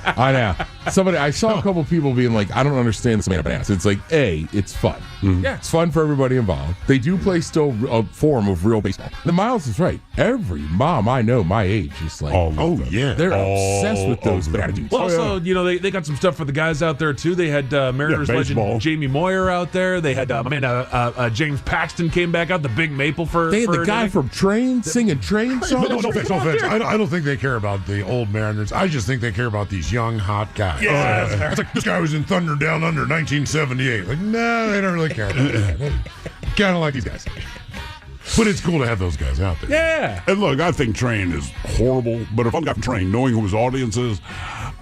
I know. I saw a couple people being like, I don't understand this man bananas. It's like, A, it's fun. Mm-hmm. Yeah, it's fun for everybody involved. They do play still a form of real baseball. The Miles is right. Every mom I know my age is like, yeah. They're obsessed with those banana dudes. Well, also, they got some stuff for the guys out there, too. They had Mariners legend Jamie Moyer out there. They had, James Paxton came back out, the big maple for... They had the guy from Train singing Train songs. No offense. I don't think they care about the old Mariners. I just think they care about these young, hot guys. Yeah. It's like, this guy was in Thunder Down Under 1978. Like, no, they don't really care about that. Kind of like these guys. But it's cool to have those guys out there. Yeah. And look, I think Train is horrible, but if I'm got Train, knowing who his audience is,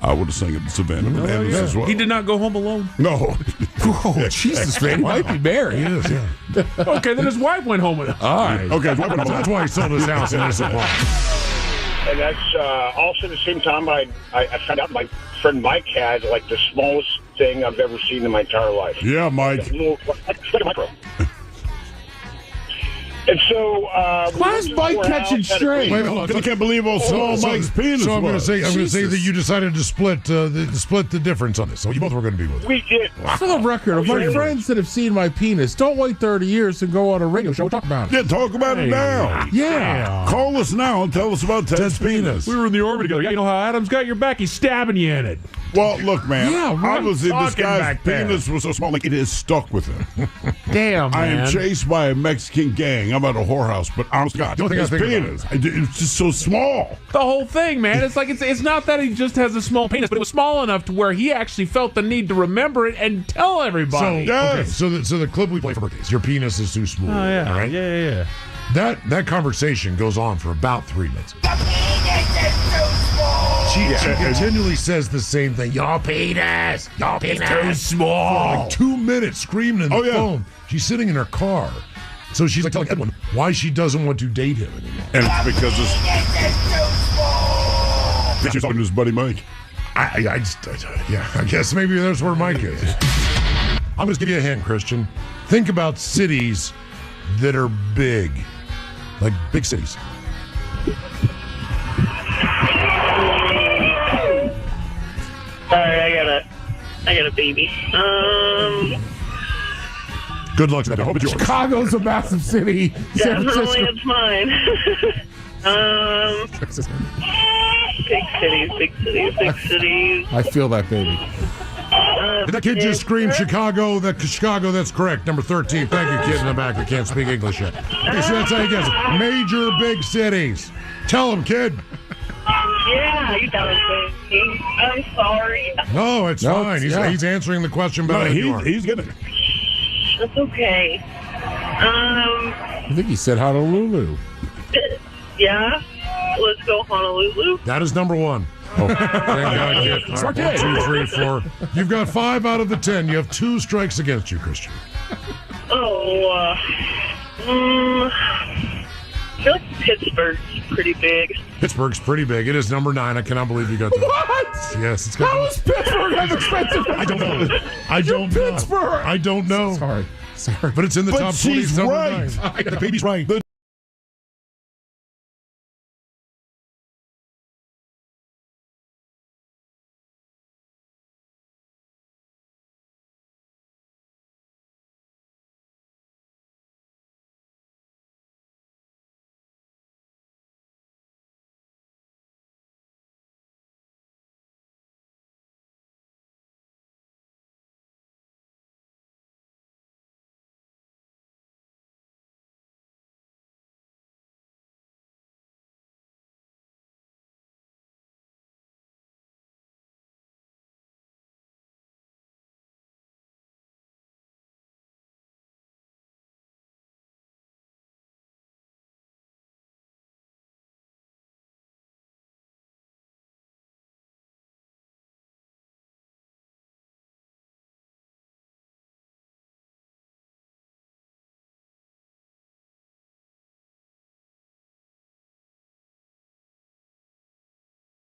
I would have sung it in Savannah Bananas as well. He did not go home alone. No. Oh, Jesus, man. He might be married. He is, yeah. Okay, then his wife went home with him. All right. Okay, That's why he sold his house in this apartment. And that's also at the same time I found out my friend Mike has like the smallest thing I've ever seen in my entire life. Yeah, Mike. Like a micro. And so, why is Mike catching straight? Wait, hold on. I can't believe how small Mike's penis So I'm going was. to say that you decided to split the difference on this. So you both were going to be with it. we did. For the record, of my friends that have seen my penis, don't wait 30 years to go on a radio show and talk about it. Yeah, talk about it now. Yeah. Call us now and tell us about Ted's penis. We were in the orbit together. You know how Adam's got your back? He's stabbing you in it. Well, look, man. Yeah, right. Obviously, this Talking guy's back there. penis was so small, like it is stuck with him. Damn, I man. am chased by a Mexican gang. I'm at a whorehouse, but honest to God, The only thing his I think penis, it's just so small. The whole thing, man. It's like it's not that he just has a small penis, but it was small enough to where he actually felt the need to remember it and tell everybody. So the clip we play for birthdays, your penis is too small. Oh, yeah. All right? Yeah. That conversation goes on for about 3 minutes. She continually says the same thing. Your penis! Your penis! It's too small! For like 2 minutes screaming in the phone. She's sitting in her car. So she's like telling Edwin why she doesn't want to date him anymore. And it's because she's talking to his buddy Mike. I guess maybe that's where Mike is. I'm going to give you a hint, Christian. Think about cities that are big. Like big cities. Sorry, I got a baby. Good luck to that. I hope it's yours. Chicago's a massive city. San Definitely Francisco. it's mine. Big cities. I feel that, baby. Did that kid just scream Chicago? Chicago, that's correct. Number 13. Thank you, kid in the back that can't speak English yet. Okay, so that's how you guess it. Major big cities. Tell him, kid. Yeah, you got it, baby. I'm sorry. No, it's fine. He's answering the question better than you are. He's getting it. That's okay. I think he said Honolulu. Yeah. Let's go Honolulu. That is number 1. Oh, thank God, kid. All right, 1, 2, 3, 4. You've got 5 out of the 10. You have 2 strikes against you, Christian. I feel like Pittsburgh's pretty big. Pittsburgh's pretty big. It is number 9. I cannot believe you got that. What? Yes, it's got. How is Pittsburgh as expensive? I don't know. I don't know. Pittsburgh. I don't know. Sorry. But it's in the top 20. She's Number right. 9. The baby's right.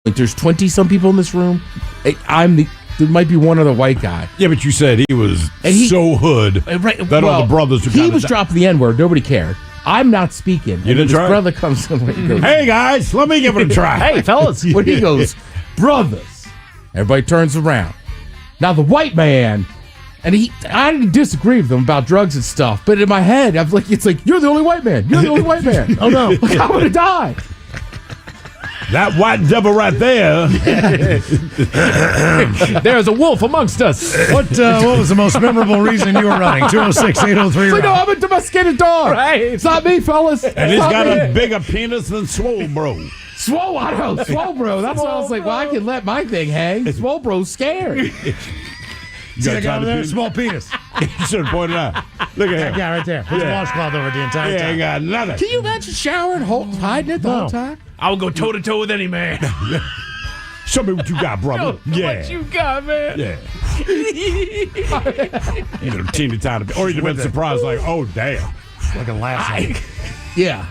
Like there's 20-some people in this room. There might be one other white guy. Yeah, but you said he was so hood Right, that all the brothers who he was dropping the N-word. Nobody cared. I'm not speaking. You didn't his try? brother comes in and goes, Hey, guys, let me give it a try. hey, fellas. When he goes, brothers, Everybody turns around. Now the white man, and I didn't disagree with him about drugs and stuff, but in my head, it's like, you're the only white man. You're the only white man. Oh no, I'm gonna die. That white devil right there. There's a wolf amongst us. What was the most memorable reason you were running? 206-803. So, no, I'm a domesticated dog. Right. It's not me, fellas. And he's got a bigger penis than Swole Bro. Swole, I know. Swole Bro. That's why I was like, well, I can let my thing hang. Swole Bro's scared. See that guy over there? Small penis. You should have pointed out. Look at him. Yeah, right there. Put the washcloth over the entire He time. ain't got nothing. Can you imagine showering, hiding it the whole time? I will go toe to toe with any man. Show me what you got, brother. What you got, man? Yeah. You know, teeny tiny bit. Or you'd have been surprised, like, oh, damn. Like a last name. Yeah.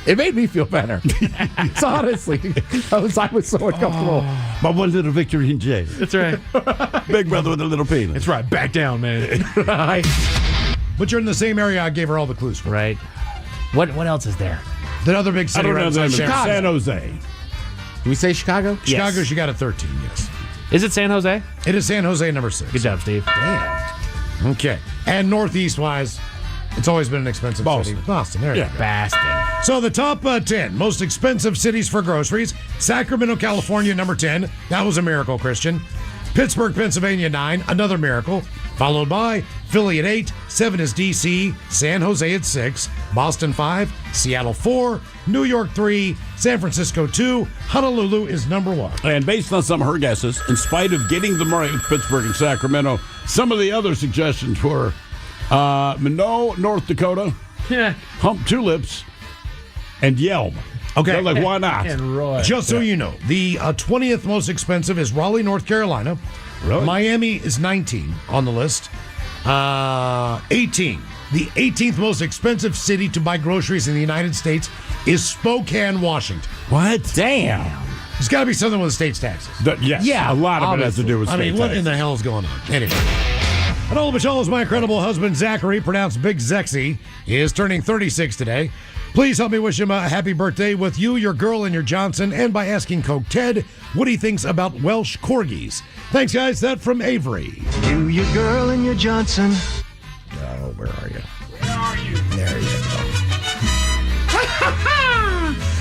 It made me feel better. So honestly, I was so uncomfortable. My one little victory in jail. That's right. Big brother with a little penis. That's right. Back down, man. Right. But you're in the same area I gave her all the clues for. Right. What else is there? The other big I city don't know right the name of outside it. Chicago. San Jose. Can we say Chicago? Chicago, she got a 13, yes. Is it San Jose? It is San Jose, number 6. Good job, Steve. Okay. And northeast-wise, it's always been an expensive city. Boston, there you go. Boston. So the top 10 most expensive cities for groceries. Sacramento, California, number 10. That was a miracle, Christian. Pittsburgh, Pennsylvania, 9. Another miracle. Followed by Philly at 8. 7 is D.C. San Jose at 6. Boston, 5. Seattle, 4. New York, 3. San Francisco, 2. Honolulu is number 1. And based on some of her guesses, in spite of getting them right, Pittsburgh and Sacramento, some of the other suggestions were Minot, North Dakota, Hump Tulips, and Yelm. Okay. They're like, why not? And Roy. Just so you know, the 20th most expensive is Raleigh, North Carolina. Really? Miami is 19 on the list. 18. The 18th most expensive city to buy groceries in the United States is Spokane, Washington. What? Damn. There's got to be something with the state's taxes. Yes. Yeah, A lot of it has to do with I mean, state what taxes. in the hell is going on? Anyway. And all Michelle is my incredible husband, Zachary, pronounced Big Zexy, is turning 36 today. Please help me wish him a happy birthday with you, your girl, and your Johnson, and by asking Coke Ted what he thinks about Welsh corgis. Thanks, guys. That from Avery. You, your girl, and your Johnson. Oh, where are you? There you go.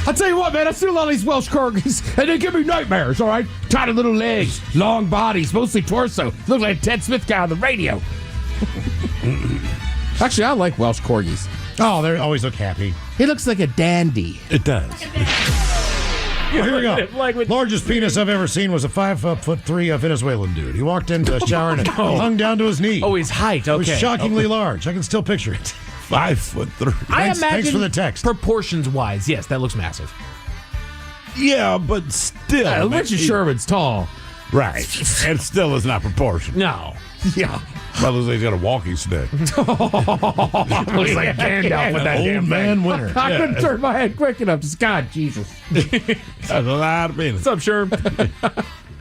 I'll tell you what, man, I've seen a lot of these Welsh corgis, and they give me nightmares, all right? Tiny little legs, long bodies, mostly torso. Look like a Ted Smith guy on the radio. Actually, I like Welsh corgis. Oh, they always look happy. He looks like a dandy. It does. Well, here we go. Largest penis I've ever seen was a 5'3" Venezuelan dude. He walked into a shower and it hung down to his knee. Oh, his height. It was Okay. shockingly large. I can still picture it. 5'3". Thanks for the text. Proportions-wise, yes, that looks massive. Yeah, but still. Richard Sherman's tall. Right. And still is not proportional. No. Yeah. Well, looks like he's got a walking stick. Looks like Gandalf with that Old damn man winner. I couldn't turn my head quick enough. Just, God, Jesus. That's a lot of penis. What's up, Sherm?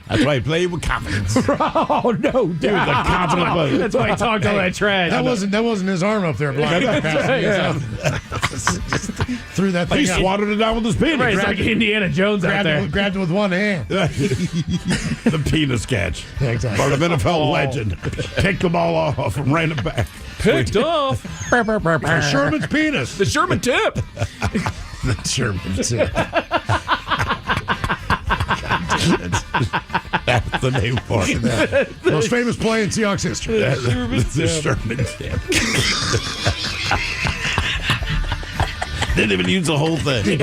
That's why he played with confidence. Oh, no, dude. He was a confident player. That's why he talked all that trash. That wasn't his arm up there blocking the pass. Just threw that He thing out. swatted it down with his penis. Right, it's like Indiana Jones out there. Grabbed it with one hand. The penis catch. Exactly. Part of NFL legend. Picked the ball off and ran it back. Picked off. Sherman's penis. The Sherman tip. The Sherman's tip. That's the name for it. Most famous play in Seahawks history. The Sherman tip. Didn't even use the whole thing.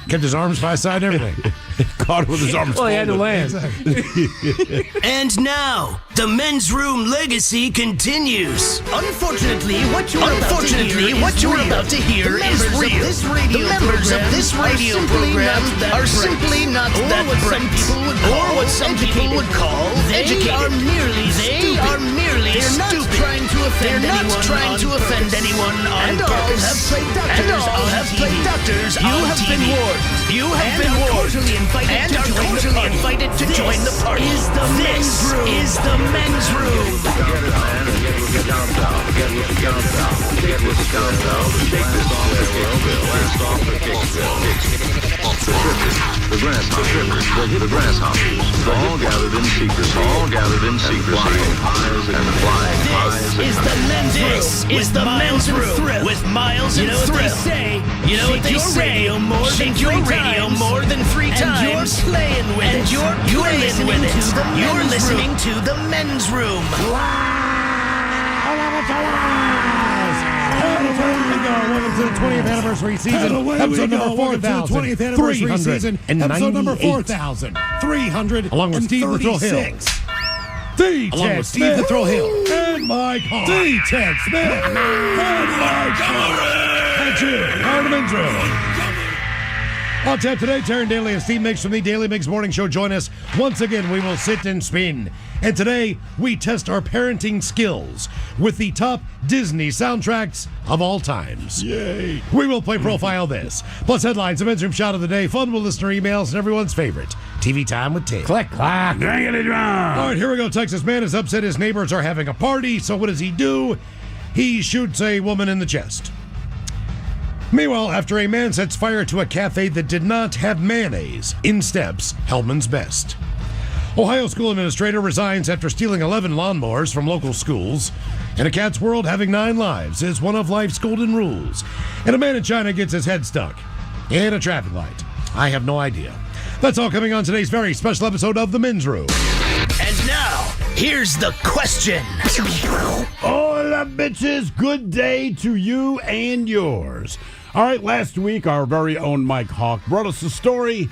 Kept his arms by his side and everything. Caught it with his arms Well, he had to folded. land. And now, the men's room legacy continues. Unfortunately, what you're about to hear is real. The members of this radio program are simply not that bright. Or what some people would call educated. They are merely stupid. They're not trying to offend anyone on purpose. And all have played doctors on TV. You have been warned. You have been warned. And are cordially invited to join the party. This is the men's room. The grasshoppers, all got secrecy, all gathered in secrecy, and flying highs. This is the men's room with Miles and Thrill. You know what they say? Shake your radio more than 3 times. And you're playing with it. You're listening to the men's room. Welcome to the 20th anniversary season. Episode number 4,300. Episode number 4,300. Along with Steve the Thrill Hill. Along with Steve the Thrill Hill. And Mike Hall. Ted Smith. And Mike Hall. And you. Our men's room. On tap today, Taryn Daly and Steve Miggs from the Daily Miggs Morning Show join us. Once again, we will sit and spin. And today, we test our parenting skills with the top Disney soundtracks of all times. Yay. We will play Profile This. Plus headlines, a men's room shot of the day, fun with listener emails, and everyone's favorite, TV Time with Ted. Click, clack. Dangity drum. All right, here we go. Texas man is upset his neighbors are having a party, so what does he do? He shoots a woman in the chest. Meanwhile, after a man sets fire to a cafe that did not have mayonnaise, in steps Hellman's Best. Ohio school administrator resigns after stealing 11 lawnmowers from local schools. In a cat's world, having 9 lives is one of life's golden rules. And a man in China gets his head stuck in a traffic light. I have no idea. That's all coming on today's very special episode of The Men's Room. And now, here's the question. Hola, bitches. Good day to you and yours. All right, last week, our very own Mike Hawk brought us a story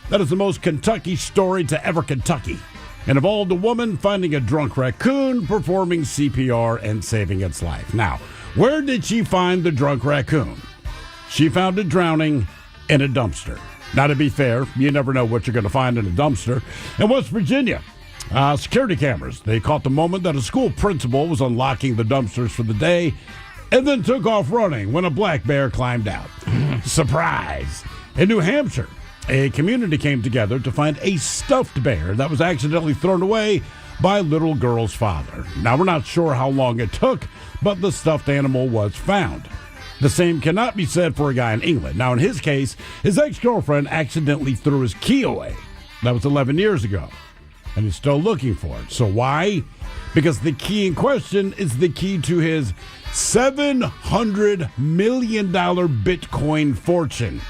that is the most Kentucky story to ever Kentucky. And involved a woman finding a drunk raccoon, performing CPR, and saving its life. Now, where did she find the drunk raccoon? She found it drowning in a dumpster. Now, to be fair, you never know what you're going to find in a dumpster. In West Virginia, security cameras, they caught the moment that a school principal was unlocking the dumpsters for the day and then took off running when a black bear climbed out. Surprise! In New Hampshire, a community came together to find a stuffed bear that was accidentally thrown away by a little girl's father. Now, we're not sure how long it took, but the stuffed animal was found. The same cannot be said for a guy in England. Now, in his case, his ex-girlfriend accidentally threw his key away. That was 11 years ago, and he's still looking for it. So why? Because the key in question is the key to his $700 million Bitcoin fortune.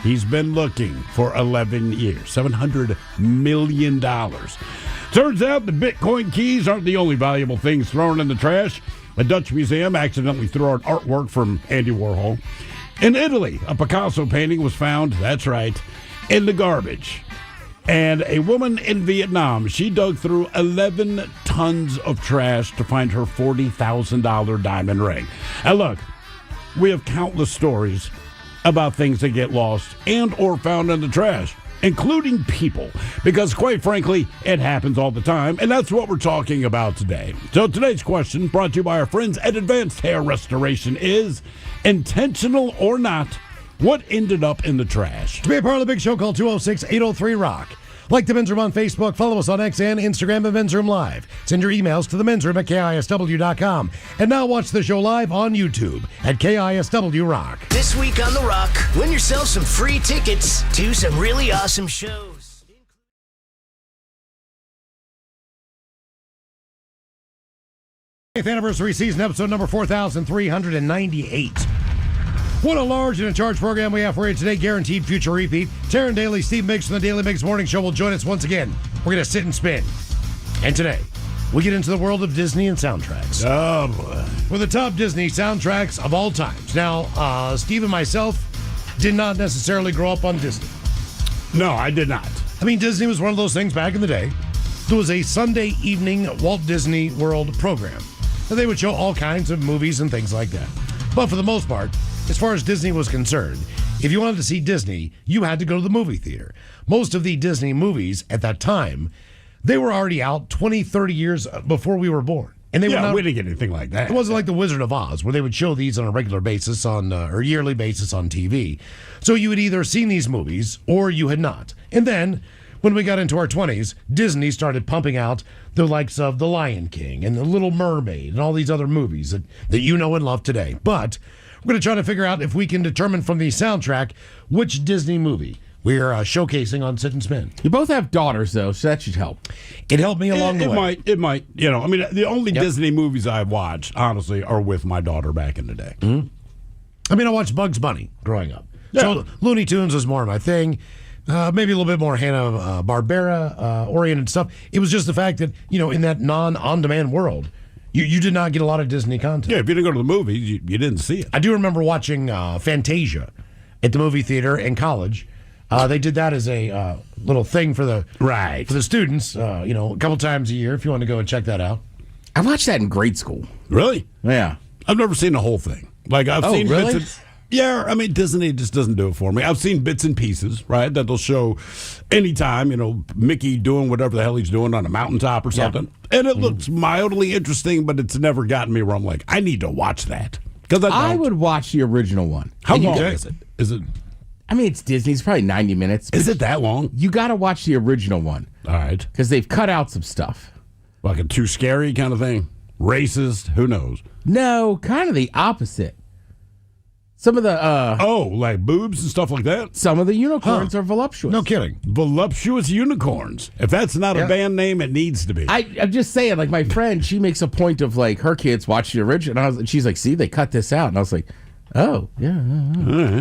He's been looking for 11 years. $700 million. Turns out the Bitcoin keys aren't the only valuable things thrown in the trash. A Dutch museum accidentally threw out artwork from Andy Warhol. In Italy, a Picasso painting was found, that's right, in the garbage. And a woman in Vietnam, she dug through 11 tons of trash to find her $40,000 diamond ring. And look, we have countless stories about things that get lost and or found in the trash, including people, because quite frankly, it happens all the time, and that's what we're talking about today. So today's question, brought to you by our friends at Advanced Hair Restoration, is intentional or not, what ended up in the trash? To be a part of the big show, call 206-803-ROCK. Like the Men's Room on Facebook, follow us on X and Instagram at Men's Room Live. Send your emails to themensroom@KISW.com. And now watch the show live on YouTube at KISW Rock. This week on The Rock, win yourself some free tickets to some really awesome shows. 8th anniversary season, episode number 4,398. What a large and in charge program we have for you today. Guaranteed future repeat. Taryn Daly, Steve Miggs from the Daily Miggs Morning Show will join us once again. We're going to sit and spin. And today, we get into the world of Disney and soundtracks. Oh, boy. With the top Disney soundtracks of all times. Now, Steve and myself did not necessarily grow up on Disney. No, I did not. I mean, Disney was one of those things back in the day. There was a Sunday evening Walt Disney World program. And they would show all kinds of movies and things like that. But for the most part, as far as Disney was concerned, if you wanted to see Disney, you had to go to the movie theater. Most of the Disney movies at that time, they were already out 20, 30 years before we were born. And they we were not, didn't get anything like that. It wasn't like The Wizard of Oz, where they would show these on a regular basis or yearly basis on TV. So you had either seen these movies or you had not. And then, when we got into our 20s, Disney started pumping out the likes of The Lion King and The Little Mermaid and all these other movies that you know and love today. But we're going to try to figure out if we can determine from the soundtrack which Disney movie we're showcasing on Sit and Spin. You both have daughters, though, so that should help. It helped me along the way. It might. You know, I mean, the only Disney movies I watched, honestly, are with my daughter back in the day. Mm-hmm. I mean, I watched Bugs Bunny growing up. Yeah. So Looney Tunes was more my thing. Maybe a little bit more Hanna-Barbera oriented stuff. It was just the fact that, you know, in that on-demand world, you did not get a lot of Disney content. Yeah, if you didn't go to the movies, you didn't see it. I do remember watching Fantasia at the movie theater in college. They did that as a little thing for the students, you know, a couple times a year if you want to go and check that out. I watched that in grade school. Really? Yeah. I've never seen the whole thing. Like, I've seen really? bits and, yeah, I mean, Disney just doesn't do it for me. I've seen bits and pieces, right, that they'll show anytime, you know, Mickey doing whatever the hell he's doing on a mountaintop or something. Yeah. And it looks mildly interesting, but it's never gotten me where I'm like, I need to watch that. Because I would watch the original one. How long is it? I mean, it's Disney. It's probably 90 minutes. Is it that long? You got to watch the original one. All right. Because they've cut out some stuff. Like a too scary kind of thing? Racist? Who knows? No, kind of the opposite. Some of the... like boobs and stuff like that? Some of the unicorns are voluptuous. No kidding. Voluptuous unicorns. If that's not a band name, it needs to be. I'm just saying, like, my friend, she makes a point of, like, her kids watch the original. And she's like, see, they cut this out. And I was like... Oh, yeah.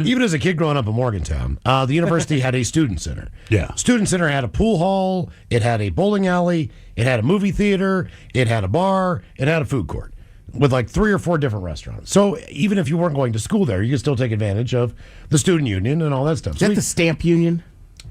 Even as a kid growing up in Morgantown, the university had a student center. Yeah. Student center had a pool hall, it had a bowling alley, it had a movie theater, it had a bar, it had a food court with like 3 or 4 different restaurants. So even if you weren't going to school there, you could still take advantage of the student union and all that stuff. Is that the stamp union?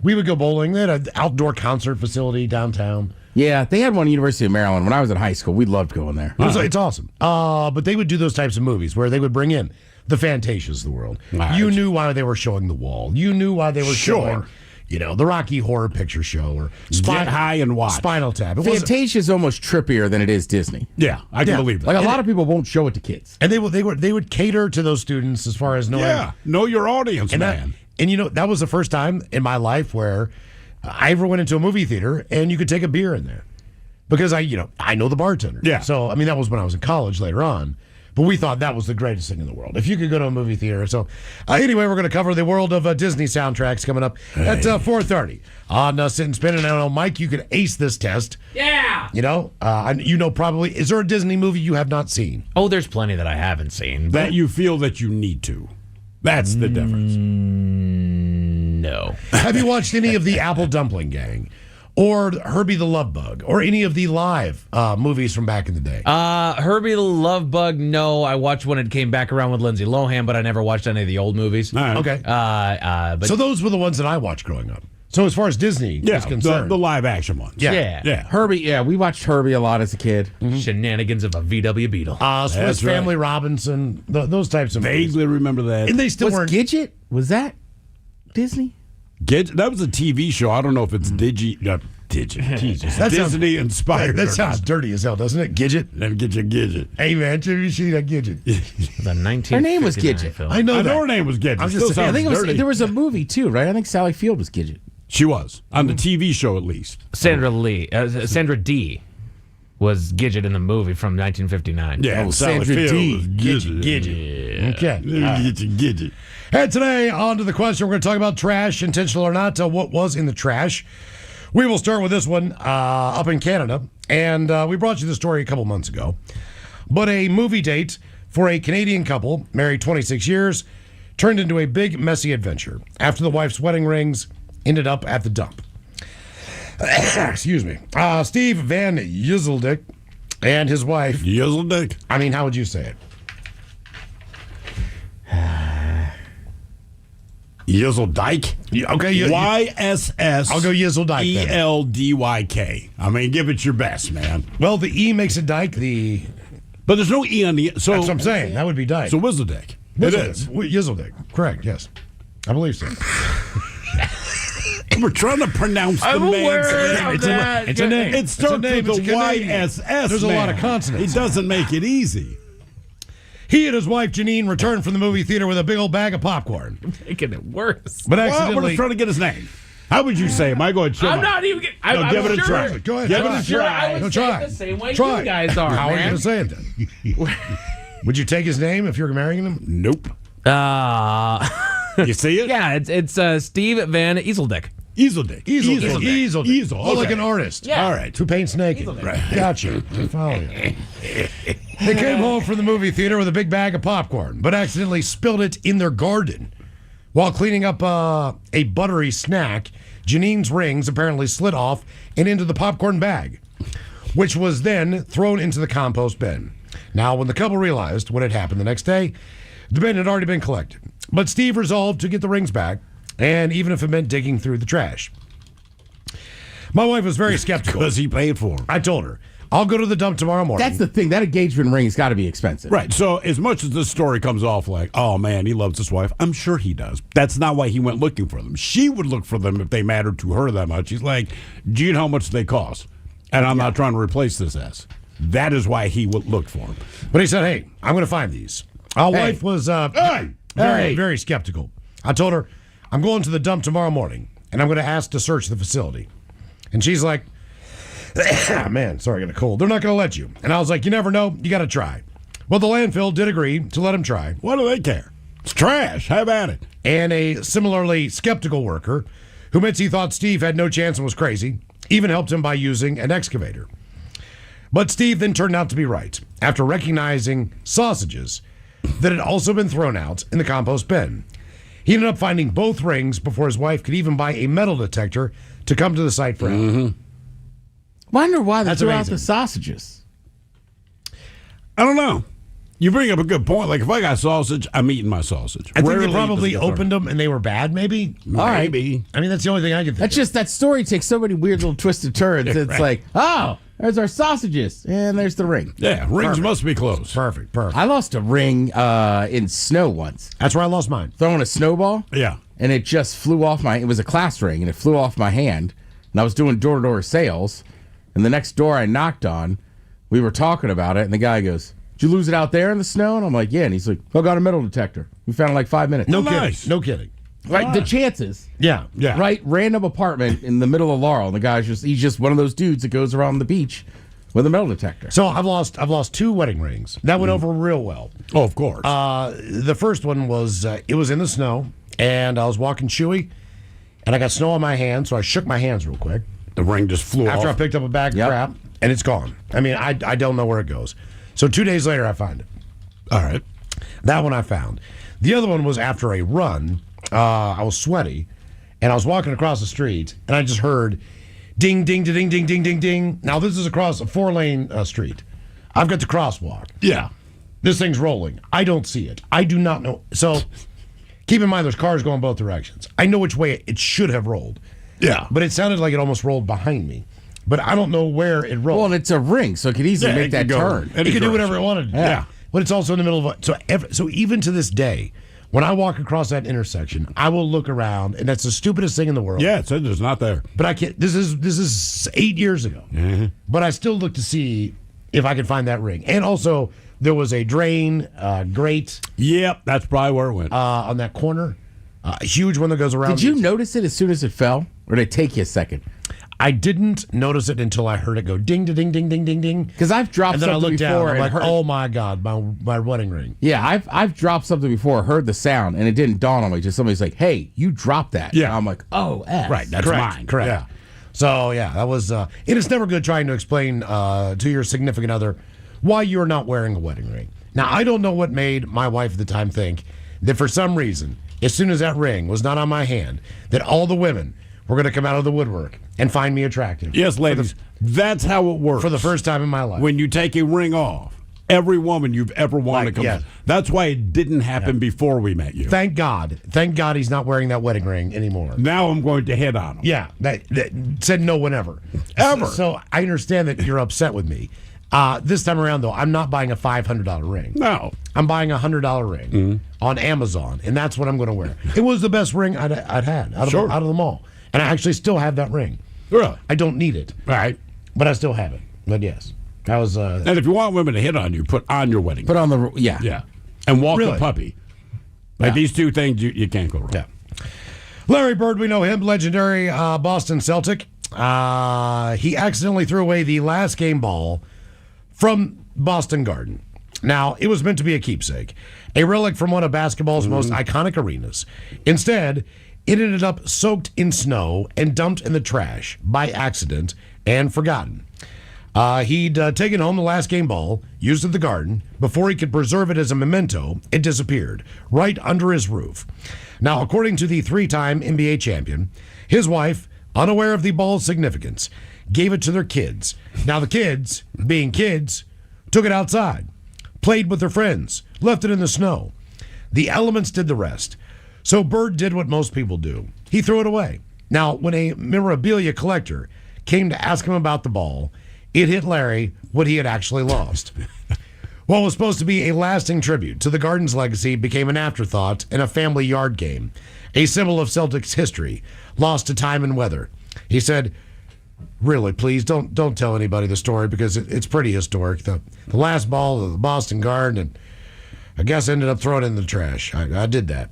We would go bowling. They had an outdoor concert facility downtown. Yeah, they had one at University of Maryland. When I was in high school, we loved going there. It's awesome. But they would do those types of movies where they would bring in the Fantasias of the world. Right. You knew why they were showing The Wall. You knew why they were showing, you know, the Rocky Horror Picture Show or Get High and Watch. Spinal Tap. Fantasia is almost trippier than it is Disney. Yeah, I can believe that. Like a lot of people won't show it to kids, and they would cater to those students as far as knowing. Know your audience, man. And you know, that was the first time in my life where I ever went into a movie theater and you could take a beer in there because I know the bartender. Yeah. So I mean, that was when I was in college later on. But we thought that was the greatest thing in the world. If you could go to a movie theater. So anyway, we're going to cover the world of Disney soundtracks coming up at 4:30 on Sit and Spin. And I don't know, Mike, you could ace this test. Yeah. You know, probably, is there a Disney movie you have not seen? Oh, there's plenty that I haven't seen. That you feel that you need to. That's the difference. No. Have you watched any of the Apple Dumpling Gang? Or Herbie the Love Bug, or any of the live movies from back in the day? Herbie the Love Bug, no. I watched when it came back around with Lindsay Lohan, but I never watched any of the old movies. All right. Okay. But so those were the ones that I watched growing up. So as far as Disney is concerned. The live action ones. Yeah. Herbie, we watched Herbie a lot as a kid. Mm-hmm. Shenanigans of a VW Beetle. Swiss Family Robinson, those types of movies. Vaguely remember that. And they still weren't. Gidget? Was that Disney? That was a TV show. I don't know if it's Digit. Jesus. That Disney inspired. That sounds dirty as hell, doesn't it? Gidget? Let me get your Gidget. Hey, man, have you seen that Gidget? The 1959 Her name was Gidget. Film. I know her name was Gidget. I'm just saying, I think there was a movie too, right? I think Sally Field was Gidget. She was. On the TV show, at least. Sandra D was Gidget in the movie from 1959. Yeah, Sandra D. Was Gidget. Yeah. Okay. Gidget. And today, on to the question. We're going to talk about trash, intentional or not, what was in the trash. We will start with this one up in Canada. And we brought you the story a couple months ago. But a movie date for a Canadian couple, married 26 years, turned into a big, messy adventure after the wife's wedding rings ended up at the dump. Excuse me. Steve Van Yzeldick and his wife. Yzeldick? I mean, how would you say it? Yzeldyke? Okay. YSS. I'll go Yzeldyke. ELDYK. I mean, give it your best, man. Well, the E makes it dyke. But there's no E on the. So that's what I'm saying. That would be dyke. So Yzeldyck. It is. Yzeldyck. Correct. Yes. I believe so. We're trying to pronounce the man's name. It's a name. It starts with the YSS. There's a lot of consonants. He doesn't make it easy. He and his wife Janine returned from the movie theater with a big old bag of popcorn. Making it worse. But We're accidentally, just trying to get his name. How would you say him? I go ahead. I'm not even. Give it a try. Go ahead. Give it a Sure, try. I would say it the same way Try. you guys are. How are you man. going to say it then? Would you take his name if you were marrying him? Nope. You see it? Yeah, it's Steve Van Ezeldijk. Easel. Oh, like an artist. Yeah. All right. Who paints naked. Right. Gotcha. I follow you. They came home from the movie theater with a big bag of popcorn, but accidentally spilled it in their garden. While cleaning up a buttery snack, Janine's rings apparently slid off and into the popcorn bag, which was then thrown into the compost bin. Now, when the couple realized what had happened the next day, the bin had already been collected. But Steve resolved to get the rings back, and even if it meant digging through the trash. My wife was very skeptical. Because he paid for them. I told her, I'll go to the dump tomorrow morning. That's the thing. That engagement ring's got to be expensive. Right. So as much as this story comes off like, oh, man, he loves his wife, I'm sure he does. That's not why he went looking for them. She would look for them if they mattered to her that much. He's like, do you know how much they cost? And I'm not trying to replace this ass. That is why he would look for them. But he said, hey, I'm going to find these. Our wife was very skeptical. I told her, I'm going to the dump tomorrow morning, and I'm going to ask to search the facility. And she's like, man, sorry, I got a cold. They're not going to let you. And I was like, you never know. You got to try. Well, the landfill did agree to let him try. What do they care? It's trash. Have at it. And a similarly skeptical worker who admits he thought Steve had no chance and was crazy, even helped him by using an excavator. But Steve then turned out to be right after recognizing sausages that had also been thrown out in the compost bin. He ended up finding both rings before his wife could even buy a metal detector to come to the site for help. Wonder why they That's threw out amazing. the sausages. I don't know. You bring up a good point. Like, if I got sausage, I'm eating my sausage. I think Rarely they probably does it get opened them and they were bad, maybe? Maybe. I mean, that's the only thing I can think That's just, that story takes so many weird little twisted turns. It's Right. like, oh, there's our sausages, and there's the ring. Yeah, rings must be close. Perfect. I lost a ring in snow once. That's where I lost mine. Throwing a snowball. Yeah. And it just flew off it was a class ring, and it flew off my hand. And I was doing door-to-door sales, and the next door I knocked on, we were talking about it, and the guy goes, did you lose it out there in the snow? And I'm like, yeah. And he's like, I got a metal detector. We found it in like 5 minutes. No kidding. Right, the chances. Yeah. Right, random apartment in the middle of Laurel, and the guy's he's just one of those dudes that goes around the beach with a metal detector. So I've lost 2 wedding rings. That went over real well. Oh, of course. The first one was, it was in the snow, and I was walking Chewy, and I got snow on my hands, so I shook my hands real quick. The ring just flew off. After I picked up a bag of crap, and it's gone. I mean, I don't know where it goes. So 2 days later, I find it. All right. That one I found. The other one was after a run. I was sweaty, and I was walking across the street, and I just heard ding, ding, ding, ding, ding, ding, ding. Now, this is across a 4-lane street. I've got the crosswalk. Yeah. This thing's rolling. I don't see it. I do not know. So keep in mind, there's cars going both directions. I know which way it should have rolled. Yeah. But it sounded like it almost rolled behind me. But I don't know where it rolled. Well, and it's a ring, so it could easily make that turn. It could do whatever it wanted to do. Yeah. But it's also in the middle of so even to this day, when I walk across that intersection, I will look around, and that's the stupidest thing in the world. Yeah, it's not there. But I can't. This is 8 years ago. Mm-hmm. But I still look to see if I can find that ring. And also, there was a drain grate. Yep, that's probably where it went. On that corner, a huge one that goes around. Did you notice it as soon as it fell, or did it take you a second? I didn't notice it until I heard it go ding, ding, ding, ding, ding, ding. Because I've dropped and then something I looked before down. I'm and like, heard, oh my god, my wedding ring. Yeah, I've dropped something before, heard the sound, and it didn't dawn on me. Just somebody's like, "Hey, you dropped that." Yeah, and I'm like, "Oh, F. Right, that's Correct. mine." Correct. Yeah. So yeah, that was. It is never good trying to explain to your significant other why you're not wearing a wedding ring. Now, I don't know what made my wife at the time think that for some reason, as soon as that ring was not on my hand, that all the women were going to come out of the woodwork and find me attractive. Yes, ladies, that's how it works. For the first time in my life. When you take a ring off, every woman you've ever wanted to come out. That's why it didn't happen before we met you. Thank God. Thank God he's not wearing that wedding ring anymore. Now I'm going to hit on him. Yeah, that said no one ever. Ever. So I understand that you're upset with me. This time around, though, I'm not buying a $500 ring. No. I'm buying a $100 ring on Amazon, and that's what I'm going to wear. It was the best ring I'd had out of them all. And I actually still have that ring. Really? I don't need it. All right. But I still have it. But yes. That was. And if you want women to hit on you, put on your wedding. Put on the Yeah. And walk Really? the puppy. Like these two things, you can't go wrong. Yeah. Larry Bird, we know him, legendary Boston Celtic. He accidentally threw away the last game ball from Boston Garden. Now, it was meant to be a keepsake, a relic from one of basketball's most iconic arenas. Instead, it ended up soaked in snow and dumped in the trash by accident and forgotten. He'd taken home the last game ball, used at the Garden. Before he could preserve it as a memento, it disappeared right under his roof. Now, according to the 3-time NBA champion, his wife, unaware of the ball's significance, gave it to their kids. Now, the kids, being kids, took it outside, played with their friends, left it in the snow. The elements did the rest. So Bird did what most people do. He threw it away. Now, when a memorabilia collector came to ask him about the ball, it hit Larry what he had actually lost. What was supposed to be a lasting tribute to the Garden's legacy became an afterthought in a family yard game, a symbol of Celtics history, lost to time and weather. He said, really, please don't tell anybody the story because it's pretty historic. The last ball of the Boston Garden, and I guess I ended up throwing it in the trash. I did that.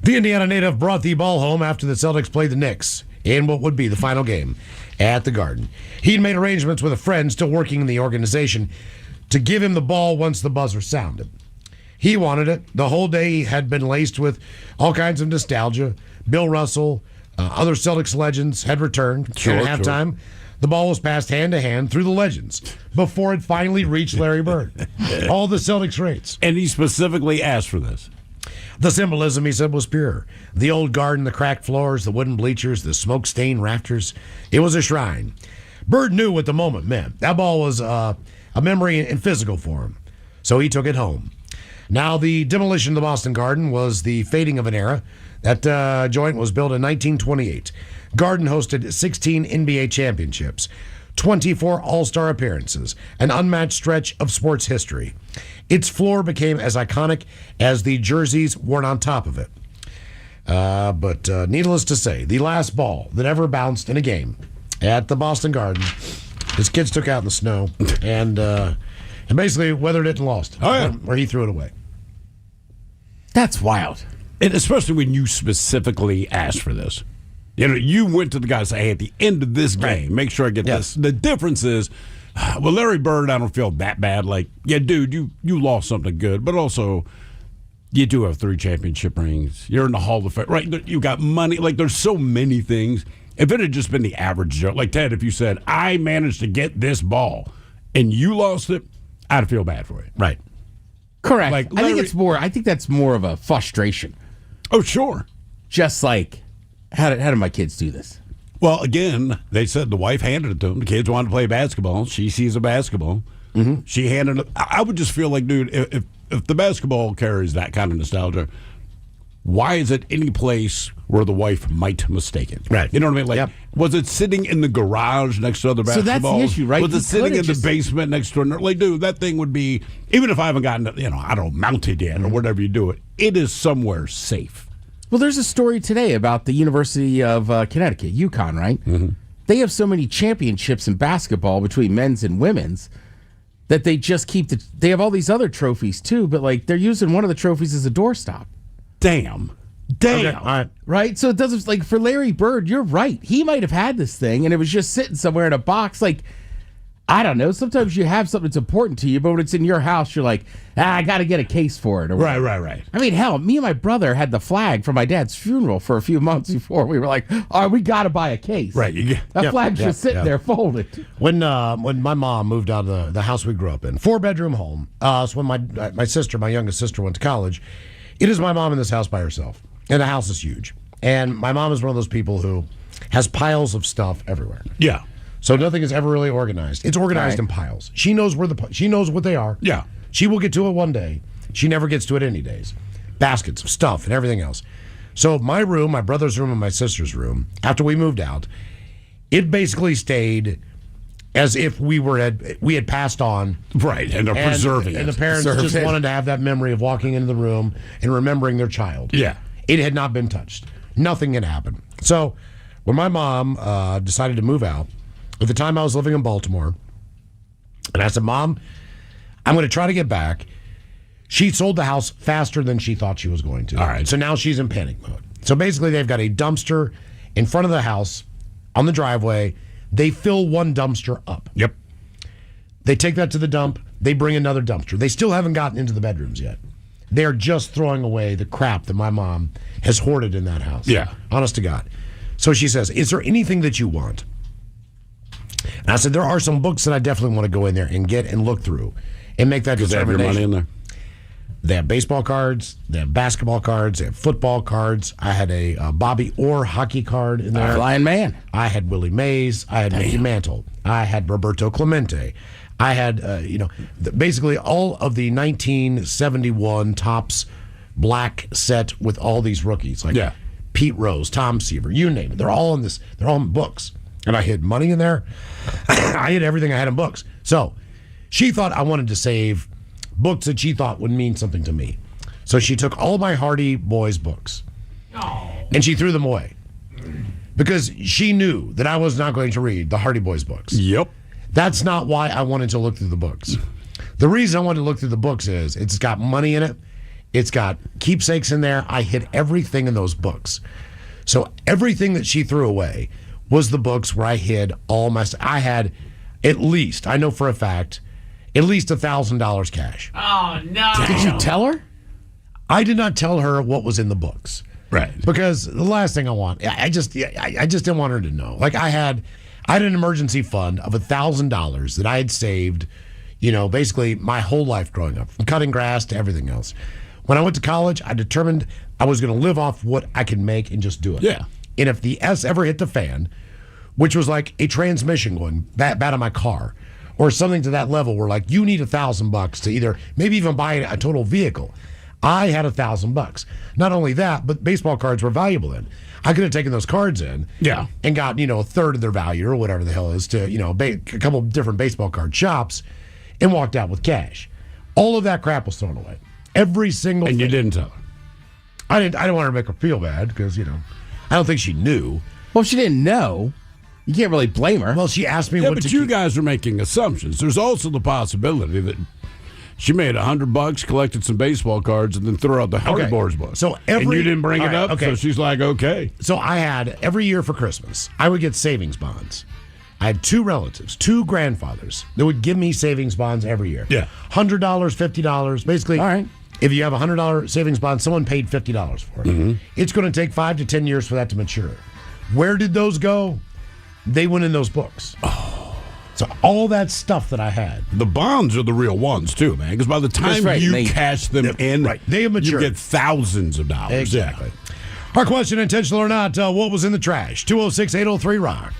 The Indiana native brought the ball home after the Celtics played the Knicks in what would be the final game at the Garden. He'd made arrangements with a friend still working in the organization to give him the ball once the buzzer sounded. He wanted it. The whole day had been laced with all kinds of nostalgia. Bill Russell, other Celtics legends had returned. At halftime, the ball was passed hand to hand through the legends before it finally reached Larry Bird. All the Celtics greats. And he specifically asked for this. The symbolism, he said, was pure. The old garden, the cracked floors, the wooden bleachers, the smoke-stained rafters. It was a shrine. Bird knew what the moment meant. That ball was a memory in physical form. So he took it home. Now, the demolition of the Boston Garden was the fading of an era. That joint was built in 1928. Garden hosted 16 NBA championships, 24 All-Star appearances, an unmatched stretch of sports history. Its floor became as iconic as the jerseys worn on top of it. But needless to say, the last ball that ever bounced in a game at the Boston Garden, his kids took out in the snow and basically weathered it and lost it. Oh, yeah. Or he threw it away. That's wild. And especially when you specifically asked for this. You know, you went to the guy and said, hey, at the end of this game, make sure I get this. The difference is, well, Larry Bird, I don't feel that bad. Like, yeah, dude, you lost something good, but also you do have 3 championship rings. You're in the Hall of Fame, right? You got money. Like, there's so many things. If it had just been the average Joe, like Ted, if you said, I managed to get this ball and you lost it, I'd feel bad for you. Right. Correct. Like, I think that's more of a frustration. Oh, sure. Just like, how did my kids do this? Well, again, they said the wife handed it to them. The kids wanted to play basketball. She sees a basketball. Mm-hmm. She handed it. I would just feel like, dude, if the basketball carries that kind of nostalgia, why is it any place where the wife might mistake it? Right. You know what I mean? Like, was it sitting in the garage next to other basketballs? So that's the issue, right? Was it sitting in the basement next to another? Like, dude, that thing would be, even if I haven't gotten it, I don't mounted yet or whatever you do it is somewhere safe. Well, there's a story today about the University of Connecticut, UConn, right? Mm-hmm. They have so many championships in basketball between men's and women's that they just keep they have all these other trophies too, but like they're using one of the trophies as a doorstop. Damn. Okay. Right? So it doesn't, like, for Larry Bird, you're right. He might have had this thing and it was just sitting somewhere in a box. Like, I don't know. Sometimes you have something that's important to you, but when it's in your house, you're like, I got to get a case for it. Or Right. I mean, hell, me and my brother had the flag for my dad's funeral for a few months before. We were like, all right, we got to buy a case. Right. That flag's just sitting there folded. When my mom moved out of the house we grew up in, 4-bedroom home, so when my youngest sister went to college, it is my mom in this house by herself. And the house is huge. And my mom is one of those people who has piles of stuff everywhere. Yeah. So nothing is ever really organized. It's organized in piles. She knows she knows what they are. Yeah. She will get to it one day. She never gets to it any days. Baskets of stuff and everything else. So my room, my brother's room, and my sister's room, after we moved out, it basically stayed as if we had passed on. Right, and they're preserving it. And the parents just wanted to have that memory of walking into the room and remembering their child. Yeah. It had not been touched. Nothing had happened. So when my mom decided to move out, at the time I was living in Baltimore, and I said, Mom, I'm going to try to get back. She sold the house faster than she thought she was going to. All right. So now she's in panic mode. So basically they've got a dumpster in front of the house on the driveway. They fill one dumpster up. Yep. They take that to the dump. they bring another dumpster. They still haven't gotten into the bedrooms yet. They're just throwing away the crap that my mom has hoarded in that house. Yeah. Honest to God. So she says, is there anything that you want? And I said, there are some books that I definitely want to go in there and get and look through and make that determination. They have your money in there? They have baseball cards. They have basketball cards. They have football cards. I had a Bobby Orr hockey card in there. Flying man. I had Willie Mays. I had Mickey Mantle. I had Roberto Clemente. I had, basically all of the 1971 Topps black set with all these rookies. Like Pete Rose, Tom Seaver, you name it. They're all in this. They're all in books. And I hid money in there. I hid everything I had in books. So she thought I wanted to save books that she thought would mean something to me. So she took all my Hardy Boys books and she threw them away because she knew that I was not going to read the Hardy Boys books. Yep. That's not why I wanted to look through the books. The reason I wanted to look through the books is it's got money in it. It's got keepsakes in there. I hid everything in those books. So everything that she threw away was the books where I hid all my stuff. I had at least, I know for a fact, at least $1,000 cash. Oh, no. Did you tell her? I did not tell her what was in the books. Right. Because the last thing I want, I just didn't want her to know. Like I had an emergency fund of $1,000 that I had saved, basically my whole life growing up, from cutting grass to everything else. When I went to college, I determined I was going to live off what I could make and just do it. Yeah. And if the S ever hit the fan, which was like a transmission going bad on my car, or something to that level where like you need $1,000 to either maybe even buy a total vehicle. I had $1,000. Not only that, but baseball cards were valuable then. I could have taken those cards in, and got a third of their value or whatever the hell it is to a couple of different baseball card shops, and walked out with cash. All of that crap was thrown away. Every single. And thing. you didn't tell her. I didn't want her to make her feel bad because I don't think she knew. Well, if she didn't know, you can't really blame her. Well, she asked me Yeah, what but to you keep. guys are making assumptions. There's also the possibility that she made $100, collected some baseball cards, and then threw out the Hardy Boys book. So and you didn't bring it up, so she's like, okay. So I had, every year for Christmas, I would get savings bonds. I had two relatives, two grandfathers, that would give me savings bonds every year. Yeah. $100, $50. Basically, all right. If you have a $100 savings bond, someone paid $50 for it. Mm-hmm. It's going to take 5 to 10 years for that to mature. Where did those go? They went in those books. Oh. So all that stuff that I had. The bonds are the real ones, too, man, because by the time you cash them in, they have matured. You get thousands of dollars. Exactly. Our question, intentional or not, what was in the trash? 206-803-ROCK.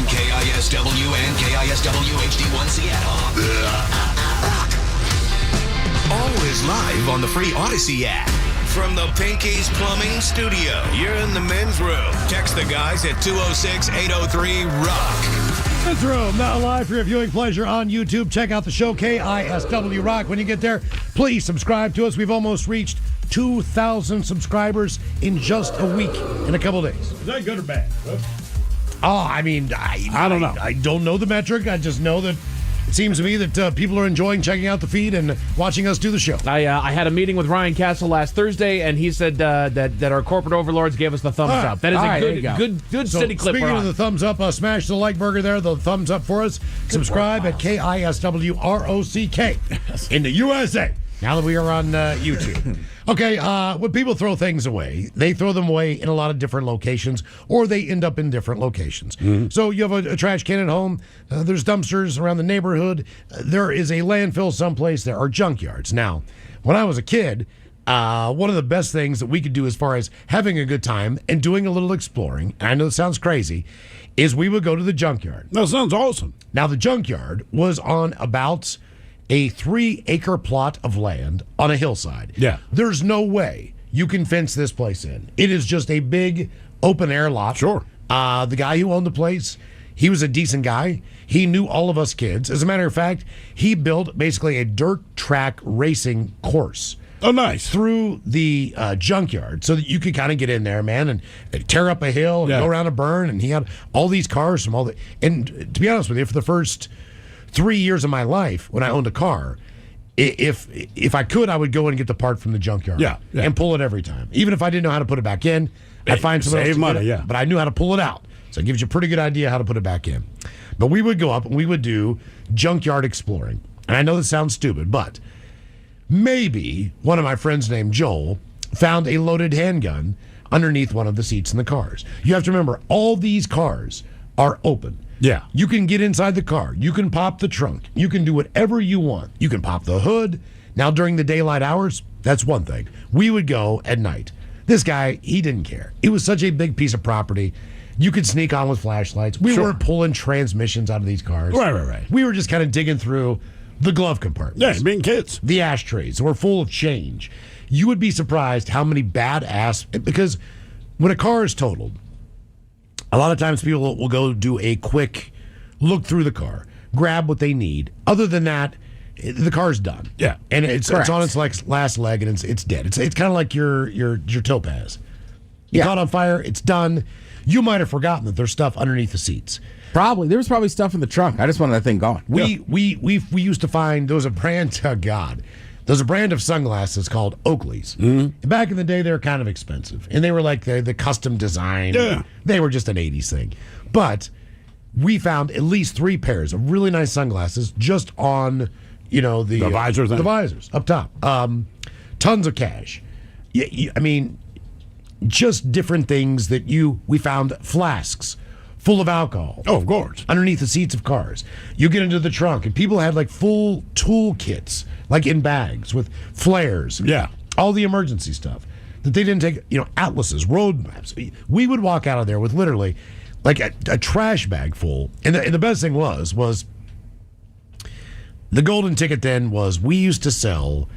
KISW and KISW HD1 Seattle. Always live on the free Odyssey app. From the Pinky's Plumbing Studio, you're in the men's room. Text the guys at 206-803-ROCK. Men's room, now live for your viewing pleasure on YouTube. Check out the show, KISW Rock. When you get there, please subscribe to us. We've almost reached 2,000 subscribers in just a week, in a couple days. Is that good or bad? Oh, I mean, I don't know. I don't know the metric. I just know that it seems to me that people are enjoying checking out the feed and watching us do the show. I had a meeting with Ryan Castle last Thursday, and he said that our corporate overlords gave us the thumbs up. That is a good So city clip. Speaking of the thumbs up, smash the like burger there, the thumbs up for us. Subscribe at KISWROCK in the USA. Now that we are on YouTube. Okay, when people throw things away, they throw them away in a lot of different locations, or they end up in different locations. Mm-hmm. So you have a trash can at home, there's dumpsters around the neighborhood, there is a landfill someplace, there are junkyards. Now, when I was a kid, one of the best things that we could do as far as having a good time and doing a little exploring, and I know it sounds crazy, is we would go to the junkyard. That sounds awesome. Now, the junkyard was on about a 3-acre plot of land on a hillside. Yeah. There's no way you can fence this place in. It is just a big open air lot. Sure. The guy who owned the place, he was a decent guy. He knew all of us kids. As a matter of fact, he built basically a dirt track racing course. Oh, nice. Through the junkyard so that you could kind of get in there, man, and tear up a hill and go around a burn. And he had all these cars from all the. And to be honest with you, for the first 3 years of my life when I owned a car, if I could, I would go in and get the part from the junkyard and pull it every time. Even if I didn't know how to put it back in, I'd find someone else to money, get it, but I knew how to pull it out. So it gives you a pretty good idea how to put it back in. But we would go up and we would do junkyard exploring. And I know this sounds stupid, but maybe one of my friends named Joel found a loaded handgun underneath one of the seats in the cars. You have to remember, all these cars are open. Yeah. You can get inside the car. You can pop the trunk. You can do whatever you want. You can pop the hood. Now, during the daylight hours, that's one thing. We would go at night. This guy, he didn't care. It was such a big piece of property. You could sneak on with flashlights. We weren't pulling transmissions out of these cars. Right. We were just kind of digging through the glove compartments. Yeah, being kids. The ashtrays were full of change. You would be surprised how many because when a car is totaled, a lot of times people will go do a quick look through the car, grab what they need. Other than that, the car's done. Yeah. And it's on its last leg and it's dead. It's kind of like your Topaz. You caught on fire, it's done. You might have forgotten that there's stuff underneath the seats. Probably. There was probably stuff in the trunk. I just wanted that thing gone. We used to find, there was a brand, oh God, there's a brand of sunglasses called Oakley's. Mm-hmm. Back in the day, they were kind of expensive. And they were like the custom design. Yeah. They were just an 80s thing. But we found at least 3 pairs of really nice sunglasses just on, the visor thing? The visors up top. Tons of cash. I mean, just different things that we found flasks full of alcohol. Oh, of course. Underneath the seats of cars. You get into the trunk, and people had like full tool kits, like in bags with flares. Yeah. All the emergency stuff that they didn't take, atlases, road maps. We would walk out of there with literally like a trash bag full. And the best thing was the golden ticket then was we used to sell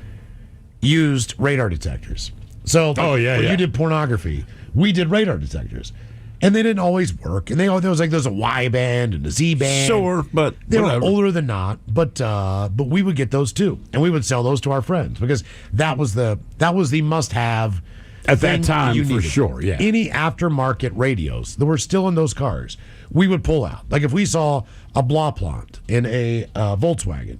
used radar detectors. So when you did pornography, we did radar detectors. And they didn't always work. And there was a Y band and a Z band. Sure, but they whatever. were older than not. But we would get those too, and we would sell those to our friends because that was the must-have at that time for sure. Yeah, any aftermarket radios that were still in those cars, we would pull out. Like if we saw a Blaupunkt in a Volkswagen,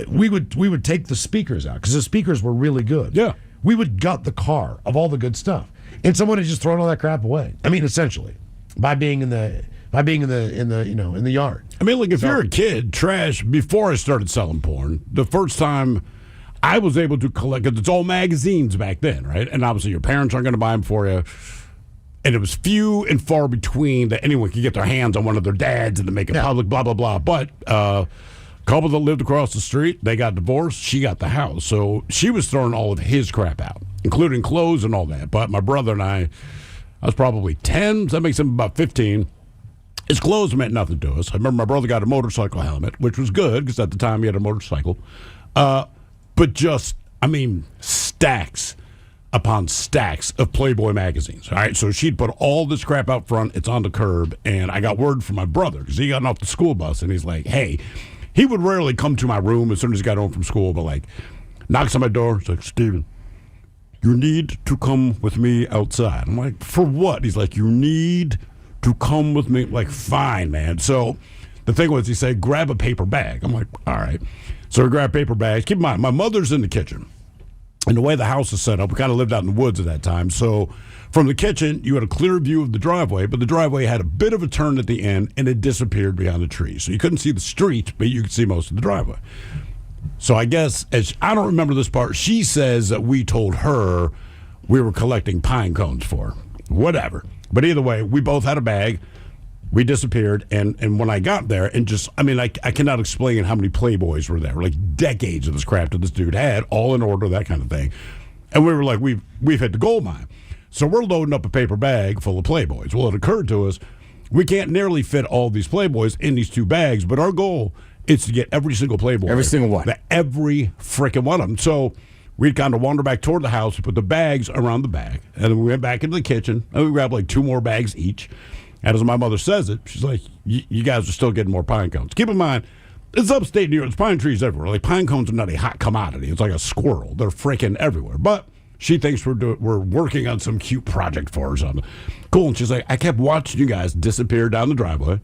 we would take the speakers out because the speakers were really good. Yeah, we would gut the car of all the good stuff. And someone had just thrown all that crap away. I mean, essentially, by being in the yard. I mean, like if you're a kid, trash. Before I started selling porn, the first time I was able to collect, because it's all magazines back then, right? And obviously, your parents aren't going to buy them for you. And it was few and far between that anyone could get their hands on one of their dads and to make it public, blah blah blah. But a couple that lived across the street, they got divorced. She got the house, so she was throwing all of his crap out, including clothes and all that. But my brother and I was probably 10, so that makes him about 15. His clothes meant nothing to us. I remember my brother got a motorcycle helmet, which was good because at the time he had a motorcycle. But just, stacks upon stacks of Playboy magazines. All right, so she'd put all this crap out front. It's on the curb, and I got word from my brother because he got off the school bus, and he's like, hey, he would rarely come to my room as soon as he got home from school, but like knocks on my door. He's like, Steven, you need to come with me outside. I'm like, for what? He's like, you need to come with me. I'm like, fine, man. So the thing was, he said, grab a paper bag. I'm like, all right. So we grabbed paper bags. Keep in mind, my mother's in the kitchen. And the way the house is set up, we kind of lived out in the woods at that time. So from the kitchen, you had a clear view of the driveway, but the driveway had a bit of a turn at the end, and it disappeared behind the trees. So you couldn't see the street, but you could see most of the driveway. So I guess, I don't remember this part, she says that we told her we were collecting pine cones for her. Whatever. But either way, we both had a bag. We disappeared, and when I got there, and just, I cannot explain how many Playboys were there. Like decades of this crap that this dude had, all in order, that kind of thing. And we were like, we've hit the gold mine. So we're loading up a paper bag full of Playboys. Well, it occurred to us, we can't nearly fit all these Playboys in these 2 bags, but our goal is to get every single Playboy. Every single one. Every freaking one of them. So we'd kind of wander back toward the house, put the bags around the bag, and then we went back into the kitchen, and we grabbed like 2 more bags each. And as my mother says it, she's like, you guys are still getting more pine cones. Keep in mind, it's upstate New York. There's pine trees everywhere. Like, pine cones are not a hot commodity. It's like a squirrel. They're freaking everywhere. But she thinks we're working on some cute project for her or something. Cool. And she's like, I kept watching you guys disappear down the driveway,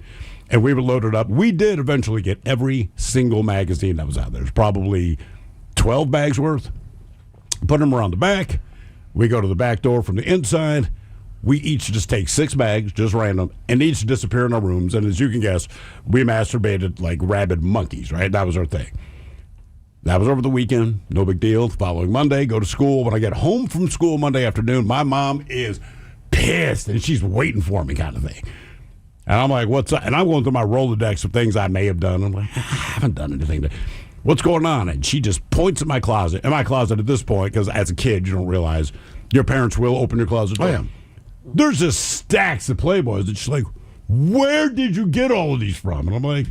and we were loaded up. We did eventually get every single magazine that was out there. There's probably 12 bags worth. Put them around the back. We go to the back door from the inside. We each just take 6 bags, just random, and each disappear in our rooms. And as you can guess, we masturbated like rabid monkeys, right? That was our thing. That was over the weekend. No big deal. The following Monday, go to school. When I get home from school Monday afternoon, my mom is pissed, and she's waiting for me kind of thing. And I'm like, what's up? And I'm going through my Rolodex of things I may have done. I'm like, I haven't done anything. What's going on? And she just points at my closet. And my closet at this point, because as a kid, you don't realize your parents will open your closet door. Oh, yeah. There's just stacks of Playboys. And she's like, where did you get all of these from? And I'm like,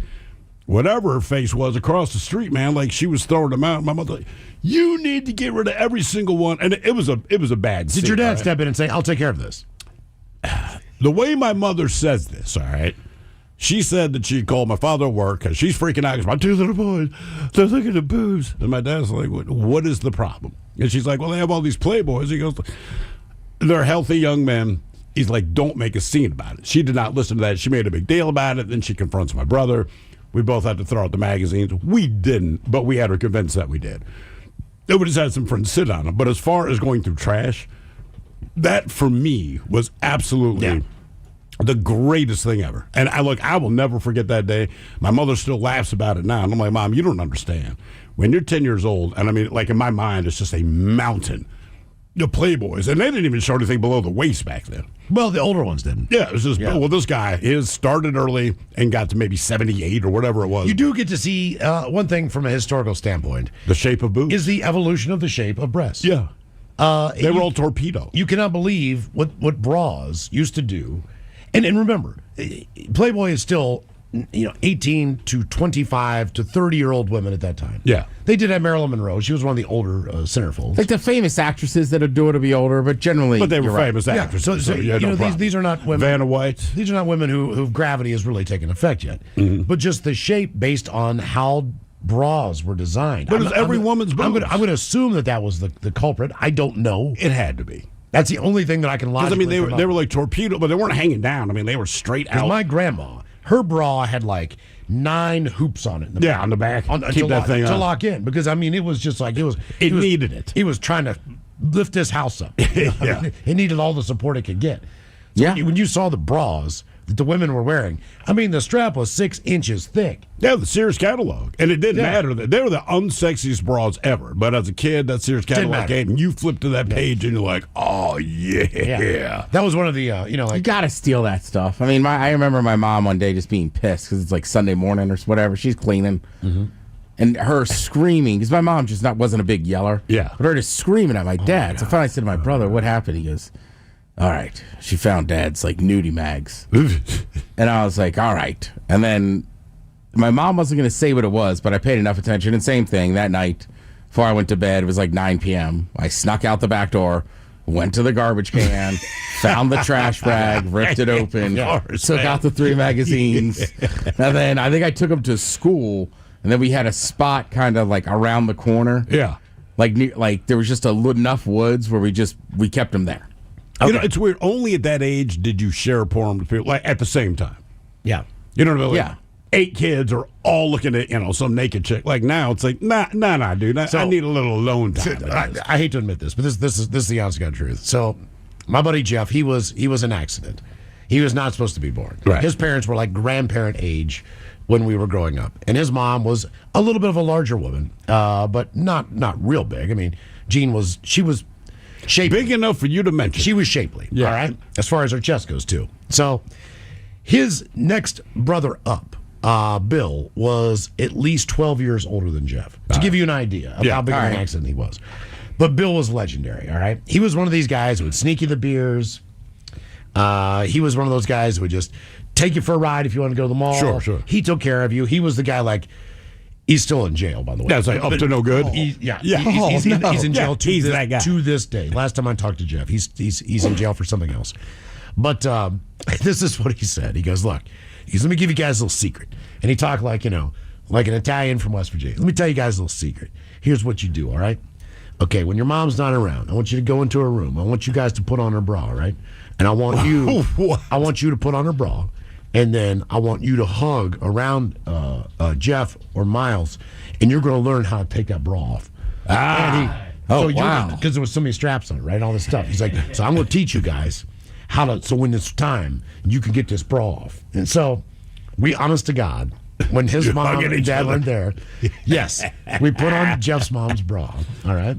whatever her face was across the street, man, like she was throwing them out. My mother, like, you need to get rid of every single one. And it was a bad scene. Did your dad step in and say, I'll take care of this? The way my mother says this, all right, she said that she called my father at work because she's freaking out because my 2 little boys, they're looking at boobs. And my dad's like, what is the problem? And she's like, well, they have all these Playboys. He goes, they're healthy young men. He's like, don't make a scene about it. She did not listen to that. She made a big deal about it. Then she confronts my brother. We both had to throw out the magazines. We didn't, but we had her convinced that we did. We just had some friends sit on them. But as far as going through trash, that for me was absolutely the greatest thing ever. And I will never forget that day. My mother still laughs about it now. And I'm like, Mom, you don't understand. When you're 10 years old, and I mean, like in my mind, it's just a mountain. The Playboys, and they didn't even show anything below the waist back then. Well, the older ones didn't. Yeah, it was just, well, this guy started early and got to maybe 78 or whatever it was. You do get to see one thing from a historical standpoint. The shape of boobs? Is the evolution of the shape of breasts. Yeah. They were all torpedo. You cannot believe what bras used to do. And remember, Playboy is still 18 to 25 to 30-year-old women at that time. Yeah. They did have Marilyn Monroe. She was one of the older centerfolds. Like the famous actresses that do it to be older, but generally... But they were famous actresses. Yeah. So these are not women... Vanna White. These are not women who gravity has really taken effect yet. Mm-hmm. But just the shape based on how bras were designed. But it's every woman's boobs. I'm going to assume that was the culprit. I don't know. It had to be. That's the only thing that I can logically they were like torpedo, but they weren't hanging down. I mean, they were straight out. My grandma... Her bra had like 9 hoops on it. On the back. Keep that thing to on. lock in, because I mean, it was just like it needed it. He was trying to lift this house up. I mean, it needed all the support it could get. So when you saw the bras that the women were wearing, I mean, the strap was 6 inches thick. Yeah, the Sears catalog, and it didn't matter. They were the unsexiest bras ever. But as a kid, that Sears catalog came, and you flip to that page, and you're like, oh yeah. That was one of the you gotta steal that stuff. I mean, I remember my mom one day just being pissed because it's like Sunday morning or whatever. She's cleaning, and her screaming because my mom just wasn't a big yeller. Yeah, but her just screaming at my dad. So finally, I said to my brother, "What happened?" He goes, all right, she found Dad's like nudie mags. And I was like, all right. And then my mom wasn't going to say what it was, but I paid enough attention. And same thing, that night before I went to bed, it was like 9 p.m. I snuck out the back door, went to the garbage can, found the trash bag, ripped it open, took out the 3 magazines. And then I think I took them to school. And then we had a spot kind of like around the corner. Yeah. Like there was just enough woods where we kept them there. Okay. It's weird. Only at that age did you share porn with people, like at the same time. Yeah. You know what I mean? Like, 8 kids are all looking at some naked chick. Like now, it's like nah, dude. I need a little alone time. I hate to admit this, but this is the honest God truth. So, my buddy Jeff, he was an accident. He was not supposed to be born. Right. His parents were like grandparent age when we were growing up, and his mom was a little bit of a larger woman, but not real big. I mean, she was shapely. Big enough for you to mention. She was shapely, all right, as far as her chest goes, too. So, his next brother up, Bill, was at least 12 years older than Jeff, to give you an idea of how big of an accident he was. But Bill was legendary, all right? He was one of these guys who would sneak you the beers. He was one of those guys who would just take you for a ride if you want to go to the mall. Sure. He took care of you. He was the guy like... He's still in jail, by the way. That's like up to no good. He's in jail to this day. Last time I talked to Jeff, he's in jail for something else. But this is what he said. He goes, look, let me give you guys a little secret. And he talked like, like an Italian from West Virginia. Let me tell you guys a little secret. Here's what you do, all right? Okay, when your mom's not around, I want you to go into her room. I want you guys to put on her bra, all right? And I want you to put on her bra. And then I want you to hug around Jeff or Miles, and you're going to learn how to take that bra off. Wow. Because there was so many straps on it, right? All this stuff. He's like, so I'm going to teach you guys how to, so when it's time, you can get this bra off. And so we, honest to God, when his mom and dad went there, yes, we put on Jeff's mom's bra, all right?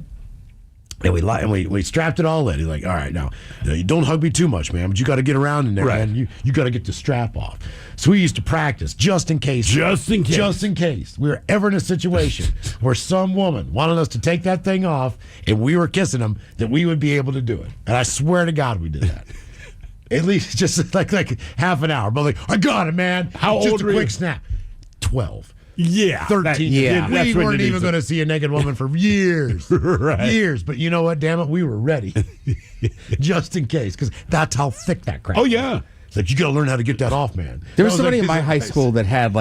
And we strapped it all in. He's like, all right, now, you don't hug me too much, man, but you got to get around in there, man. You got to get the strap off. So we used to practice just in case we were ever in a situation where some woman wanted us to take that thing off and we were kissing them, that we would be able to do it. And I swear to God we did that. At least just like half an hour. But I got it, man. How old just were a quick you? snap. 12. Yeah. 13. We weren't even going to see a naked woman for years. Years. But you know what? Damn it. We were ready. Just in case. Because that's how thick that crap is. It's like, you got to learn how to get that off, man. There was somebody in my high school that had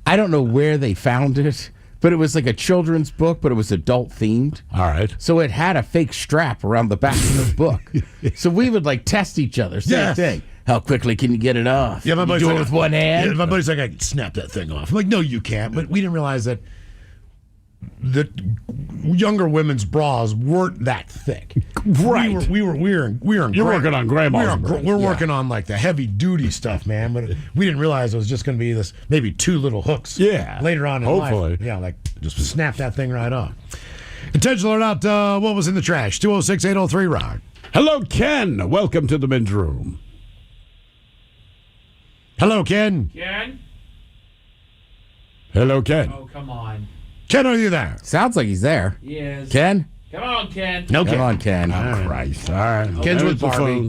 I don't know where they found it, but it was like a children's book, but it was adult themed. All right. So it had a fake strap around the back of the book. So we would test each other. Same thing. How quickly can you get it off? Yeah, my buddy's do it with one hand. Yeah, my buddy's like, I can snap that thing off. I'm like, no, you can't. But we didn't realize that the younger women's bras weren't that thick. Right. We were You're working on grandma's bras. We're working on the heavy duty stuff, man. But we didn't realize it was just going to be this maybe 2 little hooks. Yeah. Later on in life. Yeah, just snap that thing right off. Intentional or not, what was in the trash? 206-803-ROCK. Hello, Ken. Welcome to the men's room. Hello, Ken. Ken? Hello, Ken. Oh, come on. Ken, are you there? Sounds like he's there. He is. Ken? Come on, Ken. No, Come on, Ken. Oh, Christ. All right. Ken's with Barbie.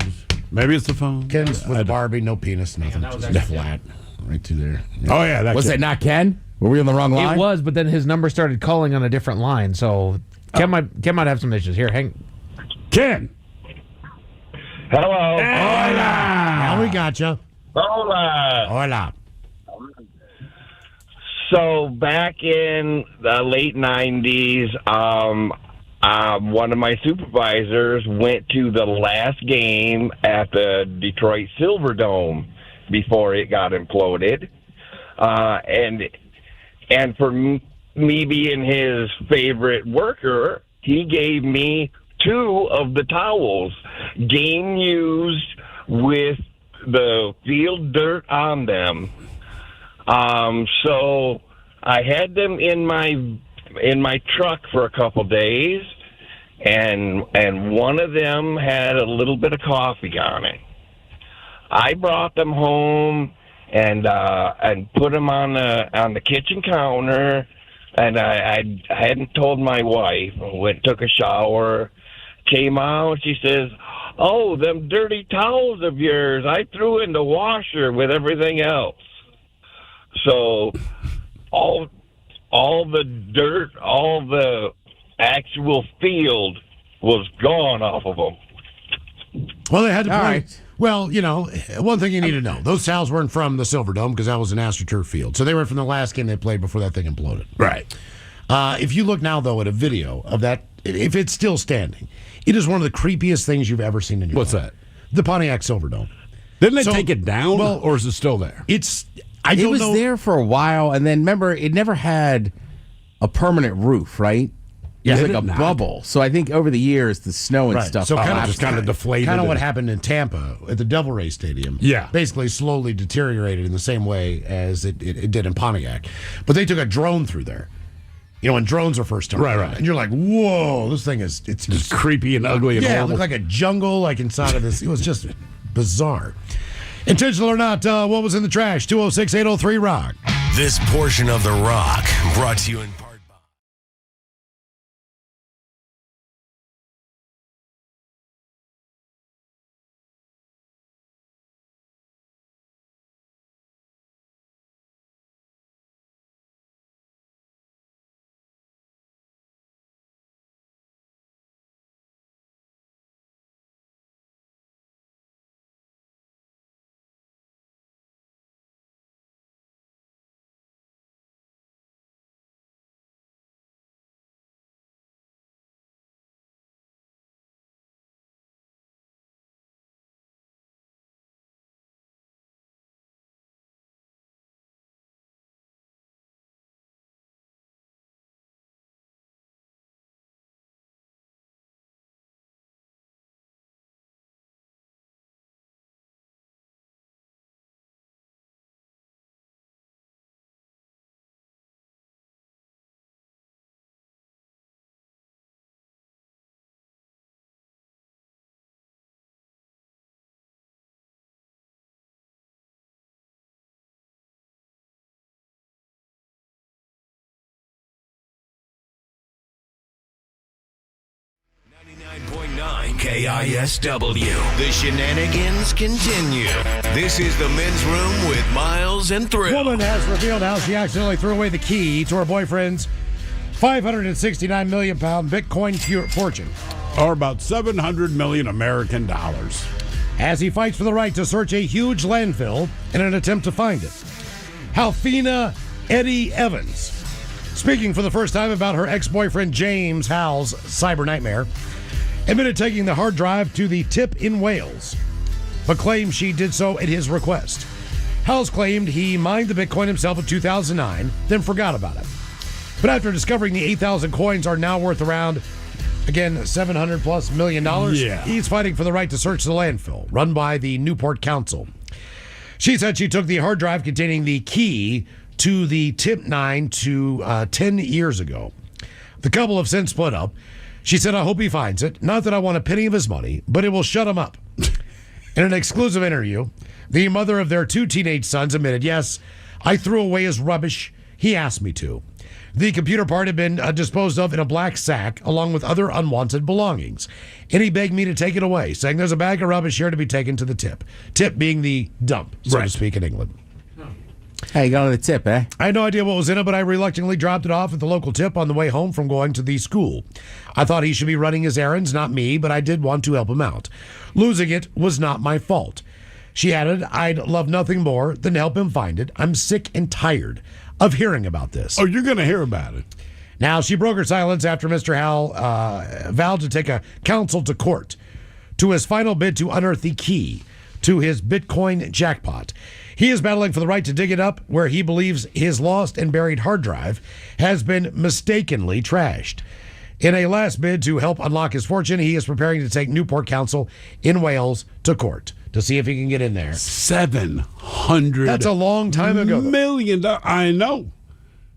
Maybe it's the phone. Ken's with Barbie, no penis, nothing. that was Just actually- flat. Right to there. Oh, yeah. Was it not Ken? Were we on the wrong line? It was, but then his number started calling on a different line, so Ken might have some issues. Here, hang. Ken. Hello. Hola. Now we got you. Hola. Hola. So back in the late 90s, one of my supervisors went to the last game at the Detroit Silverdome before it got imploded. And for me being his favorite worker, he gave me 2 of the towels, game used with the field dirt on them. So I had them in my truck for a couple days, and one of them had a little bit of coffee on it. I brought them home and put them on the kitchen counter, and I hadn't told my wife. Went, took a shower, came out. She says, "Oh, them dirty towels of yours, I threw in the washer with everything else." So all the dirt, all the actual field was gone off of them. Well, they had to play. All right. Well, one thing you need to know. Those towels weren't from the Silverdome because that was an AstroTurf field. So they were from the last game they played before that thing imploded. Right. If you look now, though, at a video of that, if it's still standing, it is one of the creepiest things you've ever seen in your life. What's that? The Pontiac Silverdome. Didn't they take it down, well, or is it still there? It was there for a while, and then remember, it never had a permanent roof, right? It was like a bubble. So I think over the years, the snow and stuff so kind of deflated. Kind of what happened in Tampa at the Devil Race Stadium. Yeah. Basically slowly deteriorated in the same way as it did in Pontiac. But they took a drone through there. When drones are first starting. Right. And you're like, whoa, this thing is... It's just creepy and ugly and horrible. It looked like a jungle, inside of this. It was just bizarre. Intentional or not, what was in the trash? 206-803-ROCK. This portion of The Rock brought to you in part KISW. The shenanigans continue. This is the Men's Room with Miles and Thrill. Woman has revealed how she accidentally threw away the key to her boyfriend's £569 million Bitcoin fortune. Or about 700 million American dollars. As he fights for the right to search a huge landfill in an attempt to find it. Halfina Eddie Evans, speaking for the first time about her ex-boyfriend James Howell's cyber nightmare, admitted taking the hard drive to the tip in Wales, but claimed she did so at his request. Howells claimed he mined the Bitcoin himself in 2009, then forgot about it. But after discovering the 8,000 coins are now worth around, again, $700+ million, he's fighting for the right to search the landfill, run by the Newport Council. She said she took the hard drive containing the key to the tip 9 to 10 years ago. The couple have since split up. She said, I hope he finds it. Not that I want a penny of his money, but it will shut him up. In an exclusive interview, the mother of their 2 teenage sons admitted, yes, I threw away his rubbish. He asked me to. The computer part had been disposed of in a black sack along with other unwanted belongings. And he begged me to take it away, saying there's a bag of rubbish here to be taken to the tip. Tip being the dump, so to speak, in England. Hey, you got on the tip, eh? I had no idea what was in it, but I reluctantly dropped it off at the local tip on the way home from going to the school. I thought he should be running his errands, not me, but I did want to help him out. Losing it was not my fault. She added, I'd love nothing more than to help him find it. I'm sick and tired of hearing about this. Oh, you're going to hear about it. Now, she broke her silence after Mr. Howell vowed to take a counsel to court to his final bid to unearth the key to his Bitcoin jackpot. He is battling for the right to dig it up where he believes his lost and buried hard drive has been mistakenly trashed. In a last bid to help unlock his fortune, he is preparing to take Newport Council in Wales to court to see if he can get in there. 700. That's a long time ago. $1 million. I know.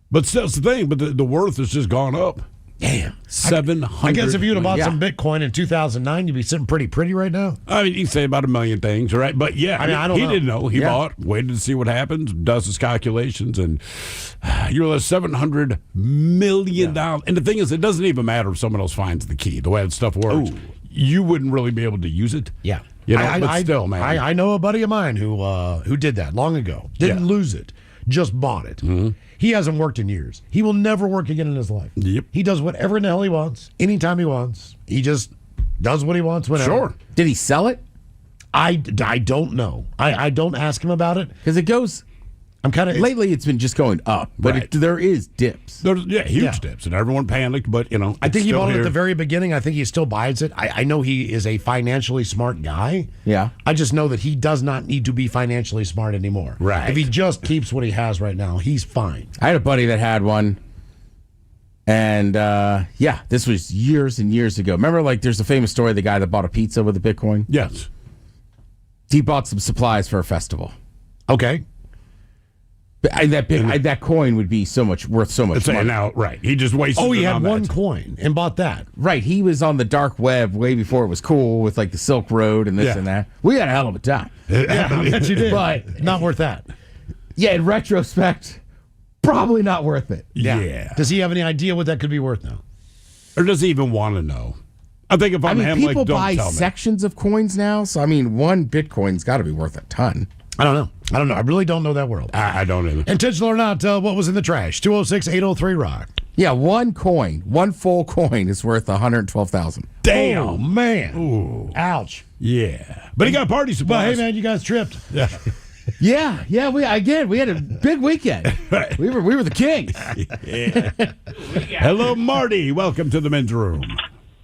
But that's the thing. But the worth has just gone up. Damn. 700. I guess if you'd have bought some Bitcoin in 2009, you'd be sitting pretty right now. I mean, you can say about 1 million things, right? But yeah, I don't he know. didn't know. He bought, waited to see what happens, does his calculations, and you're less $700 million. And the thing is, it doesn't even matter if someone else finds the key. The way that stuff works, you wouldn't really be able to use it. Yeah. You know, but still, man. I know a buddy of mine who did that long ago. Didn't lose it, just bought it. Mm-hmm. He hasn't worked in years. He will never work again in his life. Yep. He does whatever in the hell he wants, anytime he wants. He just does what he wants whenever. Sure. Did he sell it? I don't know. I don't ask him about it. Because it goes... Lately, it's been just going up, but there is dips. There's huge dips, and everyone panicked. But I think he bought it at the very beginning. I think he still buys it. I know he is a financially smart guy. Yeah, I just know that he does not need to be financially smart anymore. Right. If he just keeps what he has right now, he's fine. I had a buddy that had one, and this was years and years ago. Remember, like, there's a famous story of the guy that bought a pizza with a Bitcoin. Yes, he bought some supplies for a festival. Okay. That coin would be worth so much money. Now, right. He just wasted he had on one that. coin and bought that. Right. He was on the dark web way before it was cool with, like, the Silk Road and this and that. We had a hell of a time. Yeah, I bet you did. But not worth that. Yeah, in retrospect, probably not worth it. Yeah. Does he have any idea what that could be worth now? Or does he even want to know? I think if I'm him, people don't buy tell me. sections of coins now, so, one Bitcoin's got to be worth a ton. I don't know. I really don't know that world. I don't either. Intentional or not, what was in the trash? 206-803-ROCK. Yeah, one full coin is worth $112,000. Damn. Oh, man. Ooh. Ouch. Yeah. But he got party supplies. But hey, man, you guys tripped. Yeah. We had a big weekend. Right. We were the kings. Hello, Marty. Welcome to the men's room.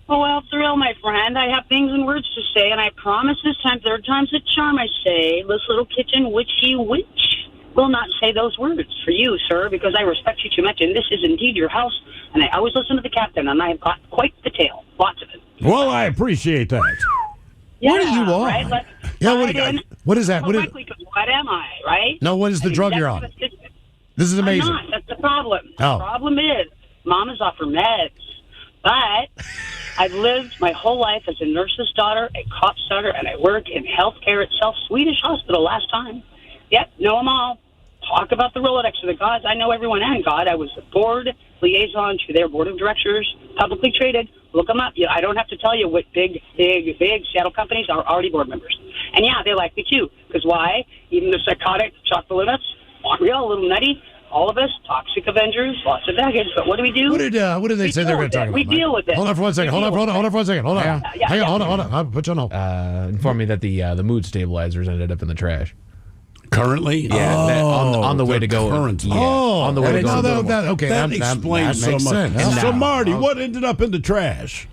Oh, well, Thrill, my friend, I have things and words to say, and I promise this time, third time's a charm, I say, this little kitchen witchy witch will not say those words for you, sir, because I respect you too much, and this is indeed your house, and I always listen to the captain, and I have got quite the tale, lots of it. Well, I appreciate that. Yeah, what are you on? Right? What is that? What am I, right? No, what is the drug you're on? This is amazing. I'm not. That's the problem. Oh. The problem is, Mom is off her meds, but I've lived my whole life as a nurse's daughter, a cop's daughter, and I work in healthcare itself. Swedish hospital last time. Yep, know them all. talk about the Rolodex of the gods. I know everyone and God. I was the board liaison to their board of directors, publicly traded. Look them up. I don't have to tell you what big Seattle companies are already board members. And yeah, they like me too. Because why? Even the psychotic Chuck Balloonets, Montreal, a little nutty. All of us, toxic Avengers, lots of baggage. But what do we do? What did they say they were going to talk about? We deal with it. Hold on for 1 second. Hold on for 1 second. Hold on. Hang on. Hold on. I'll put you on hold. Inform me that the mood stabilizers ended up in the trash. Currently? Yeah, on the way to go. Currently. On the way to go. That explains so much. So, Marty, what ended up in the trash?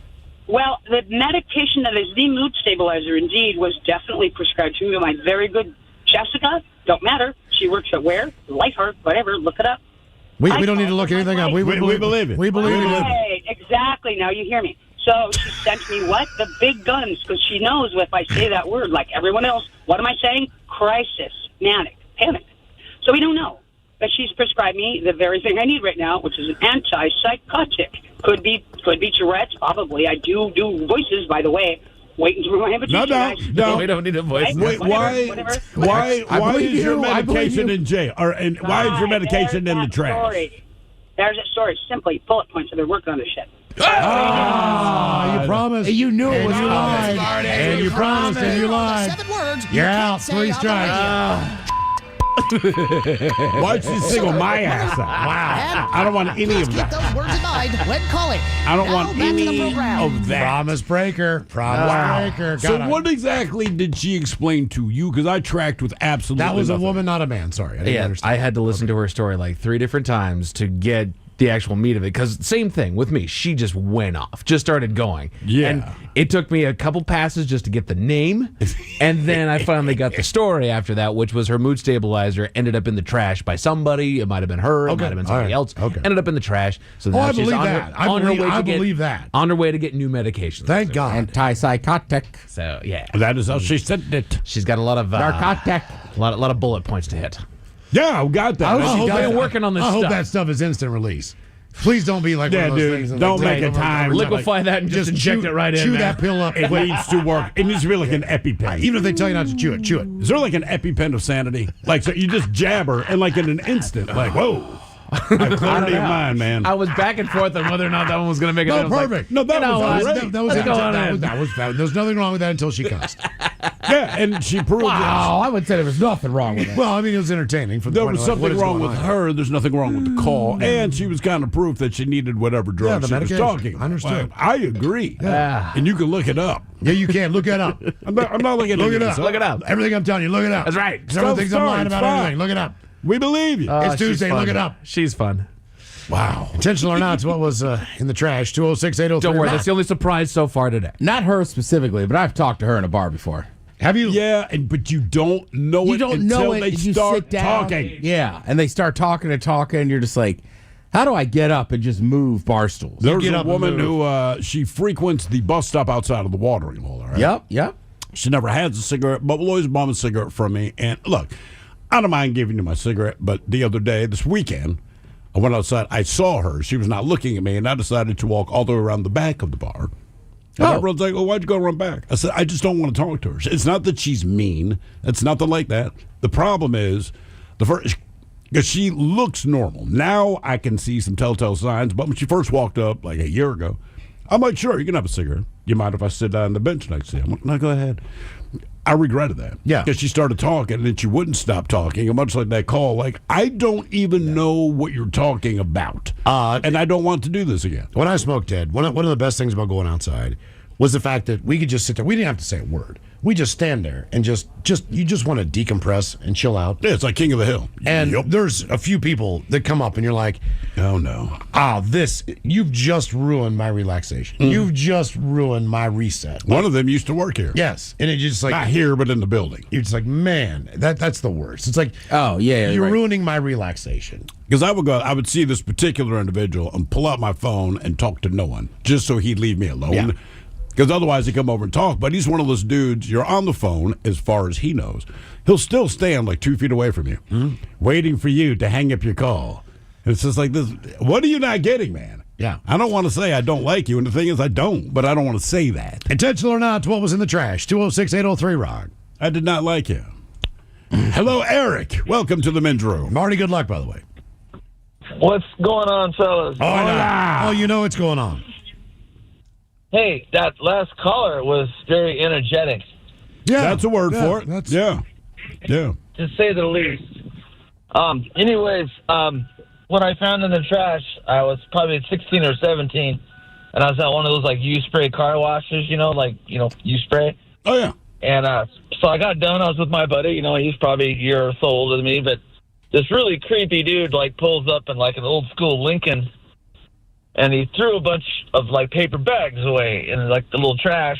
Well, the medication that is the mood stabilizer, indeed, was definitely prescribed to me by my very good Jessica. Don't matter. She works at where? Lifeheart, whatever. Look it up. We don't need to look anything up. We believe it. We believe it. Right, exactly. Now you hear me. So she sent me what? The big guns, because she knows if I say that word, like everyone else, what am I saying? Crisis, manic, panic. So we don't know. But she's prescribed me the very thing I need right now, which is an antipsychotic. Could be Tourette's, probably. I do voices, by the way. Waiting for my invitation. No. We don't need a voice. Wait, why is your medication in jail? And why is your medication in the trash? There's a story. Simply bullet points. I've been working on this shit. You promised. You knew it was lied. And you promised and you lied. 7 words. You're out. 3 strikes. Why'd you single my ass out? Wow. I don't want any of that. Keep those words in mind when calling. I don't want any of that. Promise breaker. Breaker. So what exactly did she explain to you? Because I tracked with absolutely That was nothing. a woman, not a man. Sorry. I didn't understand. I had to listen to her story like 3 different times to get the actual meat of it, because same thing with me. She just went off, just started going. Yeah. And it took me a couple passes just to get the name, and then I finally got the story after that, which was her mood stabilizer ended up in the trash by somebody. It might have been her. It might have been somebody else. Ended up in the trash. So now I she's believe on that. Her, on her way I to get, believe that. On her way to get new medications. Thank God. Antipsychotic. So yeah, that is how she said it. She's got a lot of narcotic. A lot of bullet points to hit. Yeah, I got that. She's been working on this stuff. I hope that stuff is instant release. Please don't be like one of those things. Don't make it time. Liquefy that and just inject it right in. Chew that pill up. It needs to work. It needs to be like an EpiPen. Even if they tell you not to chew it, chew it. Is there like an EpiPen of sanity? Like, so you just jabber and like in an instant, like, whoa. I clarity of mind, man. I was back and forth on whether or not that one was going to make it. No, perfect. That was there's nothing wrong with that until she cussed. Yeah, and she proved it. I would say there was nothing wrong with it. Well, I mean, it was entertaining. There was something wrong with her. There's nothing wrong with the call. And she was kind of proof that she needed whatever drug she was talking. I understood. I agree. Yeah. And you can look it up. Yeah, you can. Look it up. I'm not looking at Look it up. Look it up. Everything I'm telling you, look it up. That's right. Everything thinks I'm lying about everything. Look it up. We believe you. It's Tuesday. Look it up. She's fun. Wow. Intentional or not, it's what was in the trash. 206-803. Don't worry, that's the only surprise so far today. Not her specifically, but I've talked to her in a bar before. Have you? Yeah, but you don't know it until they start talking. Yeah, and they start talking and talking, and you're just like, how do I get up and just move bar stools? There's a woman who she frequents the bus stop outside of the watering hole. Right? Yep. She never has a cigarette, but will always bomb a cigarette from me. And look, I don't mind giving you my cigarette, but the other day, this weekend, I went outside. I saw her. She was not looking at me, and I decided to walk all the way around the back of the bar. And everyone's like, why'd you go run back? I said, I just don't want to talk to her. It's not that she's mean. It's nothing like that. The problem is, because she looks normal. Now I can see some telltale signs, but when she first walked up like a year ago, I'm like, sure, you can have a cigarette. You mind if I sit down on the bench next to you? I'm like, no, go ahead. I regretted that. Yeah. Because she started talking and then she wouldn't stop talking. And much like that call, like, I don't even know what you're talking about. And I don't want to do this again. When I smoked, Ted, one of the best things about going outside was the fact that we could just sit there. We didn't have to say a word. We just stand there and you just want to decompress and chill out. Yeah, it's like King of the Hill. And there's a few people that come up and you're like, oh no. You've just ruined my relaxation. You've just ruined my reset. One of them used to work here. Yes. And it's just like, not here, but in the building. You're just like, man, that's the worst. It's like, you're ruining my relaxation. Because I would see this particular individual and pull out my phone and talk to no one just so he'd leave me alone. Yeah. Because otherwise he'd come over and talk. But he's one of those dudes, you're on the phone as far as he knows. He'll still stand like 2 feet away from you, waiting for you to hang up your call. It's just like this. What are you not getting, man? Yeah. I don't want to say I don't like you. And the thing is, I don't. But I don't want to say that. Intentional or not, what was in the trash? 206-803-ROCK. I did not like you. Hello, Eric. Welcome to the men's room. Marty, good luck, by the way. What's going on, fellas? Oh, you know what's going on. Hey, that last caller was very energetic. Yeah, that's a word for it. Yeah. To say the least. Anyways, what I found in the trash, I was probably 16 or 17, and I was at one of those like U-spray car washes, U-spray. Oh yeah. And so I got done. I was with my buddy. He's probably a year or so older than me, but this really creepy dude like pulls up in like an old school Lincoln, and he threw a bunch of like paper bags away in like the little trash,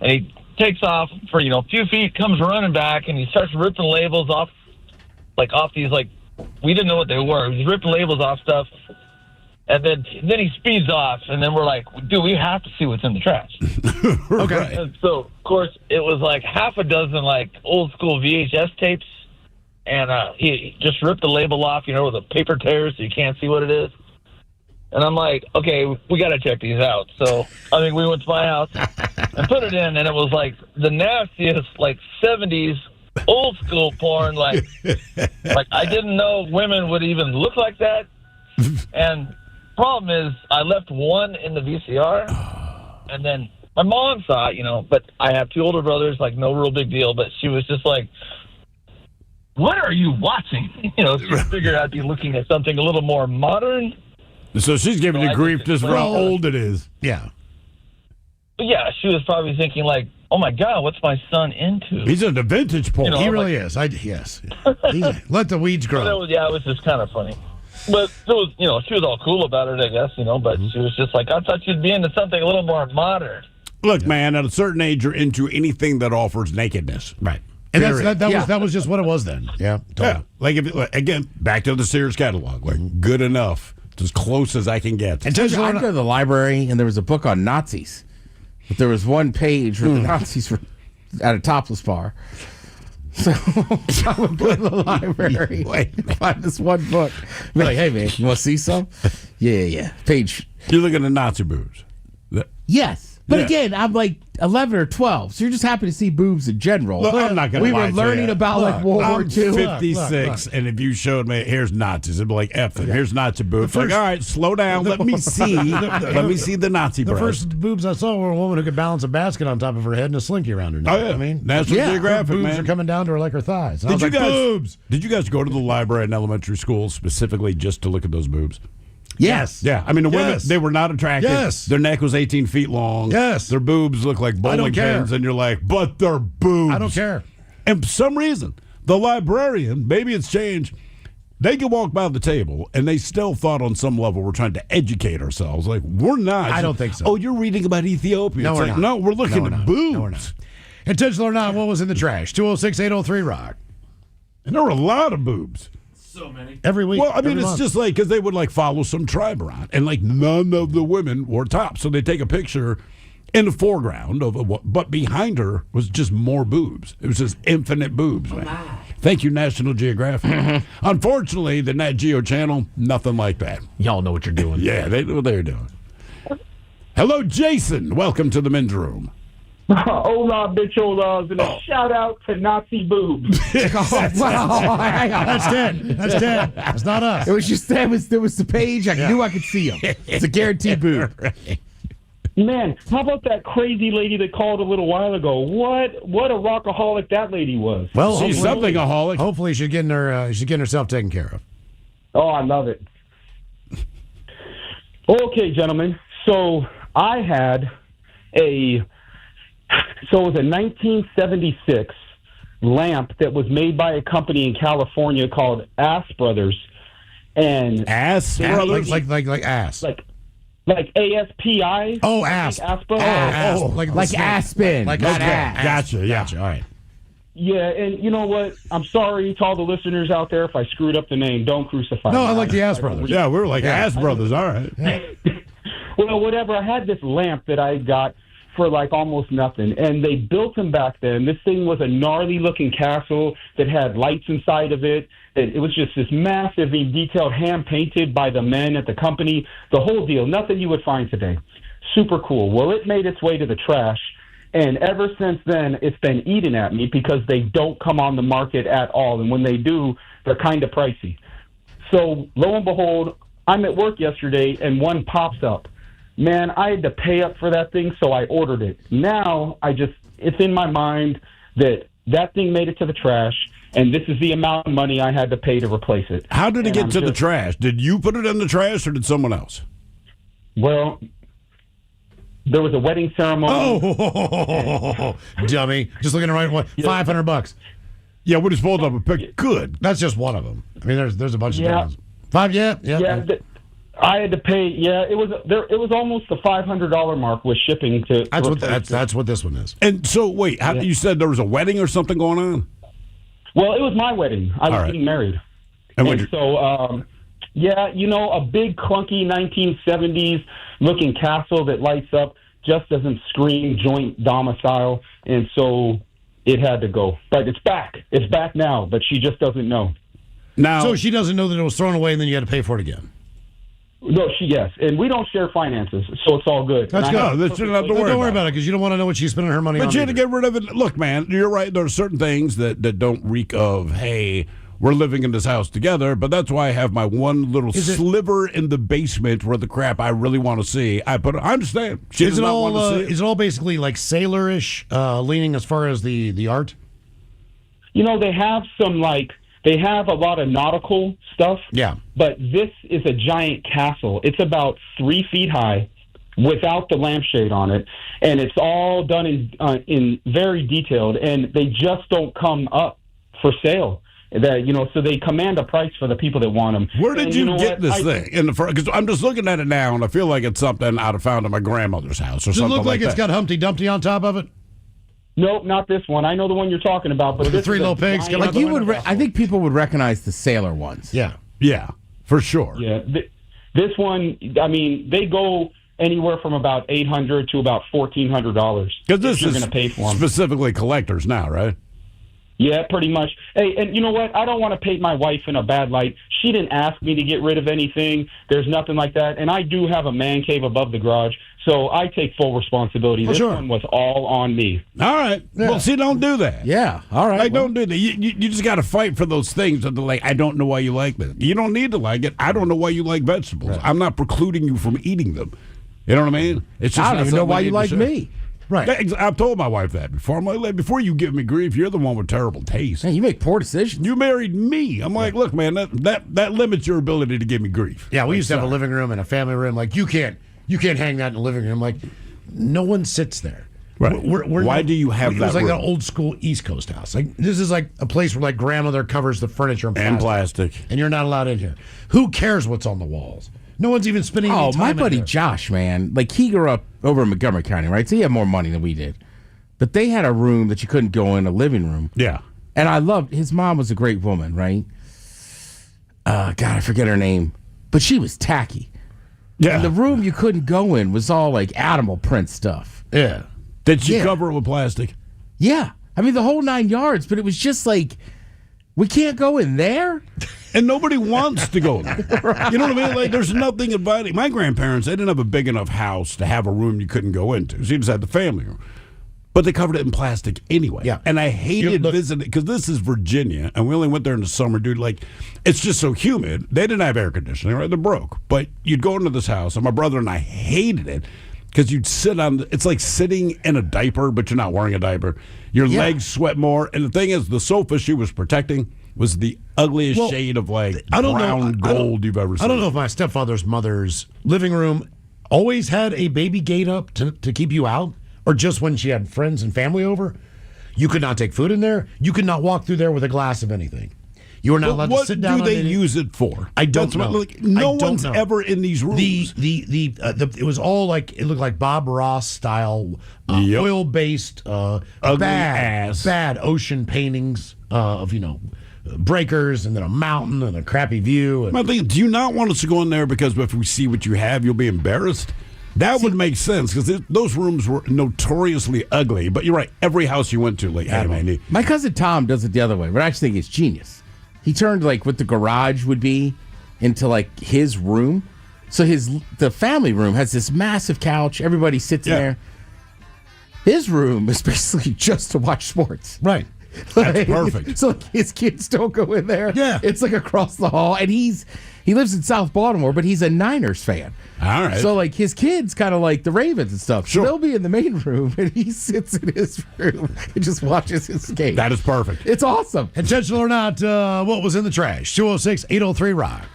and he takes off for a few feet, comes running back, and he starts ripping labels off these like we didn't know what they were. He was ripping labels off stuff, and then he speeds off, and then we're like, dude, we have to see what's in the trash. Okay. And so of course it was like half a dozen like old school VHS tapes, and he just ripped the label off, with the paper tears so you can't see what it is. And I'm like, okay, we got to check these out. So, we went to my house and put it in, and it was like the nastiest, like 70s old school porn. Like I didn't know women would even look like that. And problem is, I left one in the VCR, and then my mom saw it, but I have two older brothers, like no real big deal. But she was just like, what are you watching? She figured I'd be looking at something a little more modern. So she's giving you grief just for how old it is. Yeah. Yeah, she was probably thinking like, oh my God, what's my son into? He's into vintage porn. He really is. Yes. Let the weeds grow. It was just kind of funny. But it was, she was all cool about it, I guess, but she was just like, I thought you'd be into something a little more modern. Look, man, at a certain age, you're into anything that offers nakedness. Right. And that was just what it was then. Yeah. Totally. Yeah. Like, again, back to the Sears catalog. Like, good enough. It's as close as I can get. And I'd go to the library, and there was a book on Nazis. But there was one page where the Nazis were at a topless bar. So I would go to the library and find this one book. Be like, hey, man, you want to see some? Yeah. Page. You're looking at Nazi boobs. Yes. But again, I'm like 11 or 12, so you're just happy to see boobs in general. Look, I'm not going to lie. We were learning about like World War II. 56, and if you showed me, here's Nazis, it'd be like, F them. Here's Nazi boobs. Like, all right, slow down. Let me see. Let me see the Nazi breast. The first boobs I saw were a woman who could balance a basket on top of her head and a slinky around her neck. Oh, yeah. National Geographic, her boobs man. are coming down to her like her thighs. Boobs. Did you guys go to the library in elementary school specifically just to look at those boobs? Yes. Yeah. I mean, the women, they were not attractive. Yes. Their neck was 18 feet long. Yes. Their boobs look like bowling pins, and you're like, but they're boobs. I don't care. And for some reason, the librarian, maybe it's changed, they could walk by the table, and they still thought on some level we're trying to educate ourselves. Like, we're not. I don't think so. Oh, you're reading about Ethiopia. No, it's we're like, not. no, we're looking at boobs. No, we're not. Intentional or not, what was in the trash? 206-803-ROCK. And there were a lot of boobs. So many. Every week. Well, I mean, every it's month. just like, because they would like follow some tribe around, and like none of the women wore tops. So they take a picture in the foreground of but behind her was just more boobs. It was just infinite boobs, man. Thank you, National Geographic. Unfortunately, the Nat Geo channel, nothing like that. Y'all know what you're doing. Yeah, they know what they're doing. Hello, Jason. Welcome to the men's room. Hola, bicholas, and a shout out to Nazi boobs. Wow, hang on. That's dead. That's not us. It was just there was the page. I knew I could see them. It's a guaranteed boob. Man, how about that crazy lady that called a little while ago? What a rockaholic that lady was. Well, she's something-aholic. Hopefully, she's getting herself taken care of. Oh, I love it. Okay, gentlemen. So I had it was a 1976 lamp that was made by a company in California called Ass Brothers. And Ass Brothers? Like ass. Like ASPI. Oh, ass. Ass Brothers. Like Aspen. Like not ass. Gotcha. All right. Yeah, and you know what? I'm sorry to all the listeners out there if I screwed up the name. Don't crucify me. No, I like the Ass Brothers. Yeah, we were like Ass Brothers. All right. Well, whatever. I had this lamp that I got for like almost nothing, and they built them back then. This thing was a gnarly looking castle that had lights inside of it. It was just this massively detailed, hand painted by the men at the company. The whole deal, nothing you would find today. Super cool. Well, it made its way to the trash, And ever since then, it's been eating at me because they don't come on the market at all. And when they do, they're kind of pricey. So lo and behold, I'm at work yesterday and one pops up. Man, I had to pay up for that thing, so I ordered it. Now, it's in my mind that thing made it to the trash, and this is the amount of money I had to pay to replace it. How did it get to the trash? Did you put it in the trash, or did someone else? Well, there was a wedding ceremony. Oh, dummy. Just looking at the right one. $500. Yeah, we just pulled up a pic. Good. That's just one of them. I mean, there's a bunch of different ones. $5, yeah. I had to pay. Yeah, it was almost the $500 mark with shipping to. That's what this one is. And so, wait, you said there was a wedding or something going on? Well, it was my wedding. I was getting married, and so a big clunky 1970s looking castle that lights up just doesn't scream joint domicile, and so it had to go. But it's back. It's back now, but she just doesn't know. Now, so she doesn't know that it was thrown away, and then you had to pay for it again. No, yes, and we don't share finances, so it's all good. That's good. Don't worry about it because you don't want to know what she's spending her money on. But you had to get rid of it. Look, man, you're right. There are certain things that don't reek of, hey, we're living in this house together, but that's why I have my one little sliver in the basement where the crap I really want to see. I understand. Is it all basically like sailor-ish leaning as far as the art? They have some They have a lot of nautical stuff. Yeah. But this is a giant castle. It's about 3 feet high without the lampshade on it. And it's all done in very detailed. And they just don't come up for sale. So they command a price for the people that want them. Where did you get this thing? Because I'm just looking at it now, and I feel like it's something I'd have found at my grandmother's house or something like that. Does it look like it's got Humpty Dumpty on top of it? Nope, not this one. I know the one you're talking about, but the 3 little pigs. I think people would recognize the sailor ones. Yeah, for sure. Yeah, this one. I mean, they go anywhere from about $800 to about $1,400. Because this is going to pay for them. Specifically collectors now, right? Yeah, pretty much. Hey, and you know what? I don't want to paint my wife in a bad light. She didn't ask me to get rid of anything. There's nothing like that. And I do have a man cave above the garage, so I take full responsibility. This one was all on me. All right. Yeah. Well, see, don't do that. Yeah. All right. Don't do that. You just got to fight for those things that I don't know why you like this. You don't need to like it. I don't know why you like vegetables. Right. I'm not precluding you from eating them. You know what I mean? It's just I don't even know why you like me. Right. I've told my wife that before. I'm like, before you give me grief, you're the one with terrible taste. Hey, you make poor decisions. You married me. I'm like, look, man, that limits your ability to give me grief. Yeah, we used to have a living room and a family room. Like, you can't hang that in the living room. Like, no one sits there. Right. Why do you have that? It's like room? an old school East Coast house. Like, this is like a place where grandmother covers the furniture and plastic, and you're not allowed in here. Who cares what's on the walls? No one's even spending any time. My buddy Josh, man, he grew up over in Montgomery County, right? So he had more money than we did. But they had a room that you couldn't go in, a living room. Yeah. And I loved, his mom was a great woman, right? God, I forget her name. But she was tacky. Yeah. And the room you couldn't go in was all animal print stuff. Yeah. Did she cover it with plastic? Yeah. I mean, the whole 9 yards, but it was just we can't go in there? And nobody wants to go there. Right. You know what I mean? There's nothing inviting. My grandparents, they didn't have a big enough house to have a room you couldn't go into. So you just had the family room. But they covered it in plastic anyway. Yeah. And I hated visiting, because this is Virginia, and we only went there in the summer, dude. It's just so humid. They didn't have air conditioning, right? They're broke. But you'd go into this house, and my brother and I hated it, because you'd sit on, it's like sitting in a diaper, but you're not wearing a diaper. Your legs sweat more. And the thing is, the sofa she was protecting was the ugliest shade of brown gold you've ever seen. I don't know if my stepfather's mother's living room always had a baby gate up to keep you out, or just when she had friends and family over. You could not take food in there. You could not walk through there with a glass of anything. You were not allowed to sit down. What do they use it for? I don't know. No one's ever in these rooms. It was all it looked like Bob Ross style, oil-based, bad ocean paintings of breakers and then a mountain and a crappy view. Do you not want us to go in there because if we see what you have, you'll be embarrassed? That would make sense because those rooms were notoriously ugly. But you're right. Every house you went to, my cousin Tom does it the other way, but I actually think it's genius. He turned what the garage would be into his room. So the family room has this massive couch. Everybody sits in there. His room is basically just to watch sports. Right. That's perfect. So his kids don't go in there. Yeah. It's like across the hall. And he lives in South Baltimore, but he's a Niners fan. All right. So like his kids kind of like the Ravens and stuff. Sure. So they'll be in the main room and he sits in his room and just watches his game. That is perfect. It's awesome. Intentional or not, what was in the trash? 206-803-ROCK.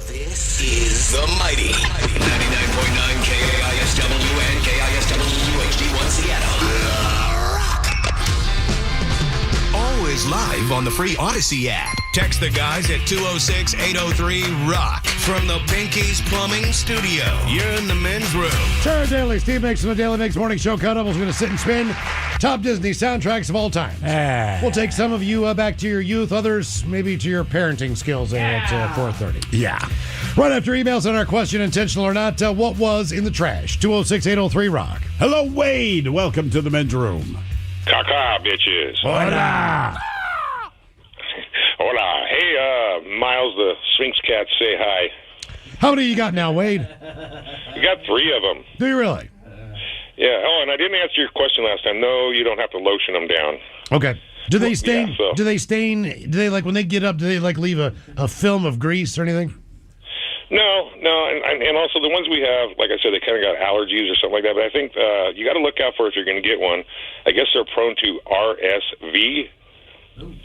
This is the mighty 99.9 KAISW and KISW HD1 Seattle. Always live on the free Odyssey app. Text the guys at 206-803-ROCK from the Pinky's Plumbing Studio. You're in the men's room. Sure, Daily. Steve Mix from the Daily Mix Morning Show cut-up is going to sit and spin top Disney soundtracks of all time. We'll take some of you back to your youth, others maybe to your parenting skills there at 4:30. Yeah. Right after emails on our question, intentional or not, what was in the trash? 206-803-ROCK. Hello, Wade. Welcome to the men's room. Caca, bitches. Hola. Hola. Hey, Miles, the Sphinx cat, say hi. How many you got now, Wade? You got 3 of them. Do you really? Yeah. Oh, and I didn't answer your question last time. No, you don't have to lotion them down. Okay. Do they stain? Yeah, so. Do they stain? Do they like when they get up? Do they like leave a film of grease or anything? No, and also the ones we have, like I said, they kind of got allergies or something like that. But I think you got to look out for if you're going to get one. I guess they're prone to RSV,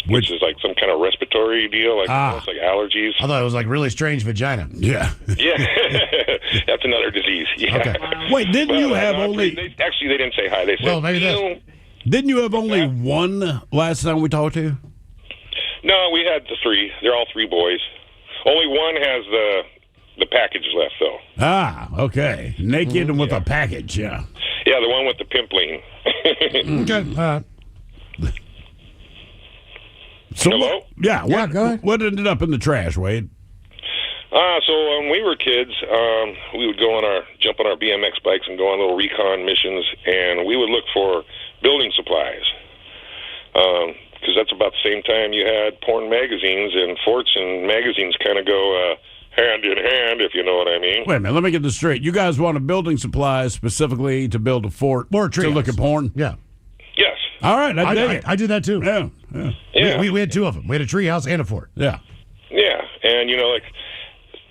which is like some kind of respiratory deal, like almost like allergies. I thought it was like really strange vagina. Yeah. Yeah, that's another disease. Yeah. Okay. Wait, didn't you have only? They didn't say hi. They said, Well, maybe that's. Didn't you have only one last time we talked to you? No, we had the 3. They're all 3 boys. Only one has the package left, though. Ah, okay. Naked and with a package, yeah. Yeah, the one with the pimpling. Okay. So Hello? Go ahead. What ended up in the trash, Wade? So when we were kids, we would jump on our BMX bikes and go on little recon missions, and we would look for building supplies. Because that's about the same time you had porn magazines, and forts and magazines kind of go hand in hand, if you know what I mean. Wait a minute, let me get this straight. You guys wanted building supplies specifically to build a fort or to look at porn? Yeah. Yes. All right, I did that too. Yeah. We had 2 of them. We had a treehouse and a fort. Yeah. Yeah, and like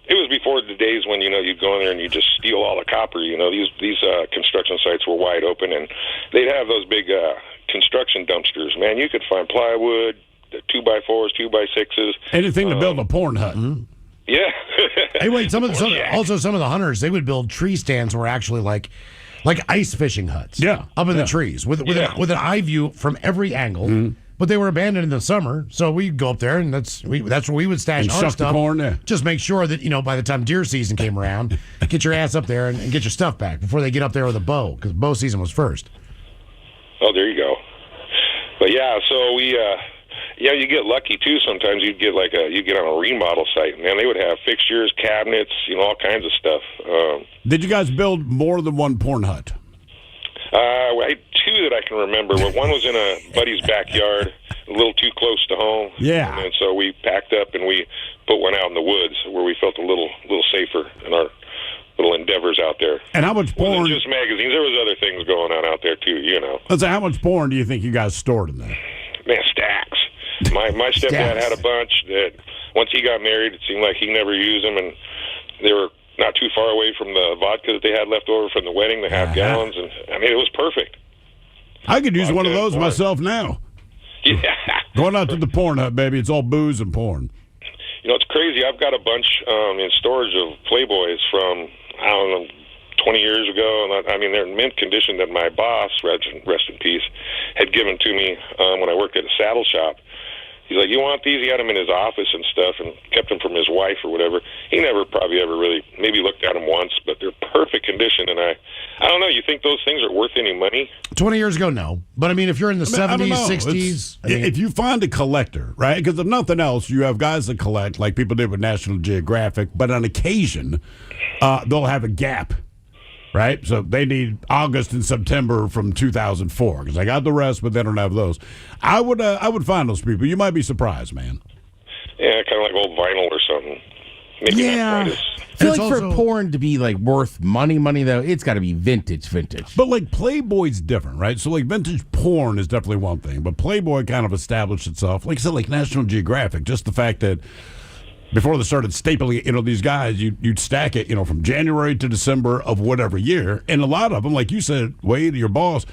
it was before the days when you'd go in there and you just steal all the copper. These construction sites were wide open, and they'd have those big construction dumpsters. Man, you could find plywood, 2x4s, 2x6s, anything to build a porn hut. Mm-hmm. Yeah. Hey, wait. Some of the hunters, they would build tree stands were actually like ice fishing huts. Yeah, up in the trees with an eye view from every angle. Mm-hmm. But they were abandoned in the summer, so we'd go up there, and that's where we would stash And our shuck the stuff. corn, yeah. Just make sure that by the time deer season came around, get your ass up there and get your stuff back before they get up there with a bow, because bow season was first. Oh, there you go. But yeah, so we. You get lucky too. Sometimes you get on a remodel site, man. They would have fixtures, cabinets, all kinds of stuff. Did you guys build more than one porn hut? I had 2 that I can remember. But one was in a buddy's backyard, a little too close to home. Yeah. And so we packed up and we put one out in the woods where we felt a little safer in our little endeavors out there. And how much porn? It wasn't just magazines. There was other things going on out there too. Let's say, how much porn do you think you guys stored in there? Man, stacks. My stepdad had a bunch that once he got married, it seemed like he never used them, and they were not too far away from the vodka that they had left over from the wedding, the half gallons, and I mean, it was perfect. I could use one of those myself now. Yeah. Going out to the porn hut, baby. It's all booze and porn. It's crazy. I've got a bunch in storage of Playboys from, 20 years ago, and I mean, they're in mint condition that my boss, rest in peace, had given to me when I worked at a saddle shop. He's like, you want these? He had them in his office and stuff and kept them from his wife or whatever. He never probably ever really, maybe looked at them once, but they're perfect condition. And I don't know, you think those things are worth any money? 20 years ago, no. But I mean, if you're in the 70s, 60s. If you find a collector, right? Because if nothing else, you have guys that collect, like people did with National Geographic, but on occasion, they'll have a gap. Right, so they need August and September from 2004 because I got the rest, but they don't have those. I would find those people. You might be surprised, man. Yeah, kind of like old vinyl or something. Maybe not quite as. I feel like for porn to be like worth money though, it's got to be vintage. But like Playboy's different, right? So like vintage porn is definitely one thing, but Playboy kind of established itself. Like I said, like National Geographic, just the fact that. Before they started stapling, these guys, you'd stack it, from January to December of whatever year. And a lot of them, like you said, Wade, your boss,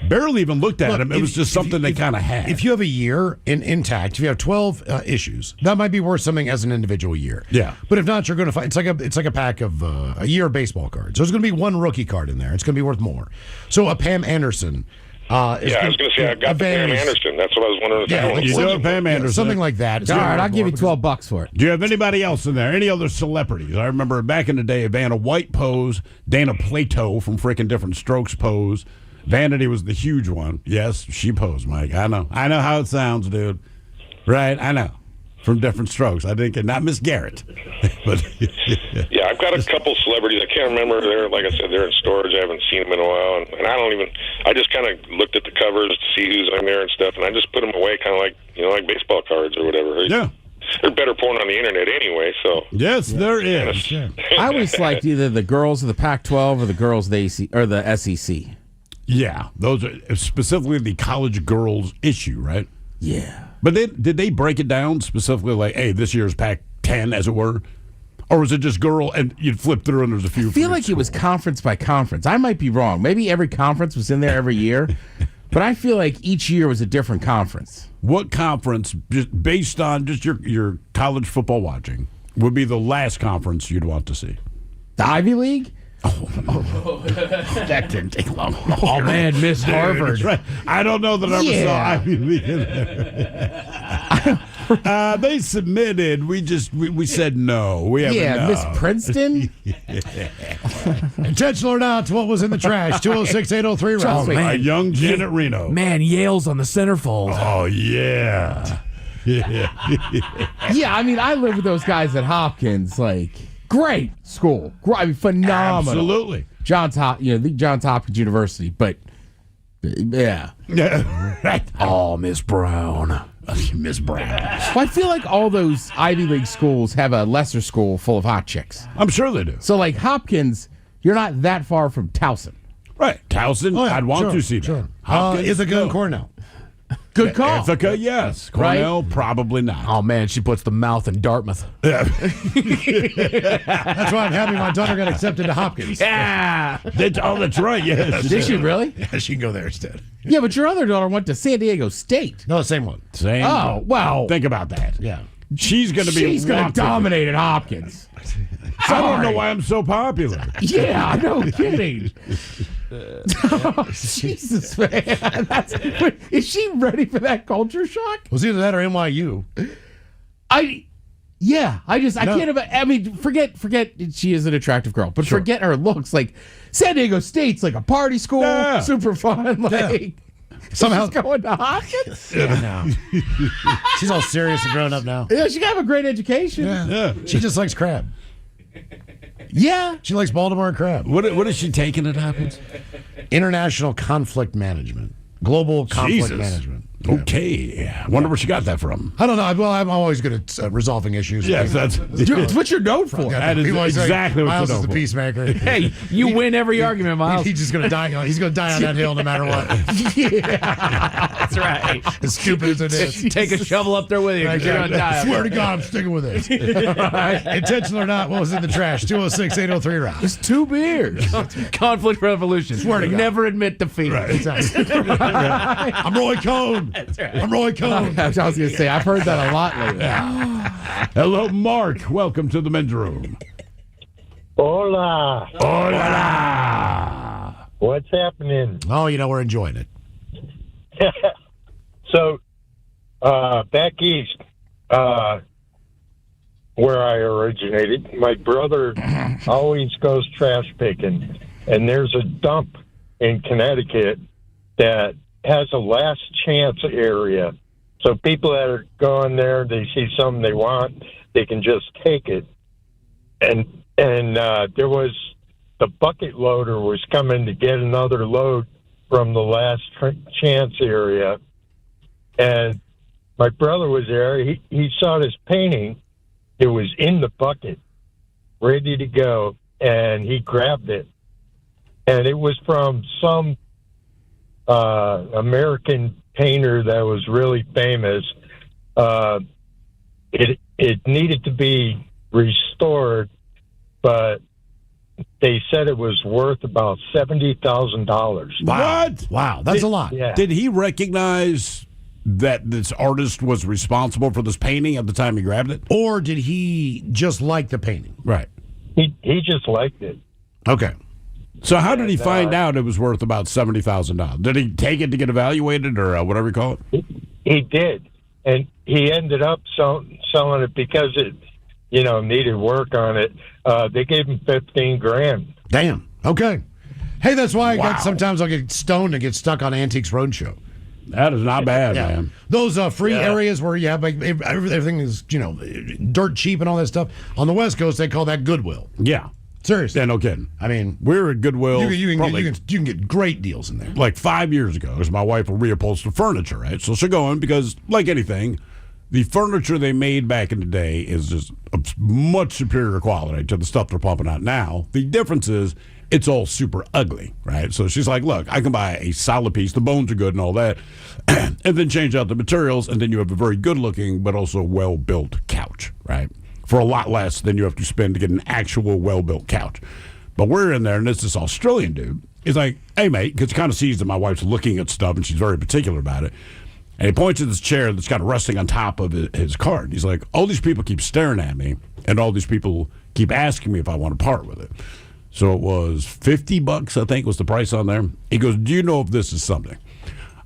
barely even looked at them. It was just something they kind of had. If you have a year intact, if you have 12 issues, that might be worth something as an individual year. Yeah. But if not, you're going to find it's like a pack of a year of baseball cards. So there's going to be one rookie card in there. It's going to be worth more. So a Pam Anderson. I was going to say, I've got the Pam Anderson. That's what I was wondering. You do have Pam Anderson. Something like that. All right, I'll give you $12 for it. Do you have anybody else in there? Any other celebrities? I remember back in the day, Vanna White posed, Dana Plato from freaking Different Strokes posed. Vanity was the huge one. Yes, she posed, Mike. I know how it sounds, dude. Right? I know. From Different Strokes. I think, not Miss Garrett. But yeah, I've got a couple celebrities. I can't remember. They're, like I said, they're in storage. I haven't seen them in a while. And I just kind of looked at the covers to see who's in there and stuff, and I just put them away kind of like, like baseball cards or whatever. Yeah. There's better porn on the internet anyway, so. Yes, there is. I always liked either the girls of the Pac-12 or the girls of the SEC. Yeah, those are specifically the college girls issue, right? Yeah. But did they break it down specifically like, hey, this year's Pac-10, as it were? Or was it just girl and you'd flip through and there's a few? I feel like it was conference by conference. I might be wrong. Maybe every conference was in there every year. But I feel like each year was a different conference. What conference, just based on just your college football watching, would be the last conference you'd want to see? The Ivy League? That didn't take long. Oh, man, Miss Harvard. Right. I don't know that I ever saw Ivy League in there. They submitted. We said no. We haven't. Yeah, Miss Princeton. Intentional or not, what was in the trash? 206-803. A young Janet Reno. Man, Yale's on the centerfold. Oh yeah. Yeah, I mean, I lived with those guys at Hopkins. Like, great school. I mean, phenomenal. Absolutely. Johns Hopkins University, but yeah. Right. Oh, Miss Brown. Miss Brown. Well, I feel like all those Ivy League schools have a lesser school full of hot chicks. I'm sure they do. So, like Hopkins, you're not that far from Towson. Right. Towson, Oh, yeah, I'd want sure, to see sure. that. Hopkins, Ithaca and Cornell. Good call. Ithaca, yes. Cornell, probably not. Oh, man, she puts the mouth in Dartmouth. Yeah. That's why I'm happy my daughter got accepted to Hopkins. Yeah. That's right, yes. Did she really? Yeah, she can go there instead. Yeah, but your other daughter went to San Diego State. No, the same one. Same. Oh, well. Think about that. Yeah. She's going to be dominate at Hopkins. I don't know why I'm so popular. Yeah, no kidding. Jesus, man. Is she ready for that culture shock? It was either that or NYU. I can't even. I mean, forget she is an attractive girl, but forget her looks. Like San Diego State's like a party school, super fun. Like somehow she's going to Hopkins. Yeah, no. She's all serious and grown up now. Yeah, she can have a great education. Yeah. She just likes crab. Yeah. She likes Baltimore and crab. What is she taking at Hopkins? International conflict management. Global conflict management. Okay. I wonder where she got that from. I don't know. Well, I'm always good at resolving issues. Yes, that's what you're known for. That is exactly what Miles you're is known the for. peacemaker. Hey, you win every argument, Miles. He's just going to die. He's going to die on that hill no matter what. That's right. As stupid as it is. Take a shovel up there with you. You're gonna die. Swear to God, I'm sticking with it. Intentional or not, what was in the trash? 206-803 Rock. It's 2 beers. Conflict revolution. Swear to God. Never admit defeat. Right, exactly. I'm Roy Cohn. I'm Roy Cohn. I was going to say, I've heard that a lot lately. Hello, Mark. Welcome to the men's room. Hola. Hola. What's happening? Oh, we're enjoying it. So, back east, where I originated, my brother always goes trash picking, and there's a dump in Connecticut that has a last chance area. So people that are going there, they see something they want, they can just take it. And there was the bucket loader was coming to get another load from the last chance area, and my brother was there. He saw this painting. It was in the bucket, ready to go, and he grabbed it. And it was from some American painter that was really famous. It needed to be restored, but they said it was worth about $70,000. What? Wow, that's a lot. Yeah. Did he recognize that this artist was responsible for this painting at the time he grabbed it? Or did he just like the painting? Right. He just liked it. Okay. So how did he find out it was worth about $70,000? Did he take it to get evaluated or whatever you call it? He did, and he ended up selling it because it, needed work on it. They gave him $15,000. Damn. Okay. Hey, that's why sometimes I'll get stoned and get stuck on Antiques Roadshow. That is not bad, man. Those free areas where you have everything is dirt cheap and all that stuff. On the West Coast, they call that Goodwill. Yeah. Seriously. Yeah, no kidding. I mean, we're at Goodwill. You can get great deals in there. Like 5 years ago, because my wife will reupholster furniture, right? So she'll go in because, like anything, the furniture they made back in the day is just of much superior quality to the stuff they're pumping out now. The difference is it's all super ugly, right? So she's like, look, I can buy a solid piece, the bones are good and all that, and then change out the materials, and then you have a very good-looking but also well-built couch, right? For a lot less than you have to spend to get an actual well-built couch. But we're in there, and this Australian dude is like, hey, mate, because he kind of sees that my wife's looking at stuff, and she's very particular about it. And he points at this chair that's kind of resting on top of his cart. He's like, all these people keep staring at me, and all these people keep asking me if I want to part with it. So it was $50, I think, was the price on there. He goes, do you know if this is something?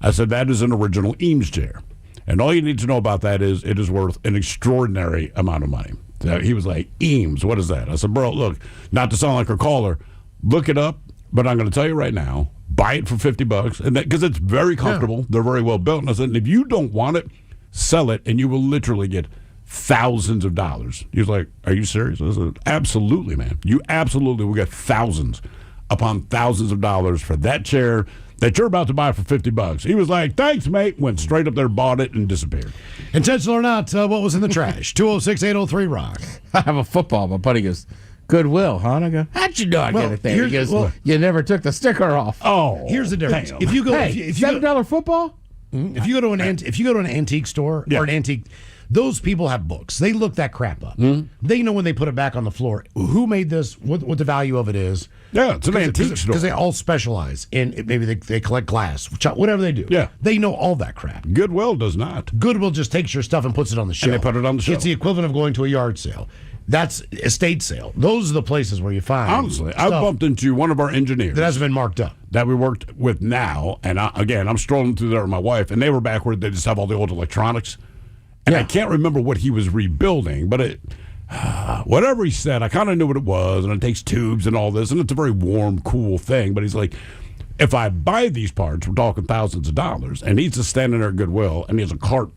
I said, that is an original Eames chair. And all you need to know about that is it is worth an extraordinary amount of money. So he was like, Eames, what is that? I said, bro, look, not to sound like a caller, look it up, but I'm going to tell you right now, buy it for $50, and because it's very comfortable. Yeah. They're very well built. And I said, and if you don't want it, sell it, and you will literally get thousands of dollars. He was like, are you serious? I said, absolutely, man. You absolutely will get thousands upon thousands of dollars for that chair that you're about to buy for $50. He was like, thanks, mate. Went straight up there, bought it, and disappeared. Intentional or not, what was in the trash? 206-803-ROCK. I have a football. My buddy goes, Goodwill, huh? And I go, how'd you know I get it there? He goes, you never took the sticker off. Oh, here's the difference. Damn. If you go, if you $7 football. If you go to an antique store or an antique, those people have books. They look that crap up. They know when they put it back on the floor who made this, what the value of it is. Yeah, it's an antique store because they all specialize in maybe they collect glass, whatever they do. Yeah, they know all that crap. Goodwill does not. Goodwill just takes your stuff and puts it on the shelf. And they put it on the shelf. It's the equivalent of going to a yard sale. That's estate sale. Those are the places where you find. Honestly, I bumped into one of our engineers that hasn't been marked up that we worked with now, and I'm strolling through there with my wife, and they were back where they just have all the old electronics, and I can't remember what he was rebuilding, but whatever he said, I kind of knew what it was, and it takes tubes and all this, and it's a very warm, cool thing. But he's like, if I buy these parts, we're talking thousands of dollars, and he's just standing there at Goodwill, and he has a cart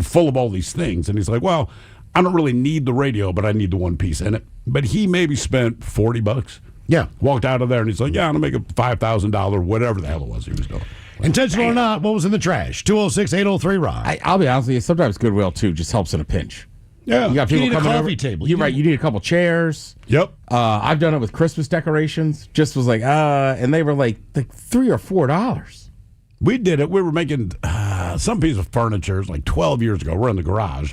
full of all these things, and he's like, well, I don't really need the radio, but I need the one piece in it. But he maybe spent $40. Yeah. Walked out of there, and he's like, yeah, I'm going to make a $5,000, whatever the hell it was he was doing. Intentional or not, what was in the trash? 206-803-ROCK. I'll be honest with you, sometimes Goodwill, too, just helps in a pinch. Yeah. You got people need a coming coffee over. table. You're right. You need a couple chairs. Yep. I've done it with Christmas decorations. Just was like, and they were like $3 or $4. We did it. We were making some piece of furniture. It was like 12 years ago. We're in the garage,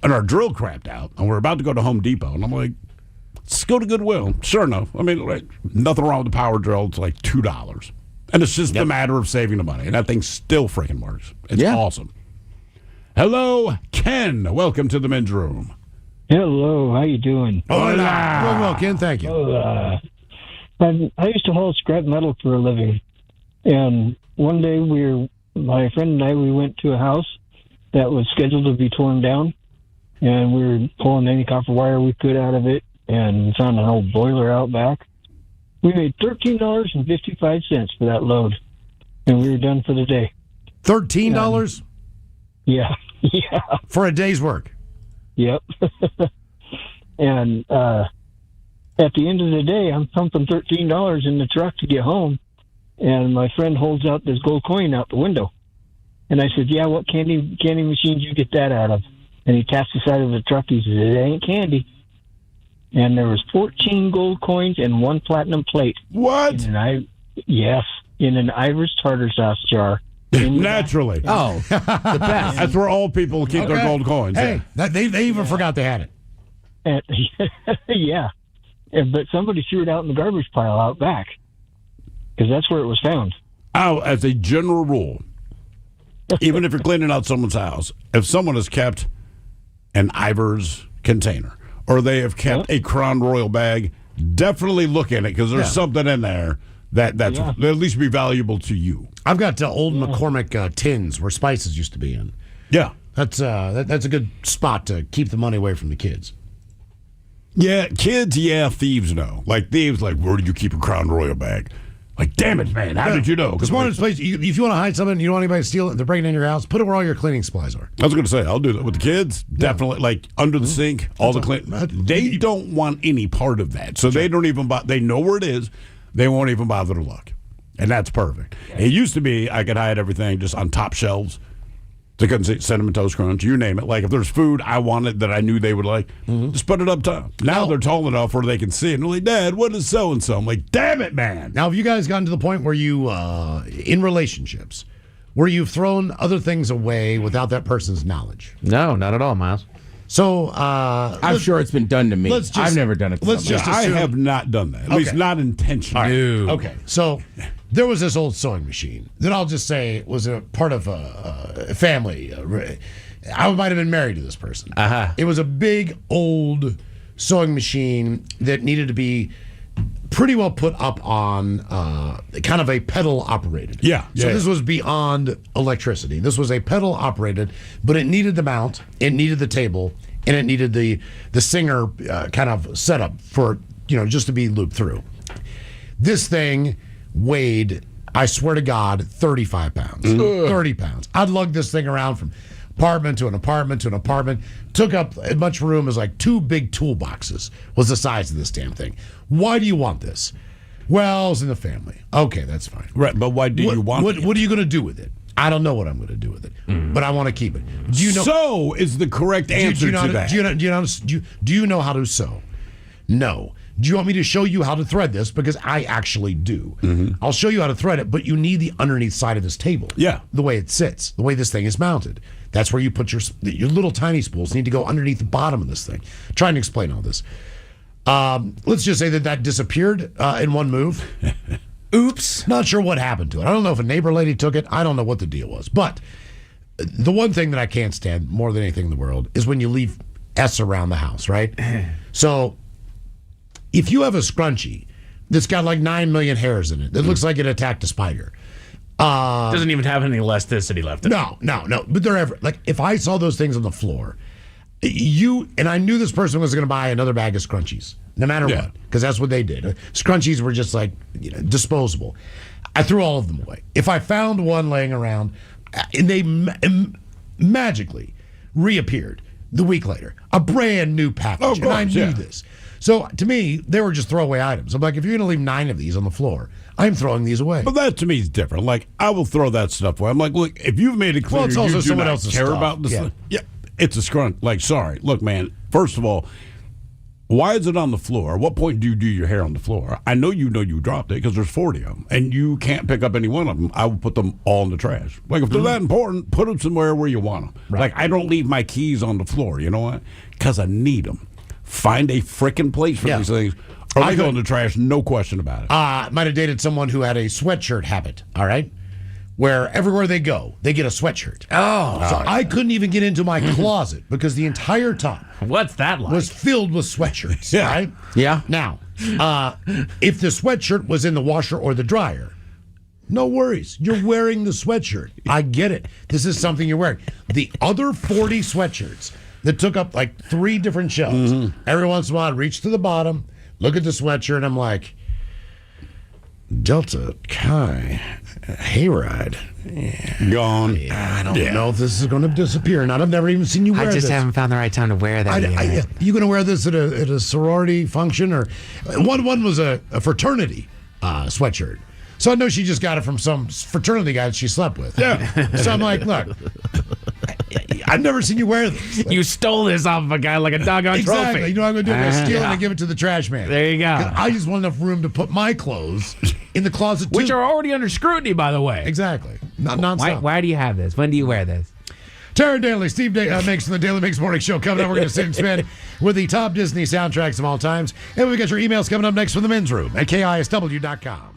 and our drill crapped out, and we're about to go to Home Depot. And I'm like, let's go to Goodwill. Sure enough. I mean, like, nothing wrong with the power drill. It's like $2. And it's just a matter of saving the money. And that thing still freaking works. It's awesome. Hello, Ken. Welcome to the men's room. Hello. How you doing? Hola. Doing well, Ken. Thank you. I used to haul scrap metal for a living. And one day my friend and I, we went to a house, that was scheduled to be torn down, and we were pulling any copper wire we could out of it, and found an old boiler out back. We made $13.55 for that load, and we were done for the day. $13? Yeah. Yeah. For a day's work? Yep. And at the end of the day, I'm pumping $13 in the truck to get home, and my friend holds out this gold coin out the window. And I said, yeah, what candy machine did you get that out of? And he taps the side of the truck. He says, it ain't candy. And there was 14 gold coins and 1 platinum plate. What? Yes, in an Irish tartar sauce jar. Naturally. Oh, the best. That's where all people keep their gold coins. Hey, they even forgot they had it. And, yeah. But somebody threw it out in the garbage pile out back, because that's where it was found. Oh, as a general rule, even if you're cleaning out someone's house, if someone has kept an Ivar's container or they have kept a Crown Royal bag, definitely look in it, because there's something in there that'll at least be valuable to you. I've got old McCormick tins where spices used to be in. Yeah. That's a good spot to keep the money away from the kids. Yeah, kids, thieves know. Like, thieves, like, where did you keep a Crown Royal bag? Like, damn it, man, how did you know? Because one of the places, if you want to hide something and you don't want anybody to steal it, they're breaking into your house, put it where all your cleaning supplies are. I was going to say, I'll do that with the kids. Definitely, like, under the sink, all the clean. They don't want any part of that. So they don't even they know where it is. They won't even bother to look. And that's perfect. It used to be I could hide everything just on top shelves. They couldn't see Cinnamon Toast Crunch, you name it. Like, if there's food I wanted that I knew they would like, just put it up top. Now they're tall enough where they can see it. And they're like, Dad, what is so-and-so? I'm like, damn it, man. Now, have you guys gotten to the point where you, in relationships, where you've thrown other things away without that person's knowledge? No, not at all, Miles. So, I'm sure it's been done to me. I've never done it to somebody. I have not done that. At least not intentionally. Right. Okay, so there was this old sewing machine that I'll just say was a part of a family. I might have been married to this person. It was a big old sewing machine that needed to be pretty well put up on kind of a pedal operated. This was beyond electricity. This was a pedal operated, but it needed the mount, it needed the table, and it needed the singer kind of setup for, just to be looped through. This thing weighed, I swear to God, 35 pounds. 30 pounds. I'd lug this thing around from apartment to an apartment to an apartment. Took up as much room as like 2 big toolboxes was the size of this damn thing. Why do you want this? Well, it's in the family. Okay, that's fine. Right, but why do you want it? What are you going to do with it? I don't know what I'm going to do with it, but I want to keep it. Do you know? So is the correct answer to that. Do you know how to sew? No. Do you want me to show you how to thread this? Because I actually do. I'll show you how to thread it, but you need the underneath side of this table. Yeah. The way it sits, the way this thing is mounted. That's where you put your little tiny spools need to go underneath the bottom of this thing. Trying to explain all this. Let's just say that disappeared in one move. Oops. Not sure what happened to it. I don't know if a neighbor lady took it. I don't know what the deal was. But the one thing that I can't stand more than anything in the world is when you leave S around the house, right? So if you have a scrunchie that's got like 9 million hairs in it, that looks like it attacked a spider. Doesn't even have any elasticity left in it. No. But they're ever, like, if I saw those things on the floor, and I knew this person was going to buy another bag of scrunchies, no matter what, because that's what they did. Scrunchies were just like, disposable. I threw all of them away. If I found one laying around, and they magically reappeared the week later, a brand new package, and I knew this. So to me, they were just throwaway items. I'm like, if you're going to leave 9 of these on the floor, I'm throwing these away. But that to me is different. Like, I will throw that stuff away. I'm like, look, if you've made it clear it's also you do someone not else's care stuff. about this thing, it's a scrunch. Like, sorry. Look, man, first of all, why is it on the floor? At what point do you do your hair on the floor? I know you dropped it because there's 40 of them, and you can't pick up any one of them. I will put them all in the trash. Like, if they're that important, put them somewhere where you want them. Right. Like, I don't leave my keys on the floor. You know what? Because I need them. Find a frickin' place for these things, or they go in the trash, no question about it. Might have dated someone who had a sweatshirt habit, all right? Where everywhere they go, they get a sweatshirt. So I couldn't even get into my closet because the entire top What's that like? was filled with sweatshirts, right? Yeah. Now, if the sweatshirt was in the washer or the dryer, No worries. You're wearing the sweatshirt. I get it. This is something you're wearing. The other 40 sweatshirts that took up like 3 different shelves. Every once in a while, I'd reach to the bottom, look at the sweatshirt, and I'm like, Delta Chi Hayride. Gone. I don't know if this is going to disappear or not. I've never even seen you wear this. I just haven't found the right time to wear that yet. You going to wear this at a sorority function? Or one was a fraternity sweatshirt. So I know she just got it from some fraternity guy that she slept with. Yeah. So I'm like, look, I've never seen you wear this. You stole this off of a guy like a doggone Exactly. trophy. You know what I'm going to do? I'm going to steal it and give it to the trash man. There you go. I just want enough room to put my clothes in the closet, too. Which are already under scrutiny, by the way. Exactly. Nonstop. Why do you have this? When do you wear this? Tara Daly, Steve makes from the Daily Mix Morning Show. Coming up, we're going to sit and spin with the top Disney soundtracks of all times. And we got your emails coming up next from the men's room at KISW.com.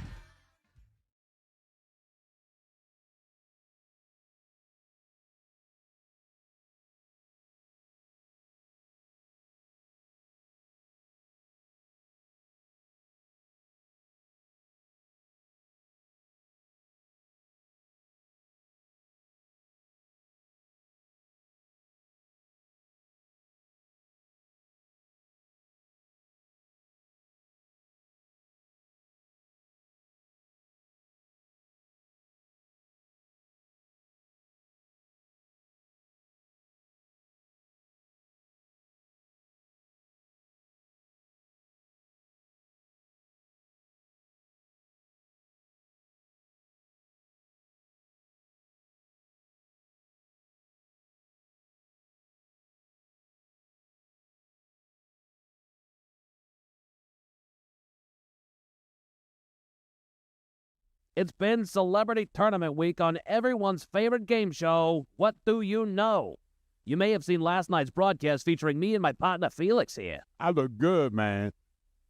It's been Celebrity Tournament Week on everyone's favorite game show, What Do You Know? You may have seen last night's broadcast featuring me and my partner Felix here. I look good, man.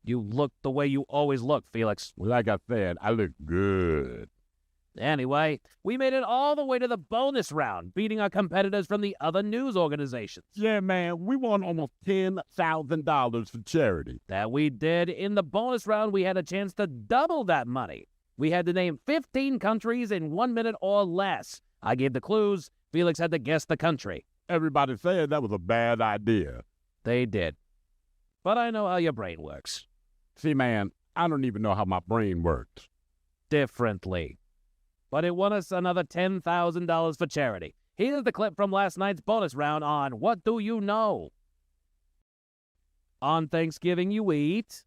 You look the way you always look, Felix. Well, like I said, I look good. Anyway, we made it all the way to the bonus round, beating our competitors from the other news organizations. Yeah, man, we won almost $10,000 for charity. That we did. In the bonus round, we had a chance to double that money. We had to name 15 countries in 1 minute or less. I gave the clues. Felix had to guess the country. Everybody said that was a bad idea. They did. But I know how your brain works. See, man, I don't even know how my brain works. Differently. But it won us another $10,000 for charity. Here's the clip from last night's bonus round on What Do You Know? On Thanksgiving, you eat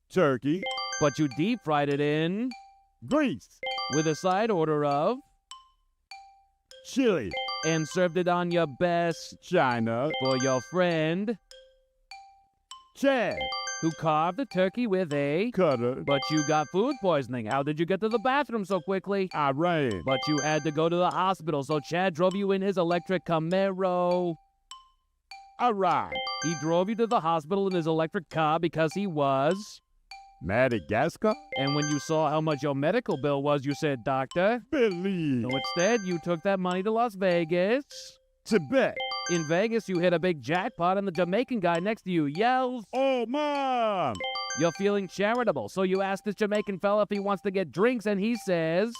turkey, but you deep fried it in grease with a side order of chili and served it on your best china for your friend Chad, who carved the turkey with a cutter. But you got food poisoning. How did you get to the bathroom so quickly? I ran. But you had to go to the hospital, so Chad drove you in his electric Camaro. I ride. He drove you to the hospital in his electric car because he was Madagascar? And when you saw how much your medical bill was, you said, Doctor, believe. So instead, you took that money to Las Vegas. To bet. In Vegas, you hit a big jackpot, and the Jamaican guy next to you yells, "Oh, Mom!" You're feeling charitable, so you ask this Jamaican fella if he wants to get drinks, and he says,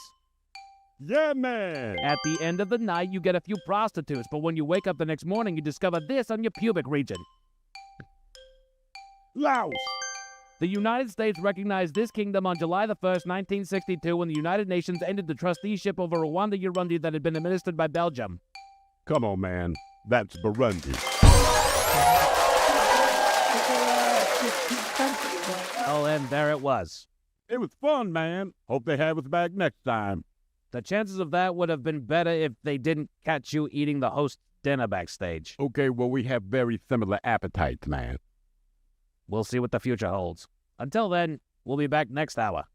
"Yeah, man." At the end of the night, you get a few prostitutes, but when you wake up the next morning, you discover this on your pubic region. Laos. The United States recognized this kingdom on July the 1st, 1962, when the United Nations ended the trusteeship over Rwanda-Urundi that had been administered by Belgium. Come on, man. That's Burundi. Oh, and there it was. It was fun, man. Hope they have us back next time. The chances of that would have been better if they didn't catch you eating the host's dinner backstage. Okay, well, we have very similar appetites, man. We'll see what the future holds. Until then, we'll be back next hour.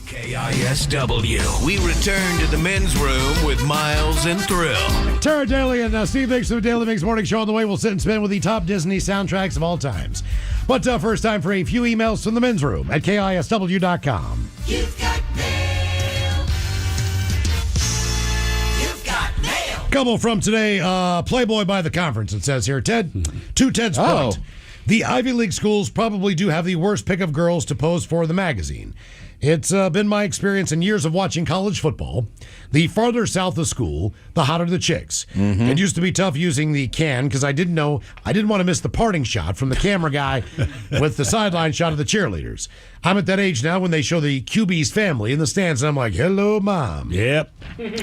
KISW. We return to the men's room with Miles and Thrill. Tara Daly and Steve Mix of the Daily Mix Morning Show on the way. We'll sit and spin with the top Disney soundtracks of all times. But first time for a few emails from the men's room at KISW.com. You've got mail. You've got mail. Couple from today, Playboy by the conference, it says here. Ted, to Ted's point, the Ivy League schools probably do have the worst pick of girls to pose for the magazine. It's been my experience in years of watching college football. The farther south the school, the hotter the chicks. It used to be tough using the can because I didn't want to miss the parting shot from the camera guy with the sideline shot of the cheerleaders. I'm at that age now when they show the QB's family in the stands, and I'm like, hello, Mom. Yep.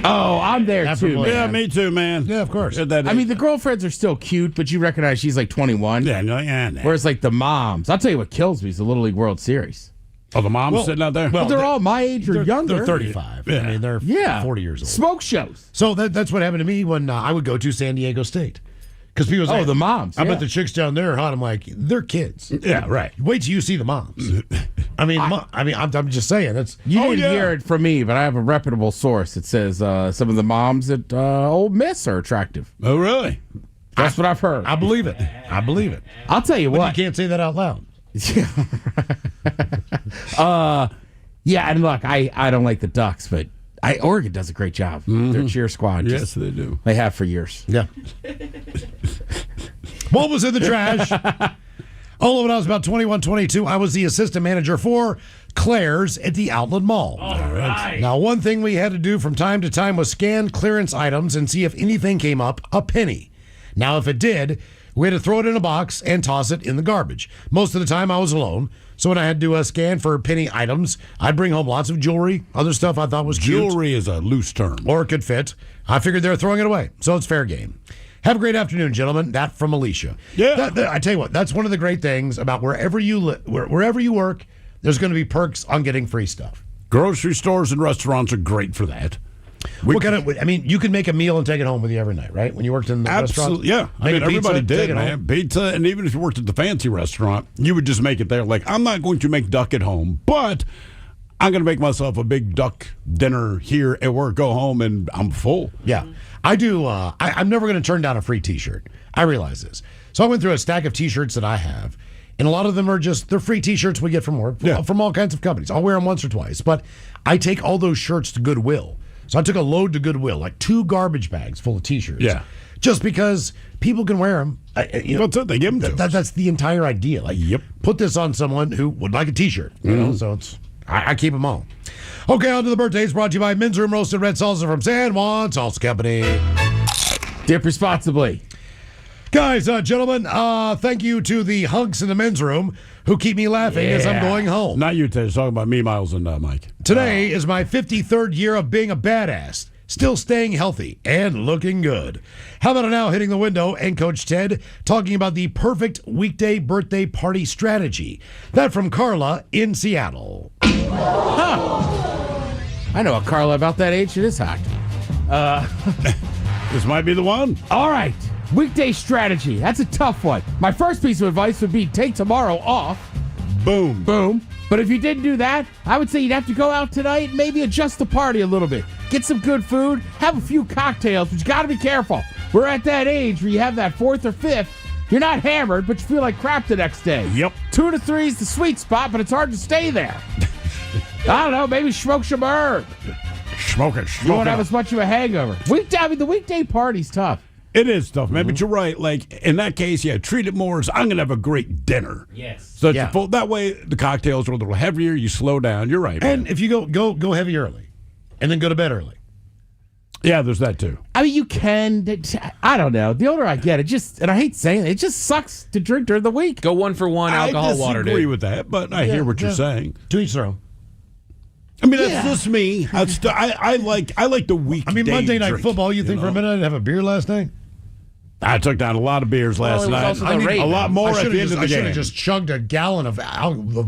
Oh, I'm there too, man. Yeah, me too, man. Yeah, of course. I mean, the girlfriends are still cute, but you recognize she's like 21. Yeah, no. Whereas like the moms, I'll tell you what kills me is the Little League World Series. Oh, the moms sitting out there? Well, they're all my age or younger. They're 35. Yeah. I mean, they're 40 years old. Smoke shows. So that's what happened to me when I would go to San Diego State. Because people say, the moms. I bet the chicks down there are hot. I'm like, they're kids. Yeah, right. Wait till you see the moms. I'm just saying. You didn't hear it from me, but I have a reputable source. It says some of the moms at Ole Miss are attractive. Oh, really? That's what I've heard. I believe it. I'll tell you but what. You can't say that out loud. Yeah, and look, I don't like the Ducks, but Oregon does a great job. Their cheer squad. Yes, they do. They have for years. Yeah. What was in the trash? Oh, when I was about 21, 22, I was the assistant manager for Claire's at the Outlet Mall. All right. Now, one thing we had to do from time to time was scan clearance items and see if anything came up a penny. Now, if it did, we had to throw it in a box and toss it in the garbage. Most of the time, I was alone. So when I had to scan for penny items, I'd bring home lots of jewelry, other stuff I thought was cute. Jewelry is a loose term. Or it could fit. I figured they were throwing it away. So it's fair game. Have a great afternoon, gentlemen. That from Alicia. Yeah. I tell you what, that's one of the great things about wherever you work, there's going to be perks on getting free stuff. Grocery stores and restaurants are great for that. You can make a meal and take it home with you every night, right? When you worked in the restaurant? Yeah. I mean, everybody did, man. Pizza, and even if you worked at the fancy restaurant, you would just make it there. Like, I'm not going to make duck at home, but I'm going to make myself a big duck dinner here at work, go home, and I'm full. Yeah. I do. I'm never going to turn down a free T-shirt. I realize this. So I went through a stack of T-shirts that I have, and a lot of them are they're free T-shirts we get from work, from all kinds of companies. I'll wear them once or twice, but I take all those shirts to Goodwill. So I took a load to Goodwill, like 2 garbage bags full of T-shirts. Yeah. Just because people can wear them. That's it. They give them to us. That's the entire idea. Like, put this on someone who would like a T-shirt. You know, so I keep them all. Okay, on to the birthdays brought to you by Men's Room Roasted Red Salsa from San Juan Salsa Company. Dip responsibly. Guys, gentlemen, thank you to the hunks in the men's room who keep me laughing as I'm going home. Not you, Ted. Talking about me, Miles, and Mike. Today is my 53rd year of being a badass, still staying healthy and looking good. How about now hitting the window and Coach Ted talking about the perfect weekday birthday party strategy. That from Carla in Seattle. I know a Carla about that age. It is hot. This might be the one. All right. Weekday strategy. That's a tough one. My first piece of advice would be take tomorrow off. Boom. Boom. But if you didn't do that, I would say you'd have to go out tonight and maybe adjust the party a little bit. Get some good food, have a few cocktails, but you got to be careful. We're at that age where you have that 4th or 5th. You're not hammered, but you feel like crap the next day. Yep. 2 to 3 is the sweet spot, but it's hard to stay there. I don't know, maybe smoke some herb. Smoke it. You won't have as much of a hangover. The weekday party's tough. It is tough, man, but you're right. Like, in that case, treat it more as I'm going to have a great dinner. Yes. So it's full, that way the cocktails are a little heavier. You slow down. You're right, man. And if you go heavy early and then go to bed early. Yeah, there's that too. I mean, you can. I don't know. The older I get, and I hate saying it just sucks to drink during the week. Go 1 for 1 alcohol water. I disagree with that, but I hear what you're saying. To each their own. I mean, that's just me. I like the week. I mean, Monday Night Football, you think for a minute I didn't have a beer last night? I took down a lot of beers last night. A lot more at the end of the I should game. have just chugged a gallon of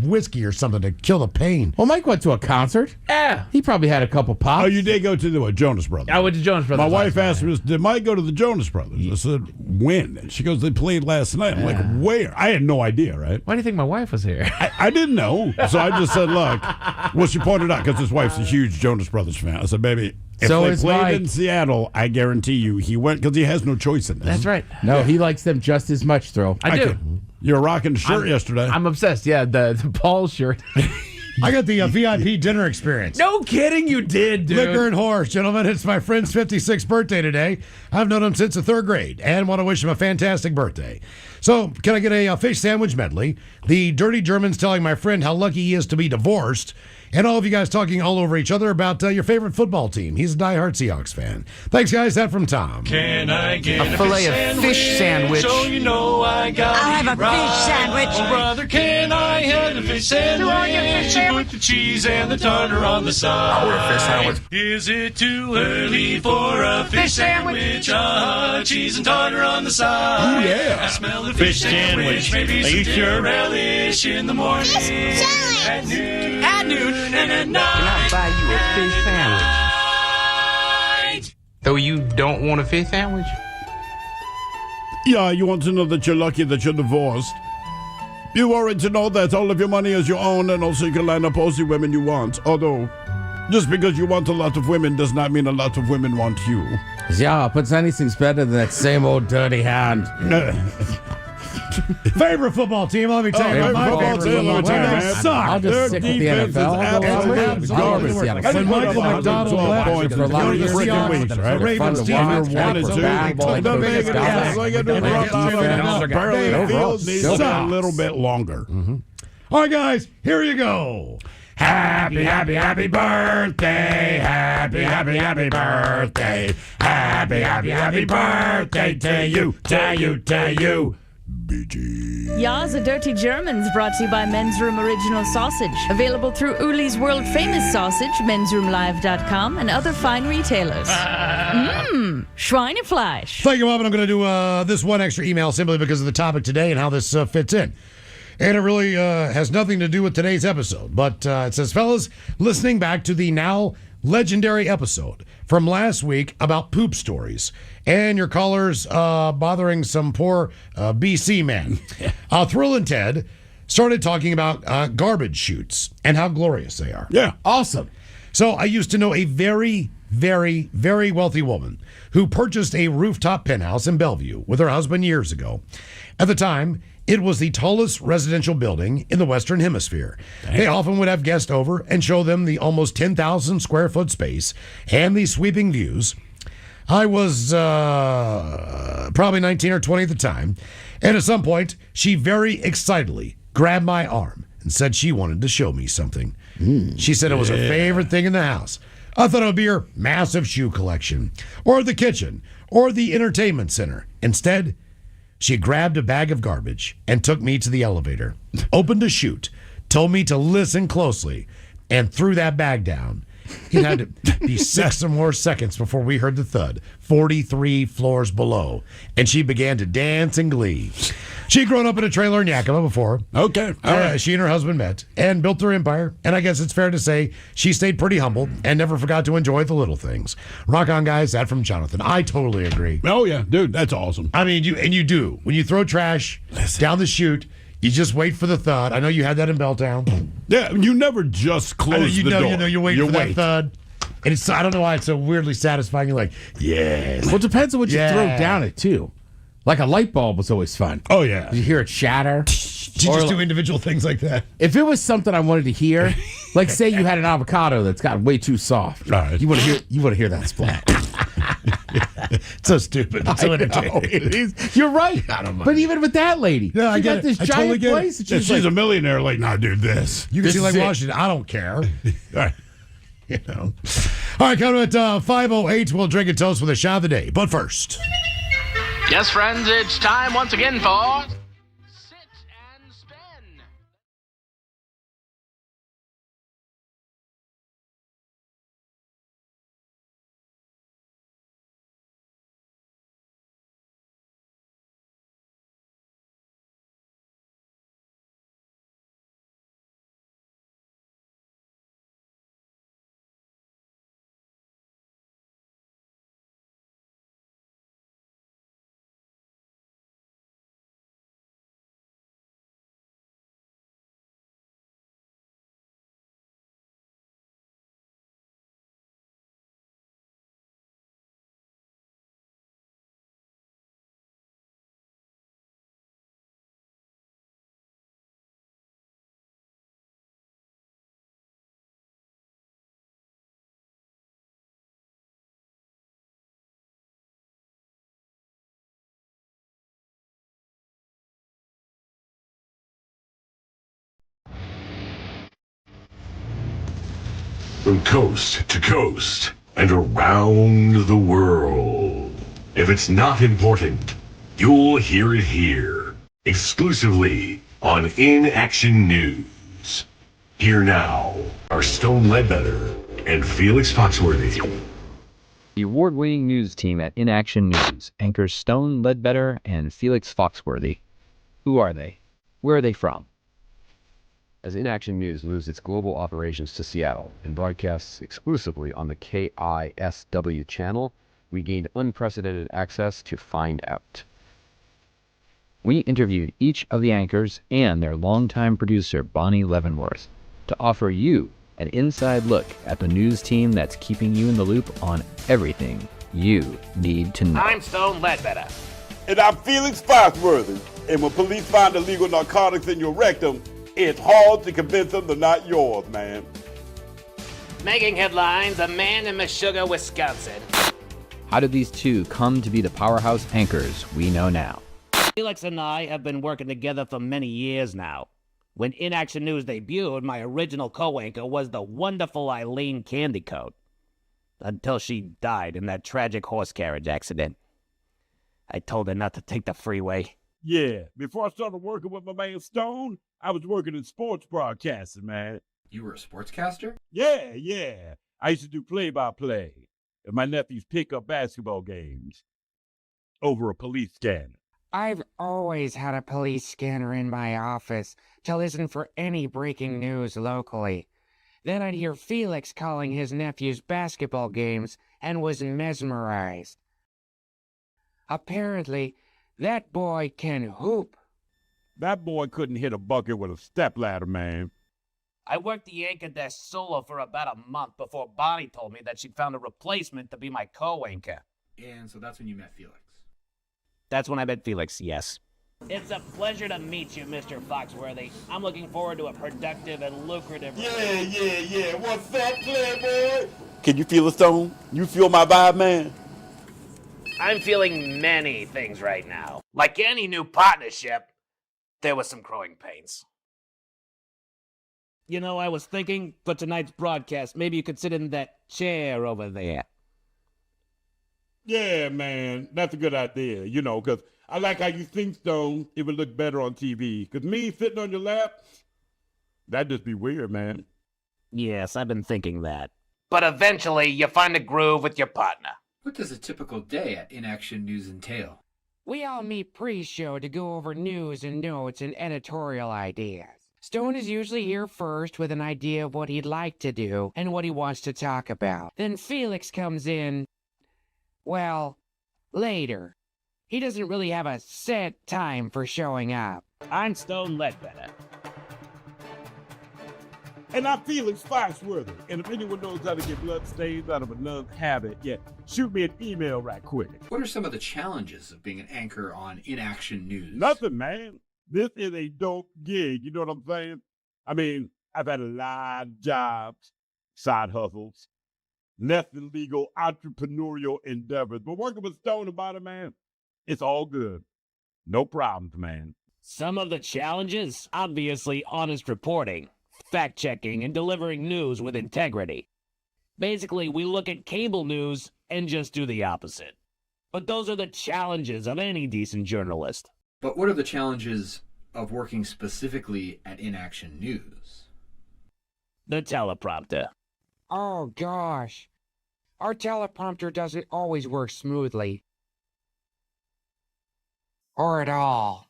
whiskey or something to kill the pain. Well, Mike went to a concert. Yeah. He probably had a couple pops. Oh, you did go to the Jonas Brothers? I went to Jonas Brothers. My wife asked me, did Mike go to the Jonas Brothers? I said, when? And she goes, they played last night. I'm like, where? I had no idea, right? Why do you think my wife was here? I didn't know. So I just said, look. Well, she pointed out, because his wife's a huge Jonas Brothers fan. I said, baby, if So they is played Mike. in Seattle, I guarantee you he went, because he has no choice in this. That's right. No, he likes them just as much, Thrill. I do. You're rocking the shirt yesterday. I'm obsessed. Yeah, the Paul shirt. I got the VIP dinner experience. No kidding, you did, dude. Liquor and Horse. Gentlemen, it's my friend's 56th birthday today. I've known him since the 3rd grade and want to wish him a fantastic birthday. So, can I get a fish sandwich medley? The Dirty German's telling my friend how lucky he is to be divorced. And all of you guys talking all over each other about your favorite football team. He's a diehard Seahawks fan. Thanks, guys. That from Tom. Can I get A fillet of fish sandwich. So you know I got I'll have a fish sandwich. Oh, brother, can I have a fish sandwich? Do I get fish sandwich? Put the cheese and the tartar on the side. I want a fish sandwich. Is it too early for a fish sandwich? Cheese and tartar on the side. Ooh, yeah. I smell the fish sandwich. Maybe some dinner relish in the morning. At noon and at night. Can I buy you a fish sandwich? Though you don't want a fish sandwich? Yeah, you want to know that you're lucky that you're divorced. You worried to know that all of your money is your own and also you can line up all the women you want. Although, just because you want a lot of women does not mean a lot of women want you. Yeah, but anything's better than that same old dirty hand. Favorite football team? Let me tell you about my favorite football team. They suck. I'll just stick with the NFL. I'll go with Garbage. When Michael McDonald left, for a lot of years, the Ravens team They Still got a little bit longer. All right, guys, here you go. Happy, happy, happy birthday. Happy, happy, happy birthday. Happy, happy, happy birthday to you, to you, to you. Ya's a Dirty Germans brought to you by Men's Room Original Sausage. Available through Uli's World Famous Sausage, mensroomlive.com, and other fine retailers. Schweinefleisch. Thank you, Bob. And I'm going to do this one extra email simply because of the topic today and how this fits in. And it really has nothing to do with today's episode. But it says, fellas, listening back to the now legendary episode from last week about poop stories and your callers bothering some poor BC man. Thrill and Ted started talking about garbage chutes and how glorious they are. Yeah. Awesome. So I used to know a very, very, very wealthy woman who purchased a rooftop penthouse in Bellevue with her husband years ago. At the time, it was the tallest residential building in the Western Hemisphere. Dang. They often would have guests over and show them the almost 10,000 square foot space and the sweeping views. I was probably 19 or 20 at the time, and at some point, she very excitedly grabbed my arm and said she wanted to show me something. She said it was her favorite thing in the house. I thought it would be her massive shoe collection, or the kitchen, or the entertainment center. Instead, she grabbed a bag of garbage and took me to the elevator, opened a chute, told me to listen closely, and threw that bag down. It had to be 6 or more seconds before we heard the thud, 43 floors below, and she began to dance in glee. She'd grown up in a trailer in Yakima before. Okay. All right. She and her husband met and built their empire, and I guess it's fair to say she stayed pretty humble and never forgot to enjoy the little things. Rock on, guys. That from Jonathan. I totally agree. Oh, yeah. Dude, that's awesome. I mean, you do. When you throw trash down the chute, you just wait for the thud. I know you had that in Belltown. Yeah, you never just close the door. You wait for that thud. And it's, I don't know why it's so weirdly satisfying. You're like, yes. Well, it depends on what you throw down it, too. Like a light bulb was always fun. Oh, yeah. You hear it shatter. Did you just do individual things like that? If it was something I wanted to hear, like say you had an avocado that's got way too soft. All right. You want to hear that splat. It's so stupid. It's so entertaining. It is. You're right. I don't mind. But even with that lady, no, I she get got this I giant totally get place. it. And She's a millionaire. Like, nah, dude, this. You can see like is it. Washington. I don't care. You know. All right, coming at 5:08, we'll drink a toast with a shot of the day. But first. Yes, friends, it's time once again for From coast to coast and around the world. If it's not important, you'll hear it here. Exclusively on Inaction News. Here now are Stone Ledbetter and Felix Foxworthy. The award-winning news team at Inaction News anchors Stone Ledbetter and Felix Foxworthy. Who are they? Where are they from? As Inaction News moves its global operations to Seattle and broadcasts exclusively on the KISW channel, we gained unprecedented access to Find Out. We interviewed each of the anchors and their longtime producer, Bonnie Leavenworth, to offer you an inside look at the news team that's keeping you in the loop on everything you need to know. I'm Stone Ledbetter. And I'm Felix Foxworthy. And when police find illegal narcotics in your rectum, it's hard to convince them they're not yours, man. Making headlines, a man in Meshuggah, Wisconsin. How did these two come to be the powerhouse anchors we know now? Felix and I have been working together for many years now. When Inaction News debuted, my original co-anchor was the wonderful Eileen Candycoat. Until she died in that tragic horse carriage accident. I told her not to take the freeway. Yeah, before I started working with my man Stone, I was working in sports broadcasting, man. You were a sportscaster? Yeah. I used to do play-by-play of my nephew's pickup basketball games over a police scanner. I've always had a police scanner in my office to listen for any breaking news locally. Then I'd hear Felix calling his nephew's basketball games and was mesmerized. Apparently, that boy can hoop. That boy couldn't hit a bucket with a stepladder, man. I worked the anchor desk solo for about a month before Bonnie told me that she'd found a replacement to be my co-anchor. And so that's when you met Felix. That's when I met Felix, yes. It's a pleasure to meet you, Mr. Foxworthy. I'm looking forward to a productive and lucrative... Yeah. What's that, Playboy? Can you feel it, Stone? You feel my vibe, man? I'm feeling many things right now. Like any new partnership, there was some growing pains. You know, I was thinking for tonight's broadcast, maybe you could sit in that chair over there. Yeah, man, that's a good idea, you know, because I like how you think, Stone. It would look better on TV. Because me sitting on your lap, that'd just be weird, man. Yes, I've been thinking that. But eventually, you find a groove with your partner. What does a typical day at Inaction News entail? We all meet pre-show to go over news and notes and editorial ideas. Stone is usually here first with an idea of what he'd like to do and what he wants to talk about. Then Felix comes in, well, later. He doesn't really have a set time for showing up. I'm Stone Ledbetter. And I'm Felix Foxworthy. And if anyone knows how to get blood stains out of a nun's habit, shoot me an email right quick. What are some of the challenges of being an anchor on Inaction News? Nothing, man. This is a dope gig, you know what I'm saying? I mean, I've had a lot of jobs, side hustles, less than legal entrepreneurial endeavors. But working with Stone about it, man, it's all good. No problems, man. Some of the challenges? Obviously, honest reporting, fact-checking, and delivering news with integrity. Basically, we look at cable news and just do the opposite. But those are the challenges of any decent journalist. But what are the challenges of working specifically at Inaction News? The teleprompter. Oh, gosh. Our teleprompter doesn't always work smoothly. Or at all.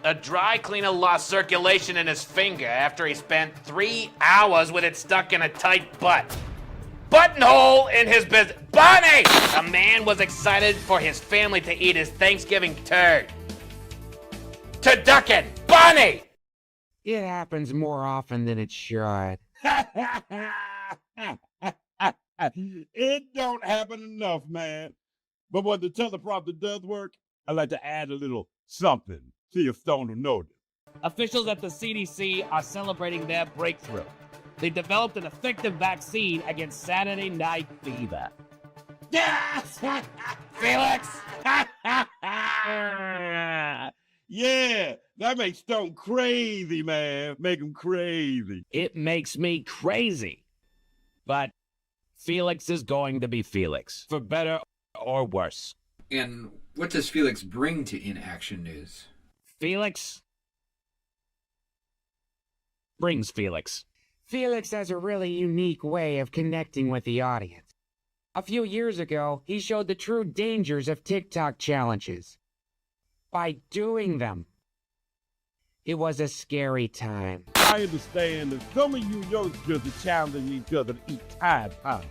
A dry cleaner lost circulation in his finger after he spent 3 hours with it stuck in a tight butt. Buttonhole in his business. Bonnie! A man was excited for his family to eat his Thanksgiving turd. Turducken! Bonnie! It happens more often than it should. It don't happen enough, man. But when the teleprompter does work, I like to add a little something. See if Stone will notice. Officials at the CDC are celebrating their breakthrough. They developed an effective vaccine against Saturday Night Fever. Yes! Felix! Yeah, that makes Stone crazy, man. Make him crazy. It makes me crazy. But Felix is going to be Felix, for better or worse. And what does Felix bring to Inaction News? Felix brings Felix. Felix has a really unique way of connecting with the audience. A few years ago, he showed the true dangers of TikTok challenges by doing them. It was a scary time. I understand that some of you youngsters are challenging each other to eat Tide Pods.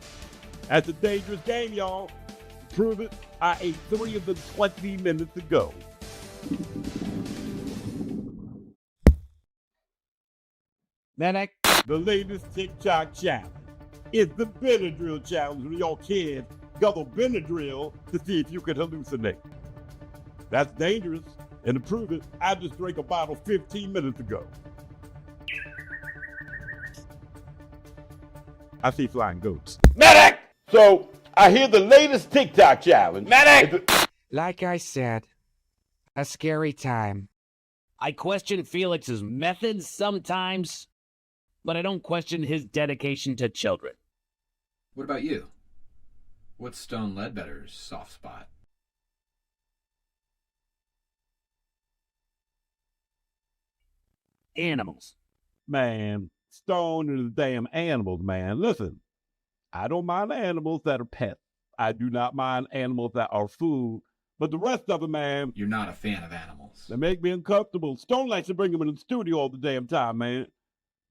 That's a dangerous game, y'all. To prove it, I ate 3 of them 20 minutes ago. Medic. The latest TikTok challenge is the Benadryl challenge where y'all kids guzzle Benadryl to see if you can hallucinate. That's dangerous, and to prove it, I just drank a bottle 15 minutes ago. I see flying goats. Medic! So, I hear the latest TikTok challenge. Medic! Like I said, a scary time. I question Felix's methods sometimes, but I don't question his dedication to children. What about you? What's Stone Ledbetter's soft spot? Animals. Man, Stone and the damn animals, man. Listen, I don't mind animals that are pets. I do not mind animals that are food. But the rest of them, man. You're not a fan of animals. They make me uncomfortable. Stone likes to bring them in the studio all the damn time, man.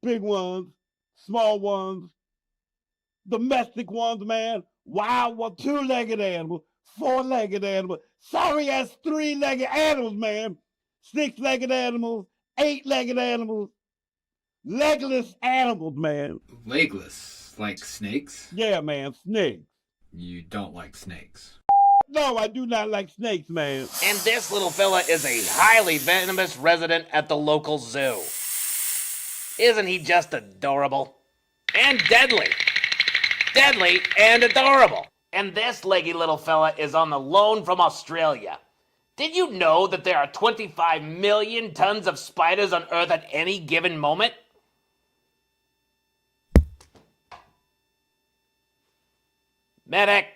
Big ones, small ones, domestic ones, man. Wild one, 2-legged animals, 4-legged animals, sorry-ass 3-legged animals, man. 6-legged animals, 8-legged animals, legless animals, man. Legless? Like snakes? Yeah, man, snakes. You don't like snakes. No, I do not like snakes, man. And this little fella is a highly venomous resident at the local zoo. Isn't he just adorable? And deadly. Deadly and adorable. And this leggy little fella is on the loan from Australia. Did you know that there are 25 million tons of spiders on Earth at any given moment? Medic!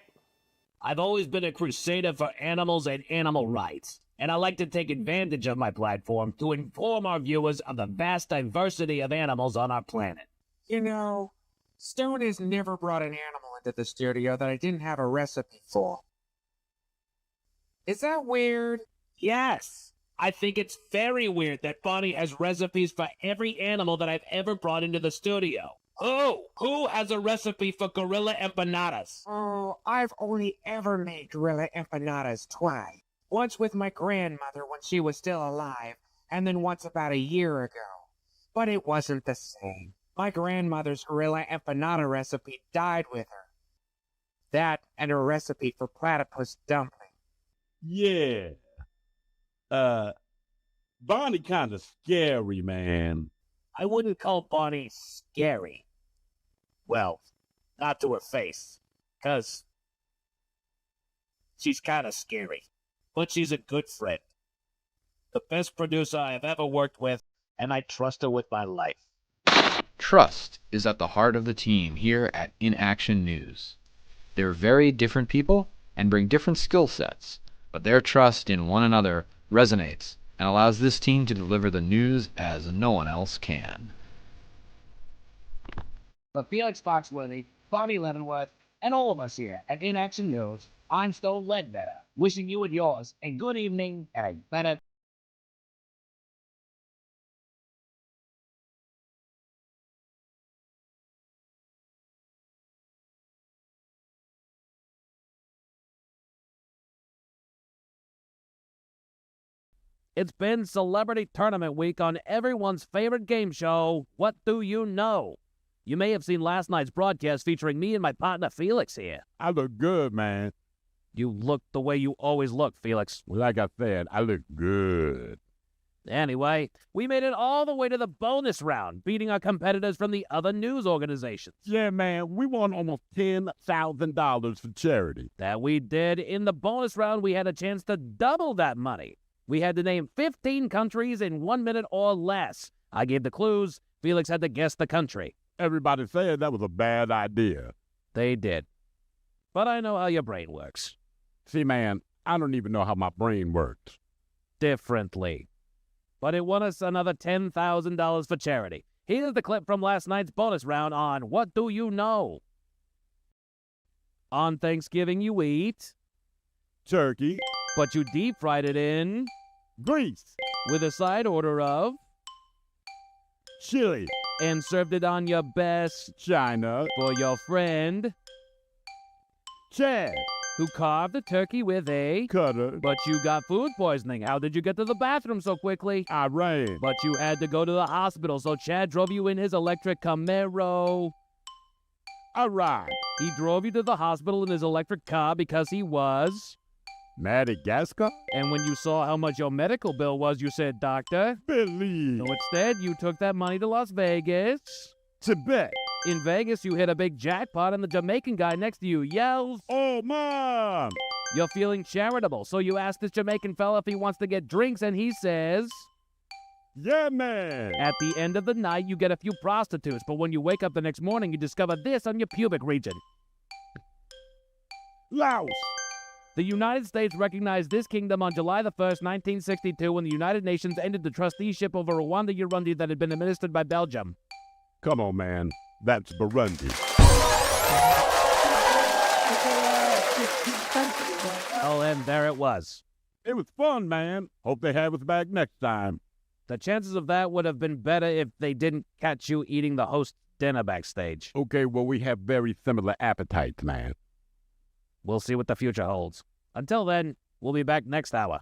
I've always been a crusader for animals and animal rights, and I like to take advantage of my platform to inform our viewers of the vast diversity of animals on our planet. You know, Stone has never brought an animal into the studio that I didn't have a recipe for. Is that weird? Yes. I think it's very weird that Bonnie has recipes for every animal that I've ever brought into the studio. Who has a recipe for gorilla empanadas? Oh, I've only ever made gorilla empanadas twice. Once with my grandmother when she was still alive, and then once about a year ago. But it wasn't the same. My grandmother's gorilla empanada recipe died with her. That and her recipe for platypus dumpling. Yeah. Bonnie kind of scary, man. I wouldn't call Bonnie scary. Well, not to her face, 'cause she's kind of scary. But she's a good friend. The best producer I have ever worked with, and I trust her with my life. Trust is at the heart of the team here at Inaction News. They're very different people and bring different skill sets, but their trust in one another resonates and allows this team to deliver the news as no one else can. For Felix Foxworthy, Bonnie Leavenworth, and all of us here at Inaction News, I'm Stone Ledbetter, wishing you and yours a good evening and a better. It's been Celebrity Tournament Week on everyone's favorite game show, What Do You Know? You may have seen last night's broadcast featuring me and my partner Felix here. I look good, man. You look the way you always look, Felix. Well, like I said, I look good. Anyway, we made it all the way to the bonus round, beating our competitors from the other news organizations. Yeah, man, we won almost $10,000 for charity. That we did. In the bonus round, we had a chance to double that money. We had to name 15 countries in 1 minute or less. I gave the clues. Felix had to guess the country. Everybody said that was a bad idea. They did. But I know how your brain works. See, man, I don't even know how my brain works. Differently. But it won us another $10,000 for charity. Here's the clip from last night's bonus round on What Do You Know? On Thanksgiving, you eat turkey, but you deep fried it in grease with a side order of chili and served it on your best china for your friend Chad, who carved the turkey with a cutter. But you got food poisoning. How did you get to the bathroom so quickly? I ran. But you had to go to the hospital, so Chad drove you in his electric Camaro. All right. He drove you to the hospital in his electric car because he was Madagascar? And when you saw how much your medical bill was, you said, Doctor, believe. So instead, you took that money to Las Vegas. To bet. In Vegas, you hit a big jackpot, and the Jamaican guy next to you yells, "Oh, Mom!" You're feeling charitable, so you ask this Jamaican fella if he wants to get drinks, and he says, "Yeah, man." At the end of the night, you get a few prostitutes, but when you wake up the next morning, you discover this on your pubic region. Laos. The United States recognized this kingdom on July the 1st, 1962, when the United Nations ended the trusteeship over Rwanda-Urundi that had been administered by Belgium. Come on, man. That's Burundi. Oh, and there it was. It was fun, man. Hope they have us back next time. The chances of that would have been better if they didn't catch you eating the host's dinner backstage. Okay, well, we have very similar appetites, man. We'll see what the future holds. Until then, we'll be back next hour.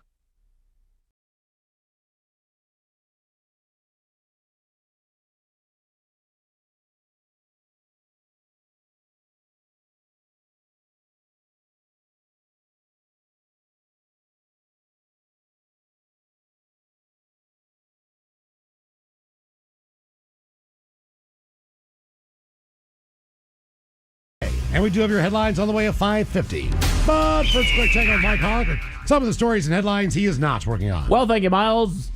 And we do have your headlines on the way at 5:50. But first, quick check on Mike Hogg. Some of the stories and headlines he is not working on. Well, thank you, Miles.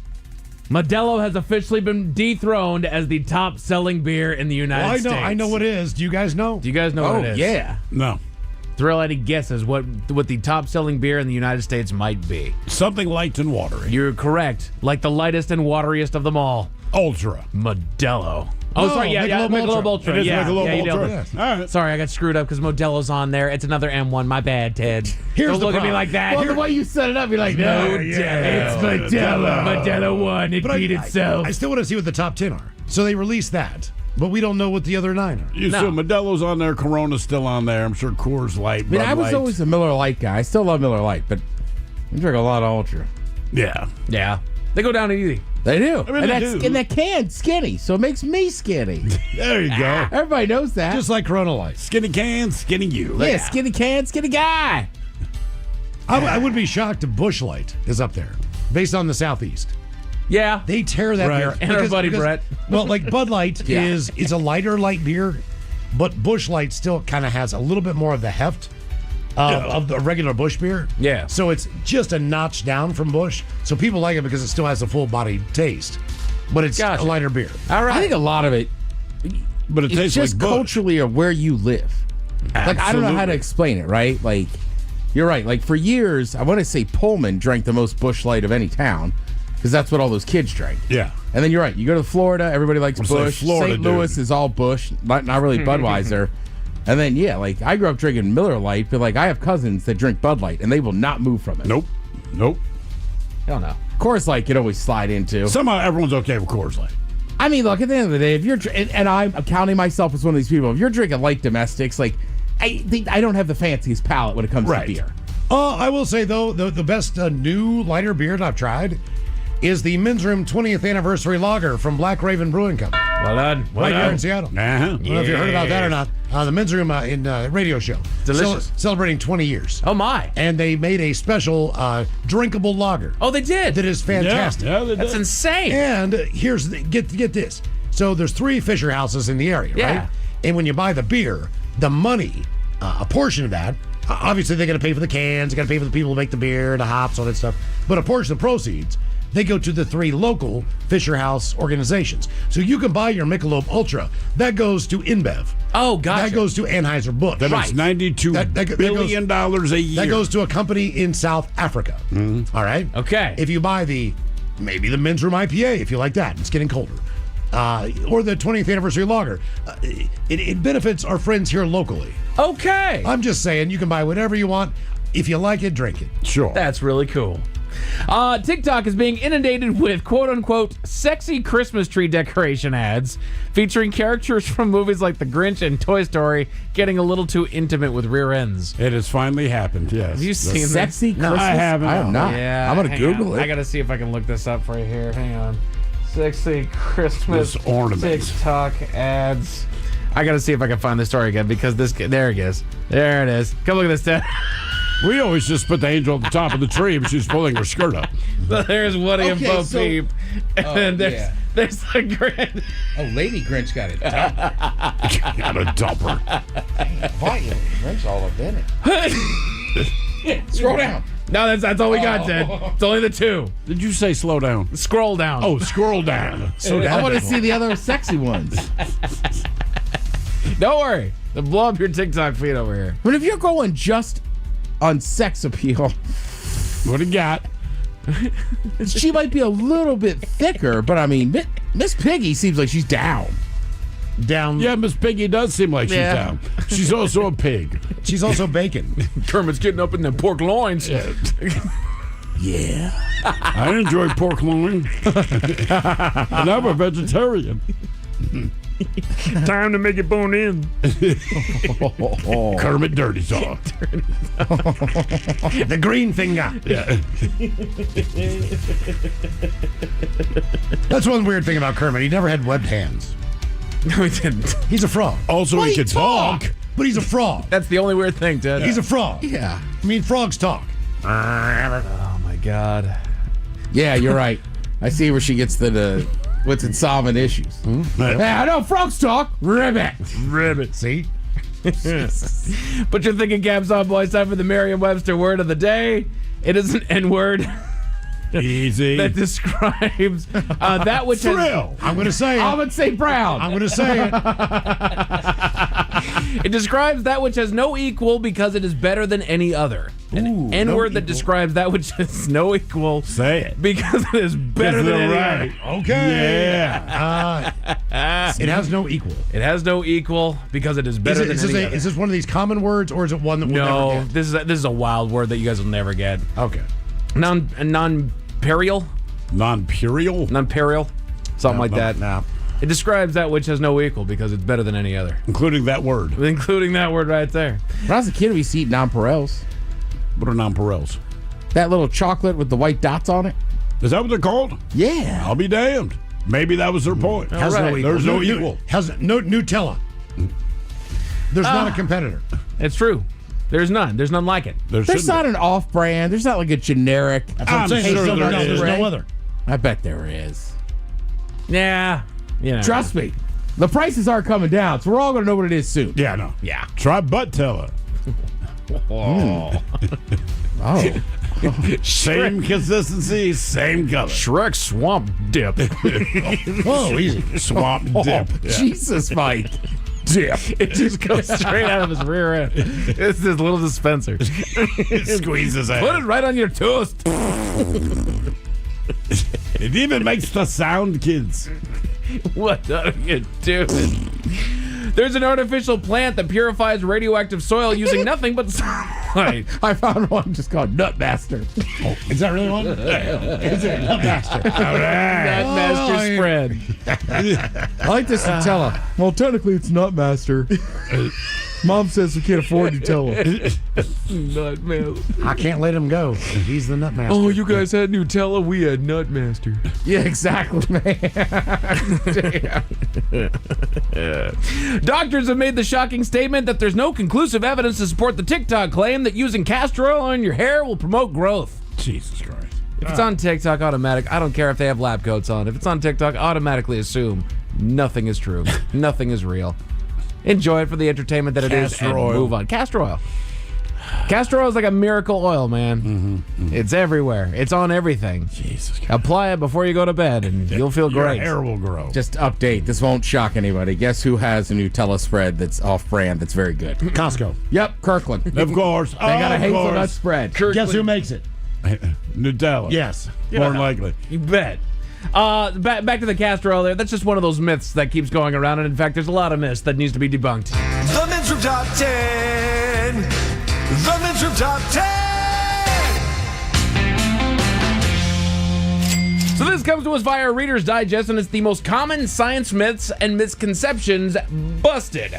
Modelo has officially been dethroned as the top-selling beer in the United States. I know what it is. Do you guys know? Do you guys know what it is? Yeah. No. Throw any guesses what the top-selling beer in the United States might be. Something light and watery. You're correct. Like the lightest and wateriest of them all. Ultra. Modelo. Oh, sorry, Michelob Ultra. It is Michelob you Ultra. nailed it. All right. Sorry, I got screwed up because Modelo's on there. It's another M1. My bad, Ted. Don't look at me like that. Well, the way you set it up, you're like, no, it's Modelo. Modelo won. It beat itself. I still want to see what the top 10 are. So they released that, but we don't know what the other 9 are. So Modelo's on there. Corona's still on there. I'm sure Coors Light. I mean, Bud I was Light. always a Miller Lite guy. I still love Miller Lite, but I drink a lot of Ultra. Yeah. Yeah. They go down easy. They do. I mean, And that can's skinny, so it makes me skinny. There you go. Everybody knows that. Just like Corona Light. Skinny can, skinny you. Yeah, skinny can, skinny guy. I would be shocked if Busch Light is up there, based on the Southeast. Yeah. They tear that beer. And our buddy Brett. Well, like Bud Light is a lighter light beer, but Busch Light still kind of has a little bit more of the heft of the regular Busch beer. Yeah. So it's just a notch down from Busch. So people like it because it still has a full body taste, but it's a lighter beer. All right. I think a lot of it, But it it's tastes just like Busch. culturally of where you live. Like, I don't know how to explain it, right? Like, you're right. Like, for years, I want to say Pullman drank the most Busch Light of any town because that's what all those kids drank. Yeah. And then you're right. You go to Florida, everybody likes I'm saying Busch. Florida, St. Louis dude. is all Busch, not really Budweiser. And then, like, I grew up drinking Miller Lite, but, like, I have cousins that drink Bud Light, and they will not move from it. Nope. Hell no. Coors Light could always slide into. Somehow everyone's okay with Coors Light. I mean, look, at the end of the day, if you're, and I'm counting myself as one of these people, if you're drinking light domestics, like, I don't have the fanciest palate when it comes to beer. I will say, though, the best new lighter beer that I've tried is the Men's Room 20th Anniversary Lager from Black Raven Brewing Company. Well done. Right here in Seattle. Uh-huh. I don't know if you heard about that or not. The Men's Room in radio show. Delicious. Celebrating 20 years. Oh, my. And they made a special drinkable lager. Oh, they did? That is fantastic. Yeah, they That's did. insane. And here's get this. So there's 3 Fisher houses in the area, Yeah. right? And when you buy the beer, the money, a portion of that, obviously they got to pay for the cans, they got to pay for the people who make the beer, the hops, all that stuff. But a portion of the proceeds they go to the 3 local Fisher House organizations. So you can buy your Michelob Ultra. That goes to InBev. Oh, gotcha. That goes to Anheuser-Busch. That makes $92 billion a year. That goes to a company in South Africa. All right? Okay. If you buy maybe the Men's Room IPA, if you like that, it's getting colder. Or the 20th anniversary lager. It benefits our friends here locally. Okay. I'm just saying, you can buy whatever you want. If you like it, drink it. Sure. That's really cool. TikTok is being inundated with quote-unquote sexy Christmas tree decoration ads featuring characters from movies like The Grinch and Toy Story getting a little too intimate with rear ends. It has finally happened, yes. Have you seen sexy this? Christmas? I haven't. I am not. Yeah, I'm going to Google it. I got to see if I can look this up right here. Hang on. Sexy Christmas This ornaments. TikTok ads. I got to see if I can find the story again because there it is. There it is. Come look at this, Ted. We always just put the angel at the top of the tree, but she's pulling her skirt up. So there's Woody and Bo Peep. And then there's the Grinch. Oh, Lady Grinch got it. Got a dumper. Why you Grinch all up in it? Scroll down. No, that's all we got, Ted. It's only the 2. Did you say slow down? Scroll down. Oh, scroll down. I want to see the other sexy ones. Don't worry. They'll blow up your TikTok feed over here. But if you're going just on sex appeal, what do you got? She might be a little bit thicker, but I mean, Miss Piggy seems like she's down. Yeah, Miss Piggy does seem like she's down. She's also a pig. She's also bacon. Kermit's getting up in the pork loins. Yeah. I enjoy pork loin. And I'm a vegetarian. Time to make it bone in. Kermit Dirty Saw. The green finger. Yeah. That's one weird thing about Kermit. He never had webbed hands. No, he didn't. He's a frog. Also, he can talk. But he's a frog. That's the only weird thing, Ted. He's a frog. Yeah. I mean, frogs talk. Oh, my God. Yeah, you're right. I see where she gets the what's in solving issues. Yeah, I know frogs talk. Ribbit. See? Put your thinking caps on, boys. Time for the Merriam-Webster word of the day. It is an N-word. Easy. That describes that which Thrill. I'm going to say it. I'm going to say brown. I'm going to say it. It describes that which has no equal because it is better than any other. An N-word that describes that which has no equal. Say it. Because it is better than any other. Okay. Yeah. It has no equal. It has no equal because it is better than any other. Is this one of these common words, or is it one that we'll never get? This is a wild word that you guys will never get. Okay. Non-perial? Non-perial? Non-perial. Something like that. No. It describes that which has no equal because it's better than any other. Including that word. Including that word right there. When I was a kid, we used to eat nonpareils. What are nonpareils? That little chocolate with the white dots on it. Is that what they're called? Yeah. I'll be damned. Maybe that was their point. Has no equal. There's no equal. Has no Nutella. There's not a competitor. It's true. There's none. There's none like it. There's not an off-brand. There's not like a generic. That's what I'm saying. sure There's no other. I bet there is. Yeah. Trust me. The prices are coming down, so we're all going to know what it is soon. Yeah, no. Yeah. Try Buttella. Oh. Same consistency, same color. Shrek Swamp Dip. Oh, easy. Swamp dip. Yeah. Jesus, Mike. Dip. It just goes straight out of his rear end. It's this little dispenser. Squeezes it. Put it right on your toast. It even makes the sound, kids. What are you doing? There's an artificial plant that purifies radioactive soil using nothing but sunlight. I found one just called Nutmaster. Oh, is that really one? Is it Nutmaster? All right. Nutmaster spread. I like this Nutella. Well, technically it's Nutmaster. Mom says we can't afford Nutella. Nutmaster. I can't let him go. He's the Nutmaster. Oh, you guys had Nutella. We had Nutmaster. Yeah, exactly, man. Doctors have made the shocking statement that there's no conclusive evidence to support the TikTok claim that using castor oil on your hair will promote growth. Jesus Christ. If it's on TikTok, automatic. I don't care if they have lab coats on. If it's on TikTok, automatically assume nothing is true. Nothing is real. Enjoy it for the entertainment that it is, Castor and oil. move on. Castor oil. Castor oil is like a miracle oil, man. It's everywhere. It's on everything. Jesus God. Apply it before you go to bed, and you'll feel Your great. hair will grow. Just update. This won't shock anybody. Guess who has a Nutella spread that's off-brand that's very good? Costco. Yep, Kirkland. Of course. They got a hazelnut spread. Guess who makes it? Nutella. Yes. More than likely. You bet. Back to the castor oil there. That's just one of those myths that keeps going around. And in fact, there's a lot of myths that needs to be debunked. The Men's Room Top 10. The Men's Room Top 10. So this comes to us via Reader's Digest, and it's the most common science myths and misconceptions busted.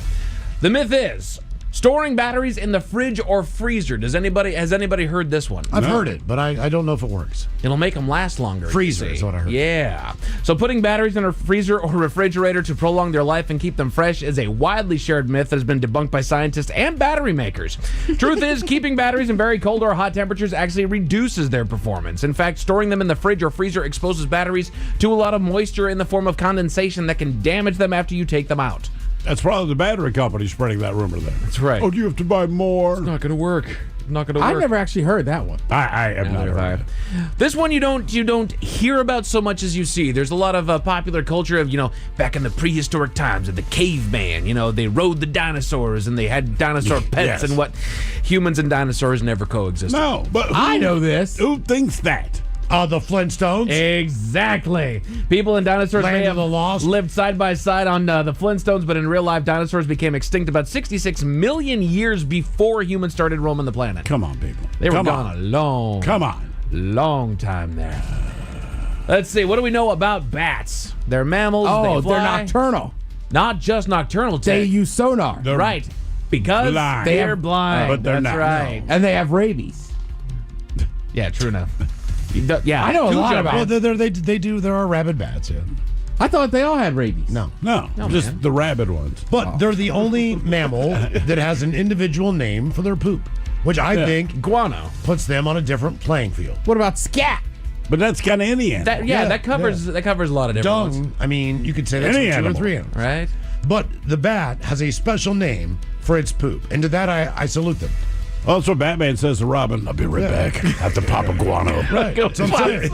The myth is storing batteries in the fridge or freezer. Has anybody heard this one? I've heard it, but I don't know if it works. It'll make them last longer. Freezer you see. is what I heard. Yeah. So putting batteries in a freezer or refrigerator to prolong their life and keep them fresh is a widely shared myth that has been debunked by scientists and battery makers. Truth is, keeping batteries in very cold or hot temperatures actually reduces their performance. In fact, storing them in the fridge or freezer exposes batteries to a lot of moisture in the form of condensation that can damage them after you take them out. That's probably the battery company spreading that rumor there. That's right. Oh, do you have to buy more? It's not going to work. Not going to work. I've never actually heard that one. I have never heard it. This one you don't hear about so much as you see. There's a lot of popular culture of, back in the prehistoric times of the caveman, they rode the dinosaurs and they had dinosaur pets and what humans and dinosaurs never coexisted. No, but I know this. Who thinks that? The Flintstones. Exactly. People and dinosaurs Land may of have the Lost. lived side by side on the Flintstones, but in real life, dinosaurs became extinct about 66 million years before humans started roaming the planet. Come on, people. They were Come gone on. a long, long time there. Let's see. What do we know about bats? They're mammals. Oh, they fly. they're nocturnal. Not just nocturnal. They Ted. use sonar. They're right. Because blind. they're blind. But they're That's not, right. And they have rabies. Yeah, true enough. Yeah, I know a lot about Well, there are rabid bats, yeah. I thought they all had rabies. No. Just the rabid ones. But they're the only mammal that has an individual name for their poop, which I think guano puts them on a different playing field. What about scat? But that's kind of any animal. That covers a lot of different Dung, ones. I mean, you could say that's Any for 2 animal. or 3 animals. Right? But the bat has a special name for its poop, and to that I salute them. Oh, that's what Batman says to Robin. I'll be right back. Have to pop a guano. Right. So I'm saying,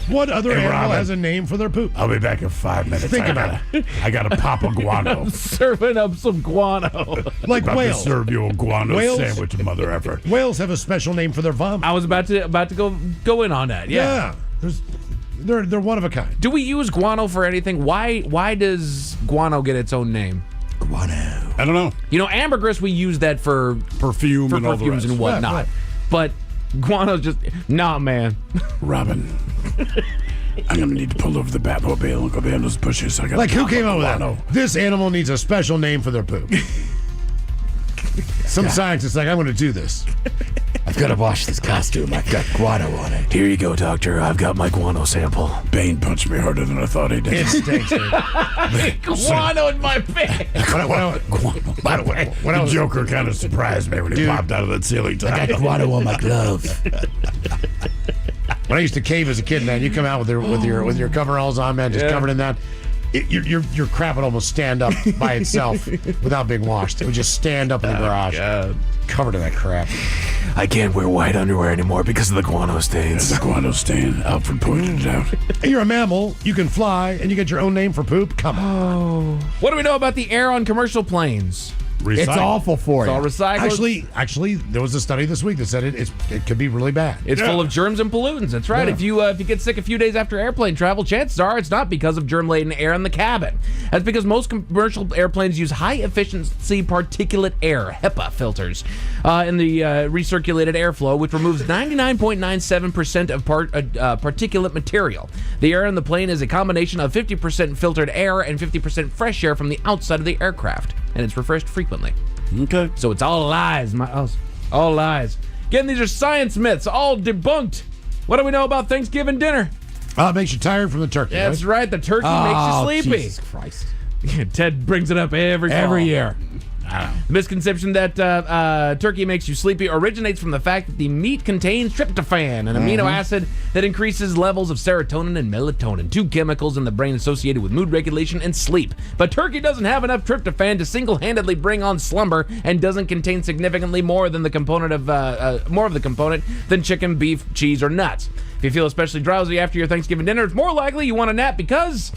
what other animal Robin. has a name for their poop? I'll be back in 5 minutes. Think about it. I got to pop a guano. Serving up some guano. Like About to whales. serve you a guano Whales? sandwich, mother effer. Whales have a special name for their vomit. I was about to go in on that. Yeah. They're one of a kind. Do we use guano for anything? Why does guano get its own name? Guano. I don't know. Ambergris, we use that for Perfume and all the perfumes rest. and whatnot. Right. But guano's just man. Robin, I'm going to need to pull over the Batmobile and go behind those bushes. I got Like, who came up with that? This animal needs a special name for their poop. Some scientist like, I'm going to do this. I've got to wash this costume. I've got guano on it. Here you go, doctor. I've got my guano sample. Bane punched me harder than I thought he did. It stinks, dude. Guano in my face. The Joker kind of surprised me when he popped out of that ceiling tile. I got guano on my glove. When I used to cave as a kid, man, you come out with your coveralls on, man, just covered in that. Your crap would almost stand up by itself without being washed. It would just stand up in the garage, covered in that crap. I can't wear white underwear anymore because of the guano stains. The guano stain. Alfred pointed it out. You're a mammal. You can fly, and you get your own name for poop. Come on. What do we know about the air on commercial planes? It's awful for you. It's all recycled. Actually, there was a study this week that said it could be really bad. It's full of germs and pollutants. That's right. Yeah. If you get sick a few days after airplane travel, chances are it's not because of germ-laden air in the cabin. That's because most commercial airplanes use high-efficiency particulate air (HEPA) filters in the recirculated airflow, which removes 99.97% of particulate material. The air in the plane is a combination of 50% filtered air and 50% fresh air from the outside of the aircraft, and it's refreshed frequently. Okay. So it's all lies, all lies. Again, these are science myths, all debunked. What do we know about Thanksgiving dinner? It makes you tired from the turkey. That's right. The turkey makes you sleepy. Jesus Christ. Ted brings it up every year. The misconception that turkey makes you sleepy originates from the fact that the meat contains tryptophan, an amino acid that increases levels of serotonin and melatonin, two chemicals in the brain associated with mood regulation and sleep. But turkey doesn't have enough tryptophan to single-handedly bring on slumber and doesn't contain significantly more of the component than chicken, beef, cheese, or nuts. If you feel especially drowsy after your Thanksgiving dinner, it's more likely you want a nap because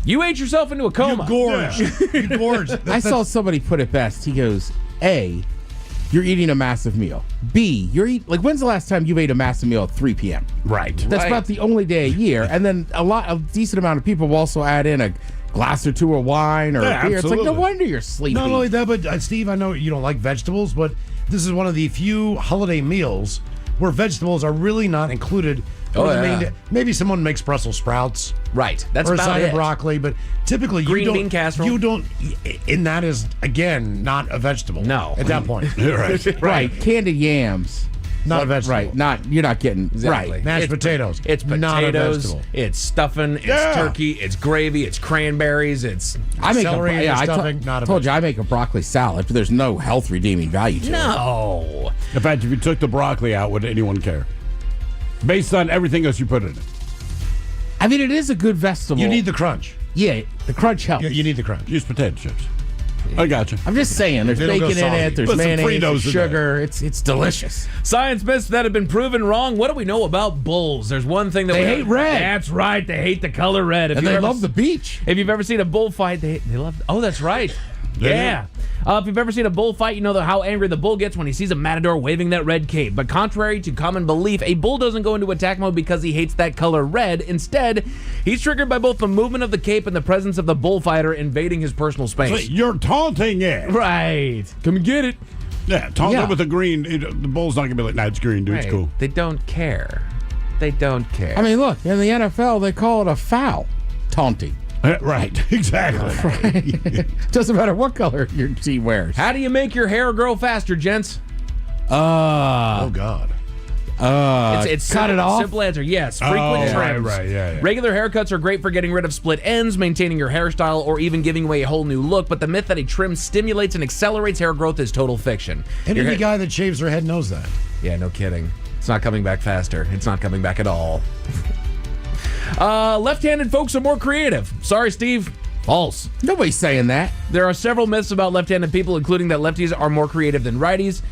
you ate yourself into a coma. You gorged. You gorged. I saw somebody put it best. He goes, A, you're eating a massive meal. B, when's the last time you ate a massive meal at 3 p.m.? Right. That's about the only day a year. And then a decent amount of people will also add in a glass or two of wine or beer. Absolutely. It's like, no wonder you're sleepy. Not only that, but Steve, I know you don't like vegetables, but this is one of the few holiday meals where vegetables are really not included. Maybe someone makes Brussels sprouts. Right. That's or about a side it. of broccoli, but typically Green bean casserole. You don't, and that is, again, not a vegetable. No. At that point. Right. Candied yams. Not a vegetable. Right. You're not getting Exactly. right. Mashed potatoes. It's Not a potatoes. vegetable. It's stuffing. It's turkey. It's gravy. It's cranberries. It's I make celery and I stuffing, not a told you I make a broccoli salad, but there's no health redeeming value to it. no. In fact, if you took the broccoli out, would anyone care? Based on everything else you put in it. I mean, it is a good vegetable. You need the crunch. Yeah, the crunch helps. You need the crunch. Use potato chips. I got you. I'm just saying, there's It'll go bacon in soggy. it, there's Put some mayonnaise, Fritos there's in sugar. It's delicious. Science myths that have been proven wrong. What do we know about bulls? There's one thing that They hate red. That's right. They hate the color red. And they love the beach. If you've ever seen a bullfight, they love. Oh, that's right. Yeah. If you've ever seen a bullfight, you know how angry the bull gets when he sees a matador waving that red cape. But contrary to common belief, a bull doesn't go into attack mode because he hates that color red. Instead, he's triggered by both the movement of the cape and the presence of the bullfighter invading his personal space. So you're taunting it. Right. Come and get it. Yeah, taunt it with the green. The bull's not going to be like, nah, it's green, dude. It's cool. They don't care. They don't care. I mean, look, in the NFL, they call it a foul. Taunting. Right, exactly. Right. Doesn't matter what color your team wears. How do you make your hair grow faster, gents? Oh, God. It's cut it off? Simple answer, yes. Frequent trims. Right, yeah. Regular haircuts are great for getting rid of split ends, maintaining your hairstyle, or even giving away a whole new look. But the myth that a trim stimulates and accelerates hair growth is total fiction. Any guy that shaves their head knows that. Yeah, no kidding. It's not coming back faster. It's not coming back at all. Left-handed folks are more creative. Sorry, Steve. False. Nobody's saying that. There are several myths about left-handed people, including that lefties are more creative than righties.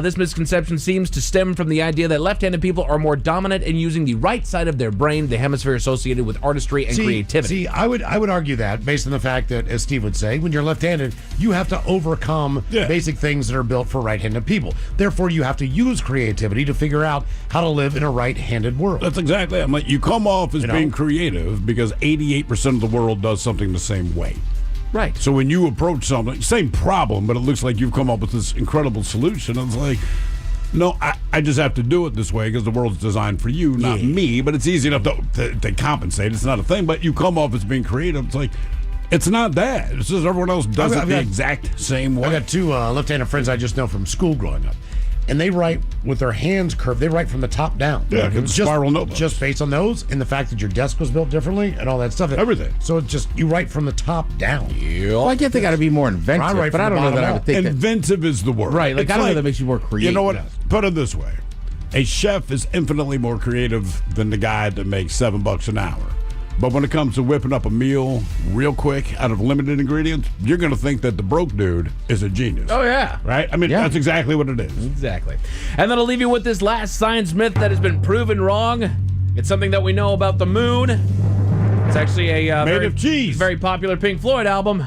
This misconception seems to stem from the idea that left-handed people are more dominant in using the right side of their brain, the hemisphere associated with artistry and creativity. See, I would argue that based on the fact that, as Steve would say, when you're left-handed, you have to overcome basic things that are built for right-handed people. Therefore, you have to use creativity to figure out how to live in a right-handed world. That's exactly it. I'm like, you come off as being creative because 88% of the world does something the same way. Right. So when you approach something, same problem, but it looks like you've come up with this incredible solution. It's like, no, I just have to do it this way because the world's designed for you, not me. But it's easy enough to compensate. It's not a thing. But you come off as being creative. It's like, it's not that. It's just everyone else does it the exact same way. I got two left-handed friends I just know from school growing up. And they write with their hands curved. They write from the top down. Yeah, just spiral notebooks. Just based on those and the fact that your desk was built differently and all that stuff. Everything. So it's just, you write from the top down. Well, I get they got to be more inventive, but I don't know that I would think inventive is the word. Right, like I don't know that makes you more creative. You know what? Put it this way. A chef is infinitely more creative than the guy that makes $7 an hour. But when it comes to whipping up a meal real quick out of limited ingredients, you're going to think that the broke dude is a genius. Oh, yeah. Right? I mean, that's exactly what it is. Exactly. And then I'll leave you with this last science myth that has been proven wrong. It's something that we know about the moon. It's actually a made of cheese. Very popular Pink Floyd album.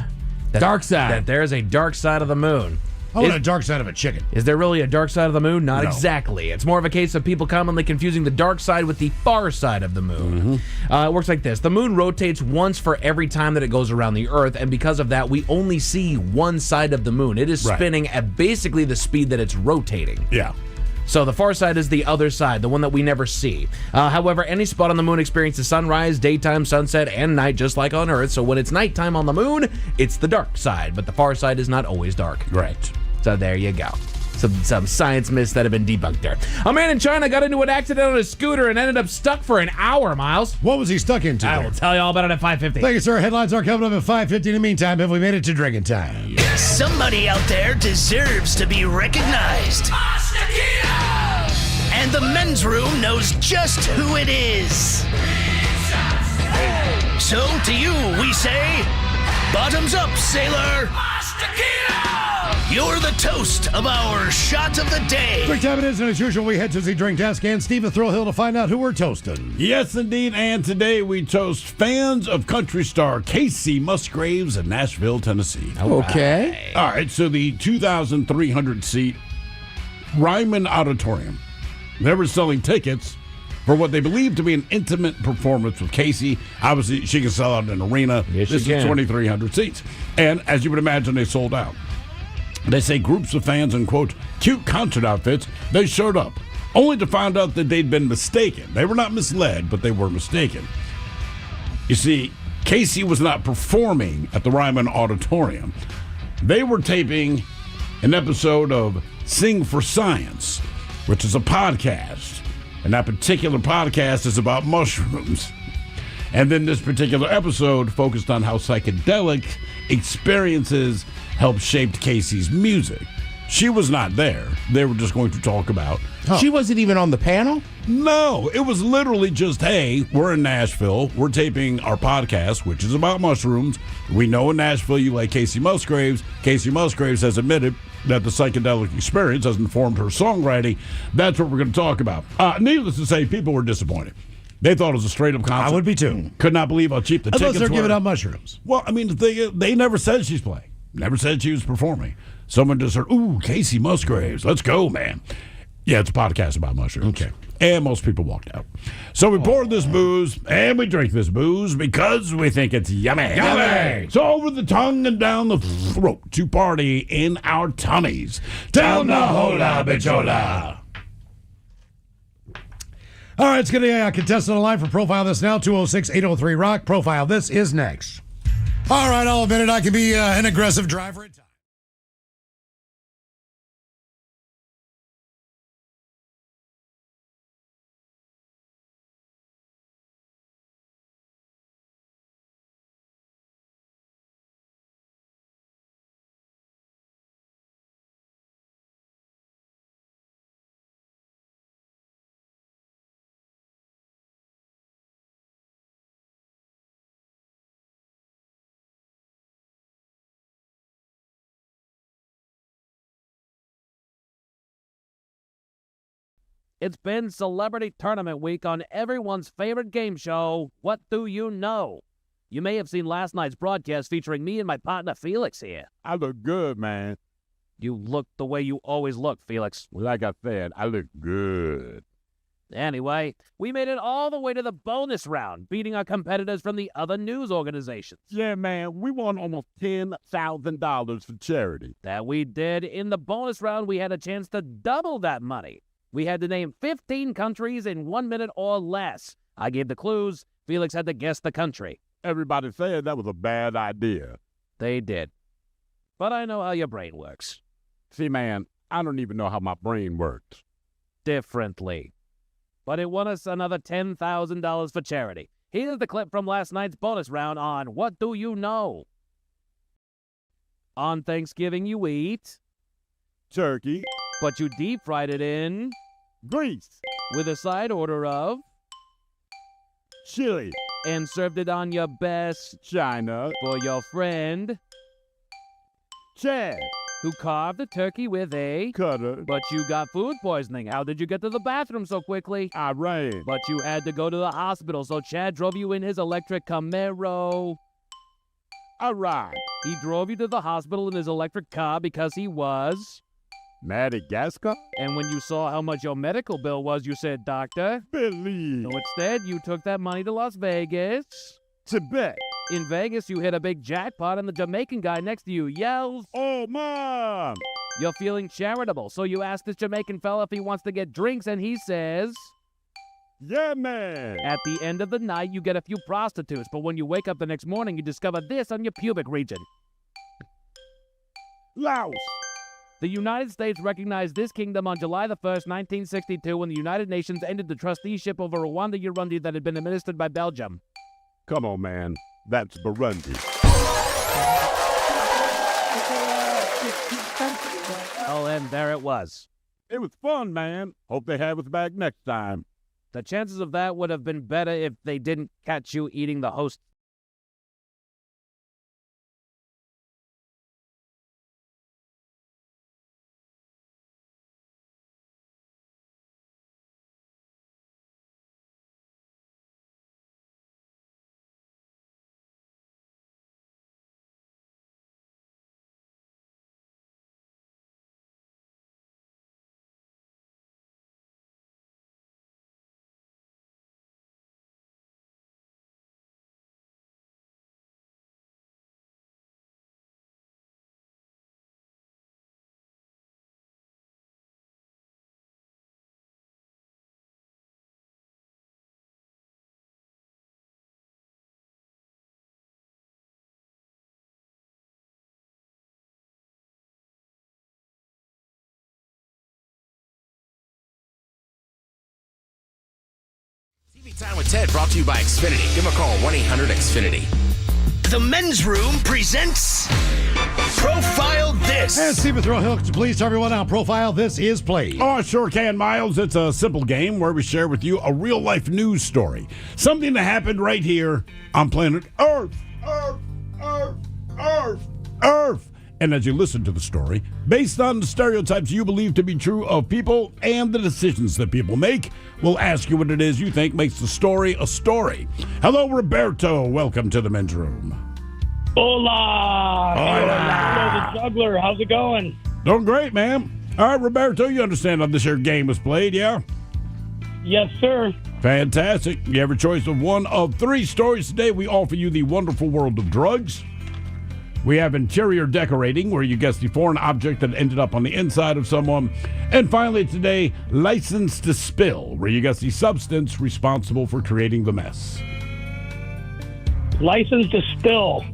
Dark Side. That there's a dark side of the moon. Oh, a dark side of a chicken. Is there really a dark side of the moon? Not exactly. It's more of a case of people commonly confusing the dark side with the far side of the moon. It works like this. The moon rotates once for every time that it goes around the Earth, and because of that, we only see one side of the moon. It is spinning at basically the speed that it's rotating. Yeah. So the far side is the other side, the one that we never see. However, any spot on the moon experiences sunrise, daytime, sunset, and night, just like on Earth. So when it's nighttime on the moon, it's the dark side, but the far side is not always dark. Right. So there you go. some science myths that have been debunked there. A man in China got into an accident on his scooter and ended up stuck for an hour, Miles. What was he stuck into? I will tell you all about it at 5:50. Thank you, sir. Headlines are coming up at 5:50. In the meantime, have we made it to drinking time? Somebody out there deserves to be recognized. And the men's room knows just who it is. So to you, we say, bottoms up, sailor. You're the toast of our shot of the day. Drink time it is, and as usual, we head to the drink desk and Steve Thrillhill to find out who we're toasting. Yes, indeed. And today we toast fans of country star Casey Musgraves in Nashville, Tennessee. Okay. All right. So the 2,300-seat Ryman Auditorium, they were selling tickets for what they believe to be an intimate performance with Casey. Obviously, she can sell out an arena. Yes, this she is can. 2,300 seats. And as you would imagine, they sold out. They say groups of fans in, quote, cute concert outfits, they showed up, only to find out that they'd been mistaken. They were not misled, but they were mistaken. You see, Casey was not performing at the Ryman Auditorium. They were taping an episode of Sing for Science, which is a podcast. And that particular podcast is about mushrooms. And then this particular episode focused on how psychedelic experiences helped shape Casey's music. She was not there. They were just going to talk about. She wasn't even on the panel? No, it was literally just, hey, we're in Nashville. We're taping our podcast, which is about mushrooms. We know in Nashville you like Casey Musgraves. Casey Musgraves has admitted that the psychedelic experience has informed her songwriting. That's what we're going to talk about. Needless to say, people were disappointed. They thought it was a straight-up concert. I would be too. Could not believe how cheap the tickets were. Unless they're giving out mushrooms. Well, I mean, they never said she's playing. Never said she was performing. Someone just heard, ooh, Casey Musgraves. Let's go, man. Yeah, it's a podcast about mushrooms. Okay. And most people walked out. So we poured this booze, and we drink this booze because we think it's yummy. Yummy! So over the tongue and down the throat to party in our tummies. Down the hola, bichola. All right, let's get a contestant on the line for Profile This now, 206-803-ROCK. Profile This is next. All right, I'll admit it, I can be an aggressive driver at times. It's been Celebrity Tournament Week on everyone's favorite game show, What Do You Know? You may have seen last night's broadcast featuring me and my partner Felix here. I look good, man. You look the way you always look, Felix. Well, like I said, I look good. Anyway, we made it all the way to the bonus round, beating our competitors from the other news organizations. Yeah, man, we won almost $10,000 for charity. That we did. In the bonus round, we had a chance to double that money. We had to name 15 countries in 1 minute or less. I gave the clues. Felix had to guess the country. Everybody said that was a bad idea. They did. But I know how your brain works. See, man, I don't even know how my brain works. Differently. But it won us another $10,000 for charity. Here's the clip from last night's bonus round on What Do You Know? On Thanksgiving, you eat turkey, but you deep fried it in grease with a side order of chili and served it on your best china for your friend Chad, who carved the turkey with a cutter. But you got food poisoning. How did you get to the bathroom so quickly? I ran. But you had to go to the hospital, so Chad drove you in his electric Camaro. I ride. He drove you to the hospital in his electric car because he was Madagascar? And when you saw how much your medical bill was, you said, Doctor, believe. So instead, you took that money to Las Vegas. To bet. In Vegas, you hit a big jackpot, and the Jamaican guy next to you yells, "Oh, Mom!" You're feeling charitable, so you ask this Jamaican fella if he wants to get drinks, and he says, "Yeah, man." At the end of the night, you get a few prostitutes, but when you wake up the next morning, you discover this on your pubic region. Louse. The United States recognized this kingdom on July the 1st, 1962, when the United Nations ended the trusteeship over Rwanda-Urundi that had been administered by Belgium. Come on, man. That's Burundi. Oh, and there it was. It was fun, man. Hope they have us back next time. The chances of that would have been better if they didn't catch you eating the host. TV Time with Ted brought to you by Xfinity. Give them a call, 1-800-XFINITY. The Men's Room presents Profile This. And Stephen Throwhill, please tell everyone how Profile This is played. Oh, I sure can, Miles. It's a simple game where we share with you a real-life news story. Something that happened right here on planet Earth. Earth. And as you listen to the story, based on the stereotypes you believe to be true of people and the decisions that people make, we'll ask you what it is you think makes the story a story. Hello, Roberto. Welcome to the Men's Room. Hola. Hola. Hello, the juggler. How's it going? Doing great, man. All right, Roberto, you understand how this here game is played, yeah? Yes, sir. Fantastic. You have a choice of one of three stories today. We offer you the wonderful world of drugs. We have interior decorating, where you guess the foreign object that ended up on the inside of someone. And finally today, license to spill, where you guess the substance responsible for creating the mess. License to spill.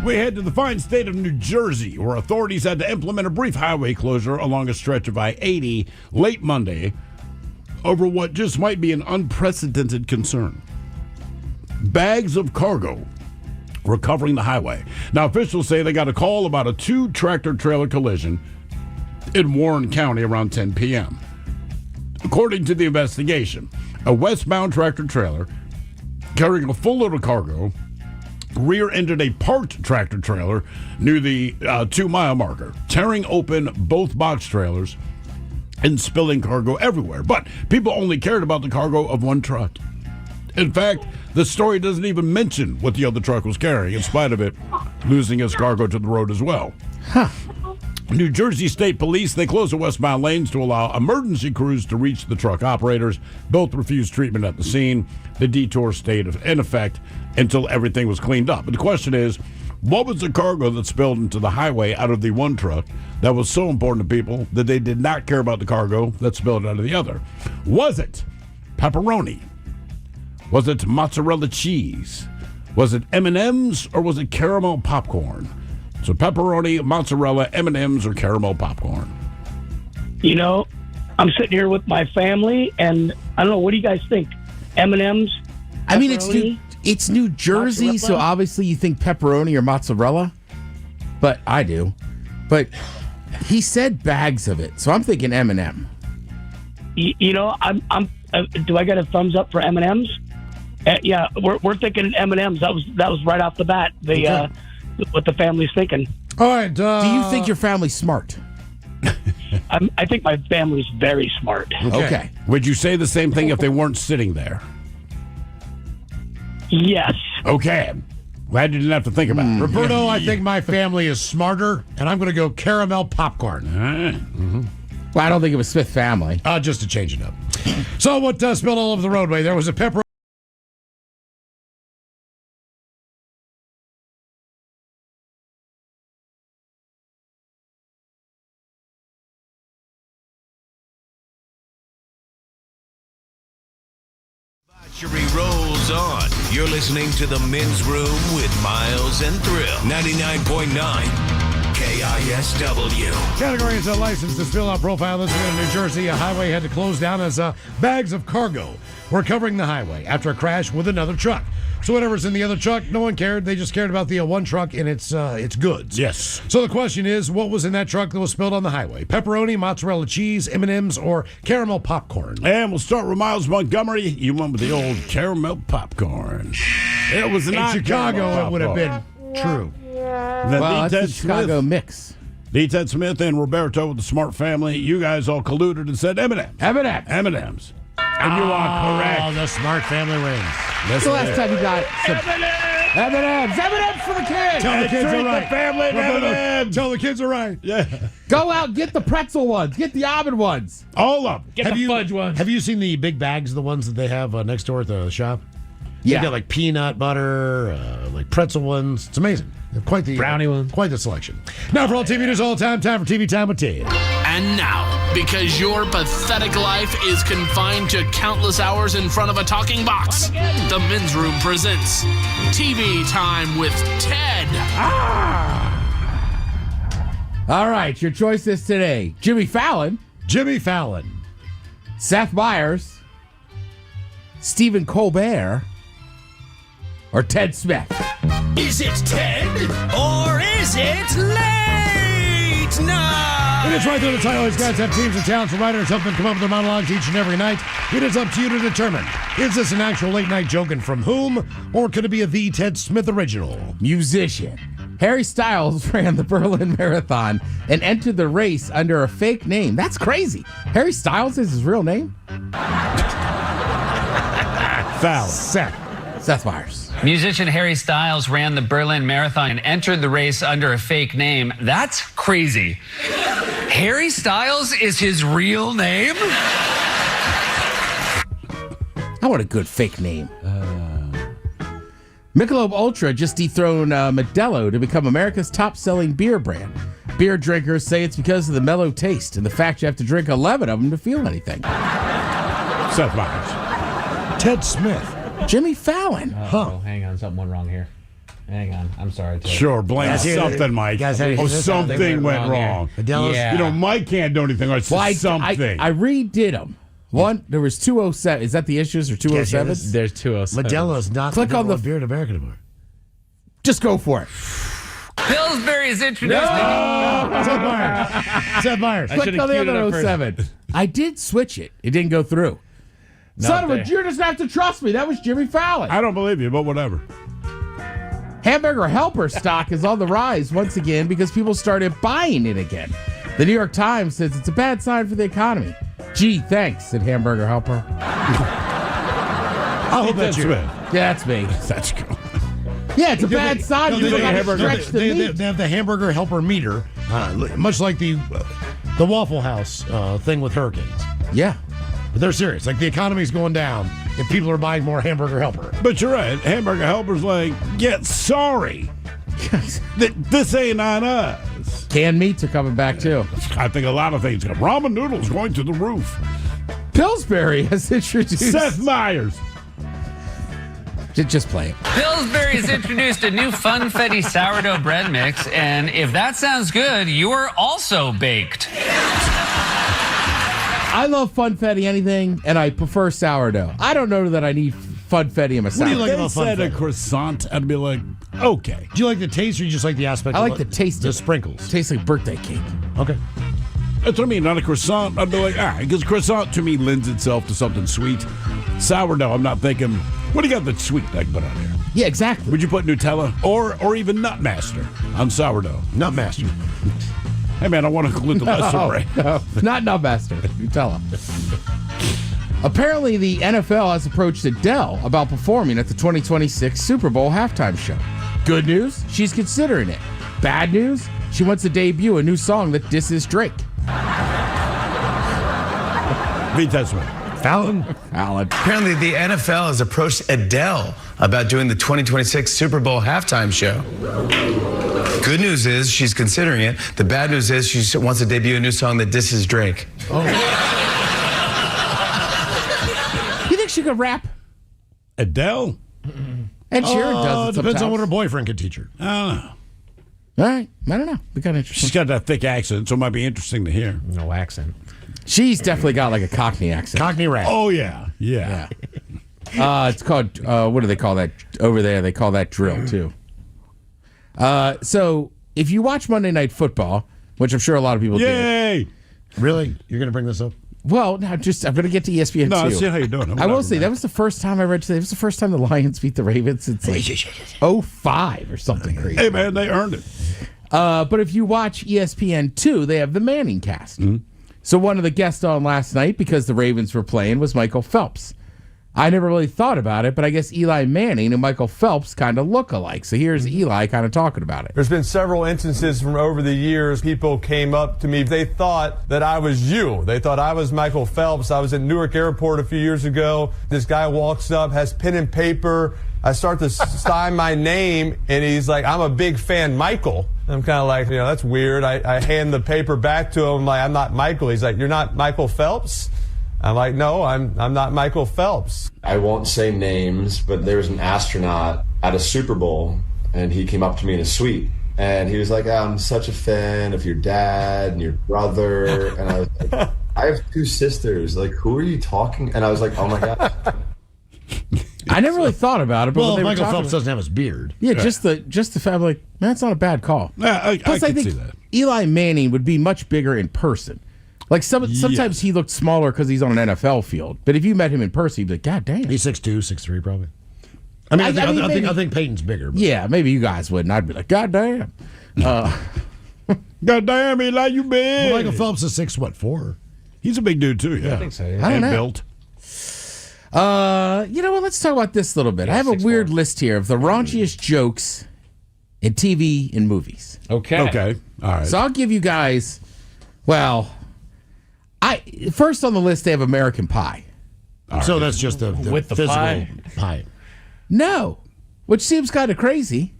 We head to the fine state of New Jersey, where authorities had to implement a brief highway closure along a stretch of I-80 late Monday over what just might be an unprecedented concern. Bags of cargo were covering the highway. Now, officials say they got a call about a 2-tractor-trailer collision in Warren County around 10 p.m. According to the investigation, a westbound tractor-trailer carrying a full load of cargo rear-ended a parked tractor-trailer near the 2-mile marker, tearing open both box trailers and spilling cargo everywhere. But people only cared about the cargo of one truck. In fact, the story doesn't even mention what the other truck was carrying, in spite of it losing its cargo to the road as well. New Jersey State Police, they closed the westbound lanes to allow emergency crews to reach the truck operators. Both refused treatment at the scene. The detour stayed in effect until everything was cleaned up. But the question is, what was the cargo that spilled into the highway out of the one truck that was so important to people that they did not care about the cargo that spilled out of the other? Was it pepperoni? Was it mozzarella cheese? Was it M&Ms, or was it caramel popcorn? So pepperoni, mozzarella, M&Ms, or caramel popcorn? You know, I'm sitting here with my family, and I don't know, what do you guys think? M&Ms? I mean, it's New Jersey, mozzarella? so obviously you think pepperoni or mozzarella. But I do. But he said bags of it, so I'm thinking M&M. You know, I'm. Do I get a thumbs up for M&Ms? Yeah, we're thinking M&Ms. That was right off the bat. What the family's thinking. All right. Do you think your family's smart? I think my family's very smart. Okay. Would you say the same thing if they weren't sitting there? Yes. Okay. Glad you didn't have to think about it. Roberto, I think my family is smarter, and I'm going to go caramel popcorn. Well, I don't think it was Smith family. Just to change it up. So what spilled all over the roadway? There was a pepper. Century rolls on. You're listening to the Men's Room with Miles and Thrill. 99.9 KISW. Category is a license to spill out profile. This is in New Jersey. A highway had to close down as bags of cargo were covering the highway after a crash with another truck. So whatever's in the other truck, no one cared. They just cared about the one truck and its goods. Yes. So the question is, what was in that truck that was spilled on the highway? Pepperoni, mozzarella cheese, M&Ms, or caramel popcorn? And we'll start with Miles Montgomery. You went with the old caramel popcorn. It was in not Chicago. It would have been true. Well, that's the Chicago mix. D. Ted Smith and Roberto with the Smart Family. You guys all colluded and said M&M's. M&M's. And you are correct. Oh, the Smart Family wins. That's the last time you got some M&M's for the kids. Tell the kids are right. Family M&M's. Tell the kids are right. Yeah. Go out, get the pretzel ones, get the almond ones, all of them. Get the fudge ones. Have you seen the big bags, the ones that they have next door at the shop? Yeah. They got like peanut butter, like pretzel ones. It's amazing. Quite the brownie one. Quite the selection. Now for all TV news all the time for TV Time with Ted. And now, because your pathetic life is confined to countless hours in front of a talking box, the Men's Room presents TV Time with Ted. All right, your choices today: Jimmy Fallon, Seth Meyers, Stephen Colbert, or Ted Smith. Is it Ted or is it late night? And it's right there. The title. These guys have teams of talents and writers help them come up with their monologues each and every night. It is up to you to determine: is this an actual late night joke and from whom, or could it be a the Ted Smith original? Musician Harry Styles ran the Berlin Marathon and entered the race under a fake name. That's crazy. Harry Styles is his real name? Fallon. Seth Meyers. Musician Harry Styles ran the Berlin Marathon and entered the race under a fake name. That's crazy. Harry Styles is his real name? I want a good fake name. Michelob Ultra just dethroned Modelo to become America's top-selling beer brand. Beer drinkers say it's because of the mellow taste and the fact you have to drink 11 of them to feel anything. Seth Meyers. Ted Smith. Jimmy Fallon. Oh, hang on. Something went wrong here. Hang on. I'm sorry, Ted. Sure, blame something, Mike. Something went wrong. Yeah. You know, Mike can't do anything. Or something. I redid them. One, there was 207. Is that the issues or 207? There's 207. Modelo's not. Click on the beer in America anymore. Just go for it. Pillsbury is introduced. Seth Meyers. Click on the other 07. I did switch it. It didn't go through. Son of a, you just have to trust me. That was Jimmy Fallon. I don't believe you, but whatever. Hamburger Helper stock is on the rise once again because people started buying it again. The New York Times says it's a bad sign for the economy. Gee, thanks, said Hamburger Helper. I hope that's you. Yeah, that's me. That's cool. Yeah, it's a bad sign. You got to stretch the meat. They have the Hamburger Helper meter, much like the Waffle House thing with hurricanes. Yeah. But they're serious. Like, the economy's going down if people are buying more Hamburger Helper. But you're right. Hamburger Helper's like, sorry. This ain't on us. Canned meats are coming back, too. I think a lot of things. Ramen noodles going to the roof. Pillsbury has introduced... Seth Meyers. Just play it. Pillsbury has introduced a new funfetti sourdough bread mix, and if that sounds good, you're also baked. I love funfetti anything, and I prefer sourdough. I don't know that I need funfetti in my sourdough. What do you like about funfetti? funfetti? A croissant, I'd be like, okay. Do you like the taste, or you just like the aspect? I like the taste. The sprinkles. Tastes like birthday cake. Okay. That's what I mean. Not a croissant. I'd be like, because croissant to me lends itself to something sweet. Sourdough, I'm not thinking, what do you got that's sweet I can put on here? Yeah, exactly. Would you put Nutella or even Nutmaster on sourdough? Nutmaster. Hey, man, I want to include the lesser bread. No, not Nutmaster. Nutella. Apparently, the NFL has approached Adele about performing at the 2026 Super Bowl halftime show. Good news, she's considering it. Bad news, she wants to debut a new song that disses Drake. Fallon. Apparently, the NFL has approached Adele about doing the 2026 Super Bowl halftime show. Good news is she's considering it. The bad news is she wants to debut a new song that disses Drake. Oh. You think she could rap? Adele? Ed Sheeran does it Depends on sometimes. what her boyfriend can teach her. I don't know. All right. I don't know. Be kind of interesting. She's got that thick accent, so it might be interesting to hear. No accent. She's definitely got like a Cockney accent. Cockney rap. Oh, yeah. It's called, what do they call that over there? They call that drill, too. So if you watch Monday Night Football, which I'm sure a lot of people do. Yay! Really? You're going to bring this up? Well, now I'm going to get to ESPN No, too. see how you're doing. I will say that was the first time I read today. It was the first time the Lions beat the Ravens. It's like 05 or something crazy. Hey, man, they earned it. But if you watch ESPN 2, they have the Manning cast. Mm-hmm. So one of the guests on last night, because the Ravens were playing, was Michael Phelps. I never really thought about it, but I guess Eli Manning and Michael Phelps kind of look alike. So here's Eli kind of talking about it. There's been several instances from over the years. People came up to me. They thought that I was you. They thought I was Michael Phelps. I was at Newark Airport a few years ago. This guy walks up, has pen and paper. I start to sign my name, and he's like, I'm a big fan, Michael. I'm kind of like, that's weird. I hand the paper back to him, like, I'm not Michael. He's like, you're not Michael Phelps? I'm like, no, I'm not Michael Phelps. I won't say names, but there was an astronaut at a Super Bowl, and he came up to me in a suite, and he was like, I'm such a fan of your dad and your brother. And I was like, I have 2 sisters. Like, who are you talking? And I was like, oh my God. I never really thought about it. But Well, when they were Michael talking Phelps about- doesn't have his beard. Yeah, just the fact, like, man, that's not a bad call. I Plus, I can think see that. Eli Manning would be much bigger in person. Like sometimes he looked smaller because he's on an NFL field. But if you met him in person, you'd be like, God damn. He's 6'2", 6'3", probably. I mean, I think Peyton's bigger. But. Yeah, maybe you guys wouldn't. I'd be like, God damn. God damn, Eli, you big. Well, Michael Phelps is 6'4". He's a big dude, too, yeah. I think so, yeah. I don't know. built. You know what? Let's talk about this a little bit. I have a weird list here of the raunchiest jokes in TV and movies. Okay. All right. So I'll give you guys, well, first on the list they have American Pie. So that's just the With the physical pie? No, which seems kind of crazy.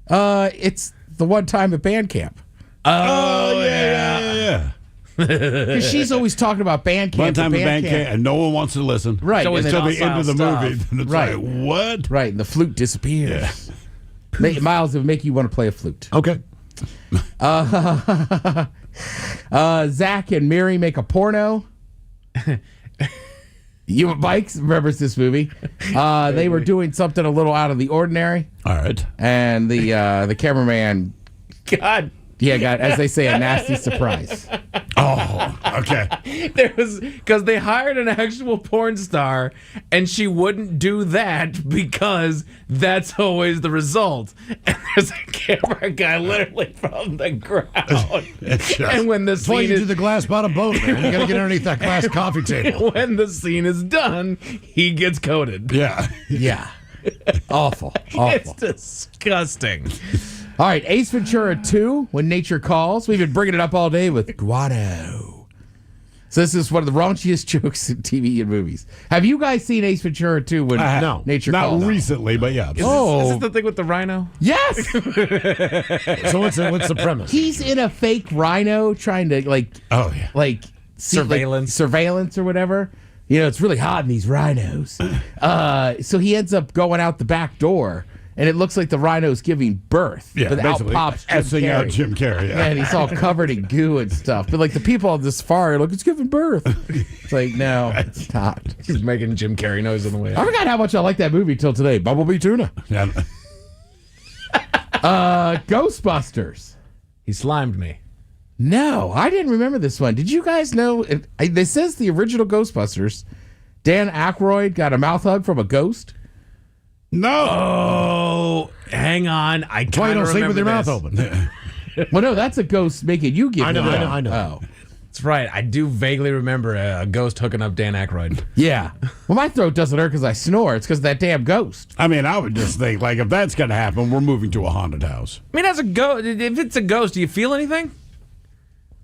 It's the one time at band camp. Oh, yeah. Because she's always talking about band camp. One time at at band camp, and no one wants to listen. Right. Until the end of the stuff. movie. Then it's Right. like, what? Right, and the flute disappears. Miles, it would make you want to play a flute. Okay. Zach and Mary make a porno. You Mike remembers this movie. They were doing something a little out of the ordinary. All right. And the cameraman God. Yeah, got, as they say, a nasty surprise. Oh, okay. There was because they hired an actual porn star, and she wouldn't do that because that's always the result. And there's a camera guy literally from the ground. And when the That's why scene you is do the glass bottom boat, man. You got to get underneath that glass coffee table. when the scene is done, he gets coated. Yeah. Yeah. Awful. It's disgusting. All right, Ace Ventura 2, When Nature Calls. We've been bringing it up all day with Guano. So this is one of the raunchiest jokes in TV and movies. Have you guys seen Ace Ventura 2, When Nature Calls? Not recently, but yeah. Is this the thing with the rhino? Yes! So what's the premise? He's in a fake rhino trying to, surveillance or whatever. You know, it's really hot in these rhinos. So he ends up going out the back door, and it looks like the rhino's giving birth. Yeah, but out basically, pops essing out Jim Carrey. Yeah. And he's all covered in goo and stuff. But like the people on this safari are like, it's giving birth. It's like, no, it's not. He's making Jim Carrey noise on the way. I forgot how much I like that movie till today. Bumblebee Tuna. Yeah. Ghostbusters. He slimed me. No, I didn't remember this one. Did you guys know? This says the original Ghostbusters. Dan Aykroyd got a mouth hug from a ghost. No. Oh, hang on. I That's why you kind don't of sleep with remember your mouth this. open. Well, no, that's a ghost making you give. I know. Oh, That's right. I do vaguely remember a ghost hooking up Dan Aykroyd. yeah. Well, my throat doesn't hurt because I snore. It's because of that damn ghost. I mean, I would just think, like, if that's going to happen, we're moving to a haunted house. I mean, as a ghost, if it's a ghost, do you feel anything?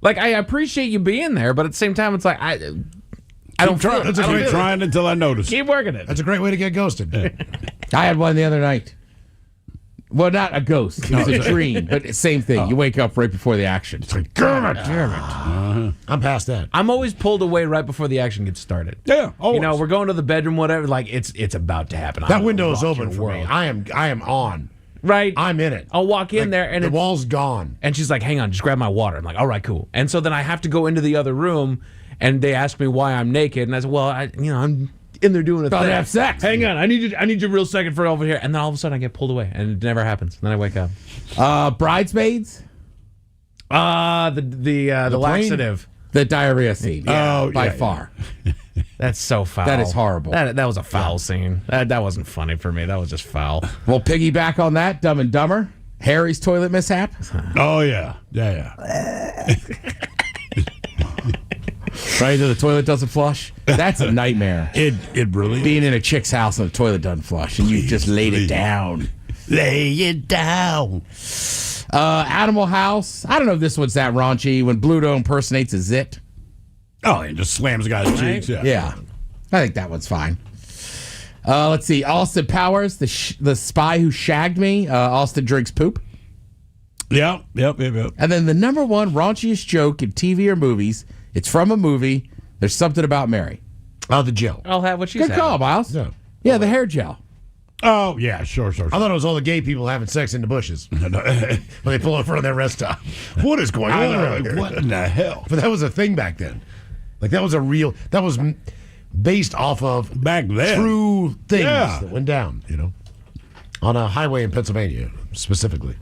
Like, I appreciate you being there, but at the same time, it's like I don't feel it. Keep trying until I notice. Keep working it. That's a great way to get ghosted. I had one the other night. Well, not a ghost. It was a dream, but same thing. You wake up right before the action. It's like, damn it. I'm past that. I'm always pulled away right before the action gets started. Yeah, always. You know, we're going to the bedroom, whatever. Like it's about to happen. That window is open for me. I am on. Right. I'm in it. I'll walk in there and the wall's gone. And she's like, hang on, just grab my water. I'm like, all right, cool. And so then I have to go into the other room and they ask me why I'm naked. And I said, well, I'm in there doing a About thing. to have sex. Hang on, I need you a real second for over here. And then all of a sudden I get pulled away and it never happens. And then I wake up. Bridesmaids? The laxative. The diarrhea scene. By far. That's so foul. That is horrible. That was a foul scene. That wasn't funny for me. That was just foul. We'll piggyback on that. Dumb and Dumber. Harry's toilet mishap. Oh, yeah. Yeah. Right, the toilet doesn't flush. That's a nightmare. It really being in a chick's house and the toilet doesn't flush, and you just laid it down. Lay it down. Animal House. I don't know if this one's that raunchy. When Bluto impersonates a zit. Oh, and just slams the guy's cheeks. Yeah. I think that one's fine. Let's see. Austin Powers, the spy who shagged me. Austin drinks poop. Yep. And then the number one raunchiest joke in TV or movies. It's from a movie. There's something about Mary. Oh, the gel. I'll have what she's Good call, Miles. Yeah, the hair gel. Oh, yeah, sure. I thought it was all the gay people having sex in the bushes. When they pull in front of their rest stop. What is going on around here? What in the hell? But that was a thing back then. Like, that was based off of back then true things that went down, on a highway in Pennsylvania, specifically.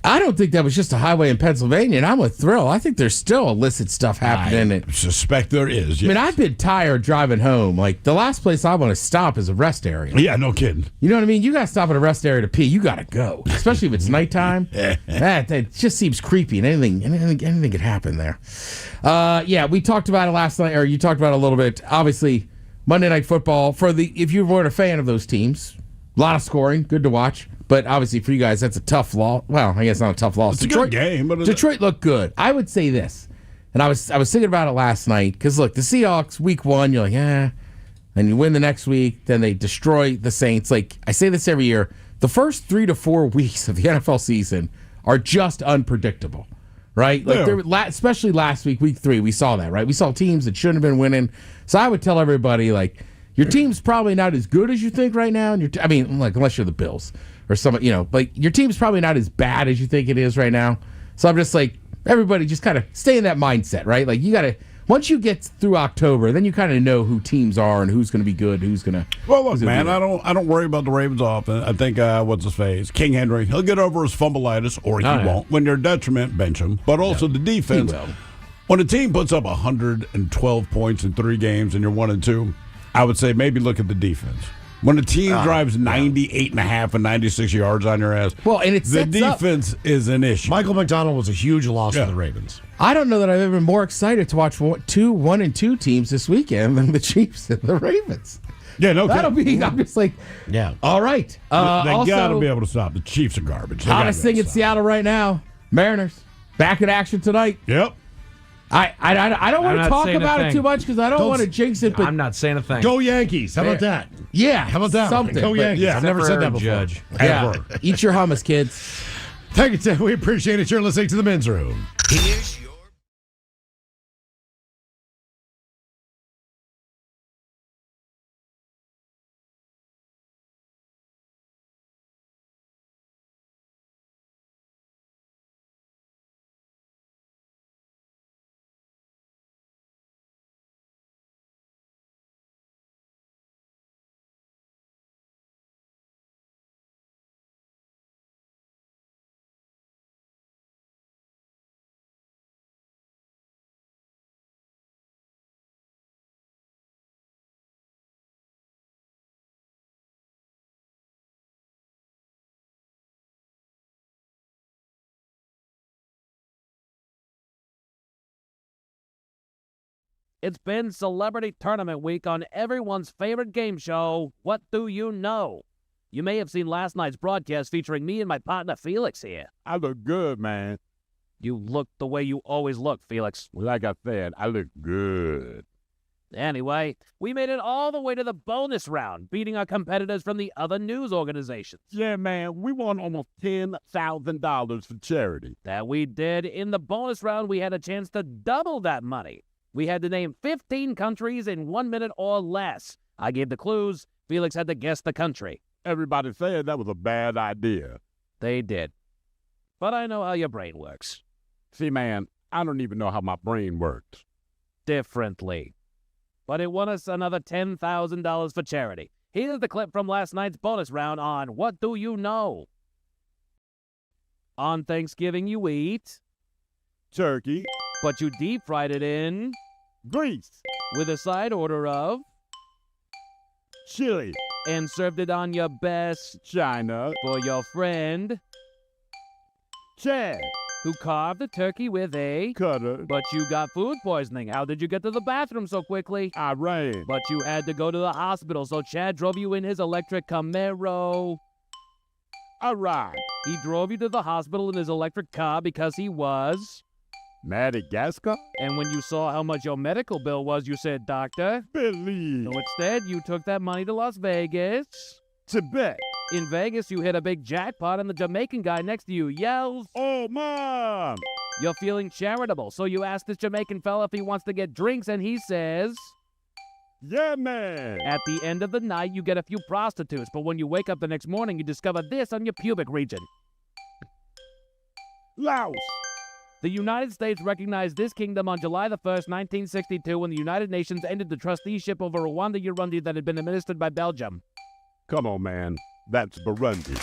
I don't think that was just a highway in Pennsylvania, and I'm with Thrill. I think there's still illicit stuff happening. I suspect there is, yes. I mean, I've been tired driving home. Like, the last place I want to stop is a rest area. Yeah, no kidding. You know what I mean? You got to stop at a rest area to pee. You got to go, especially if it's nighttime. That just seems creepy, and anything could happen there. Yeah, we talked about it last night, or you talked about it a little bit. Obviously, Monday Night Football, if you weren't a fan of those teams, a lot of scoring, good to watch. But obviously for you guys, that's a tough loss. Well, I guess not a tough loss. It's a good game. But Detroit looked good. I would say this, and I was thinking about it last night, because look, the Seahawks, week 1, you're like, and you win the next week, then they destroy the Saints. Like, I say this every year, the first 3 to 4 weeks of the NFL season are just unpredictable, right? Like, especially last week, week 3, we saw that, right? We saw teams that shouldn't have been winning. So I would tell everybody, like, your team's probably not as good as you think right now. And unless you're the Bills. Or like your team's probably not as bad as you think it is right now. So I'm just like, everybody just kind of stay in that mindset, right? Like, you got to, once you get through October, then you kind of know who teams are and who's going to be good, who's going to. Well, look, man, I don't worry about the Ravens offense. I think what's his face, King Henry, he'll get over his fumbleitis, or he won't. When they're detriment, bench him. But also the defense. When a team puts up 112 points in 3 games and you're 1-2, I would say maybe look at the defense. When a team drives 98.5 and 96 yards on your ass, and the defense is an issue. Michael McDonald was a huge loss for the Ravens. I don't know that I've ever been more excited to watch 1-2 teams this weekend than the Chiefs and the Ravens. Yeah, no, that'll be. I'm just like, all right. They got to be able to stop. The Chiefs are garbage. Hottest thing in Seattle right now: Mariners back in action tonight. Yep. I don't want to talk about it too much because I don't want to jinx it. But I'm not saying a thing. Go Yankees! How about that? Yeah, how about that? Something. Go Yankees! Yeah, I've never said that before. Judge. Yeah, eat your hummus, kids. Thank you, Tim. We appreciate it. You're listening to the Men's Room. Here's your It's been Celebrity Tournament Week on everyone's favorite game show, What Do You Know? You may have seen last night's broadcast featuring me and my partner Felix here. I look good, man. You look the way you always look, Felix. Well, like I said, I look good. Anyway, we made it all the way to the bonus round, beating our competitors from the other news organizations. Yeah, man, we won almost $10,000 for charity. That we did. In the bonus round, we had a chance to double that money. We had to name 15 countries in 1 minute or less. I gave the clues. Felix had to guess the country. Everybody said that was a bad idea. They did. But I know how your brain works. See, man, I don't even know how my brain works. Differently. But it won us another $10,000 for charity. Here's the clip from last night's bonus round on What Do You Know? On Thanksgiving, you eat turkey, but you deep fried it in grease with a side order of chili and served it on your best china for your friend Chad, who carved the turkey with a cutter. But you got food poisoning. How did you get to the bathroom so quickly? I ran. But you had to go to the hospital, so Chad drove you in his electric Camaro. All right. He drove you to the hospital in his electric car because he was Madagascar? And when you saw how much your medical bill was, you said, Doctor, believe. So instead, you took that money to Las Vegas. To bet. In Vegas, you hit a big jackpot, and the Jamaican guy next to you yells, "Oh, Mom!" You're feeling charitable, so you ask this Jamaican fella if he wants to get drinks, and he says, "Yeah, man." At the end of the night, you get a few prostitutes, but when you wake up the next morning, you discover this on your pubic region. Laos. The United States recognized this kingdom on July the 1st, 1962, when the United Nations ended the trusteeship over Rwanda-Urundi that had been administered by Belgium. Come on, man. That's Burundi.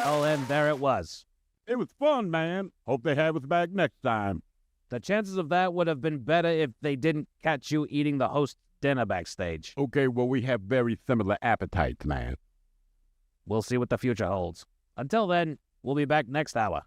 Oh, and there it was. It was fun, man. Hope they have us back next time. The chances of that would have been better if they didn't catch you eating the host's dinner backstage. Okay, well, we have very similar appetites, man. We'll see what the future holds. Until then, we'll be back next hour.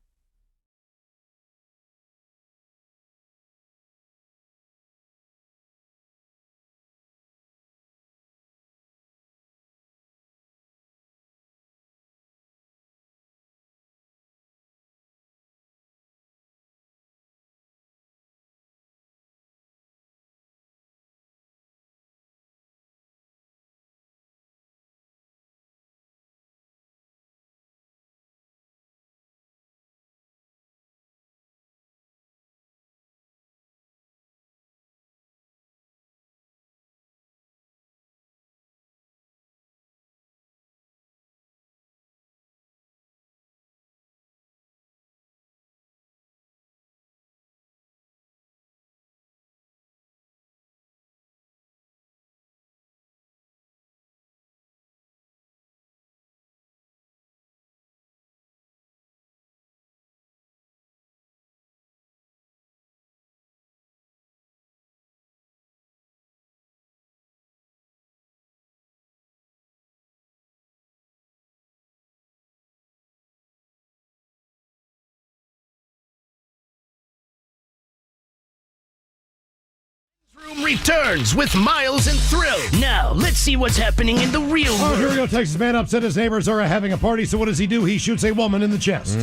Room returns with Miles and Thrill. Now, let's see what's happening in the real world. Here we go. Texas man upset his neighbors are having a party, so what does he do? He shoots a woman in the chest.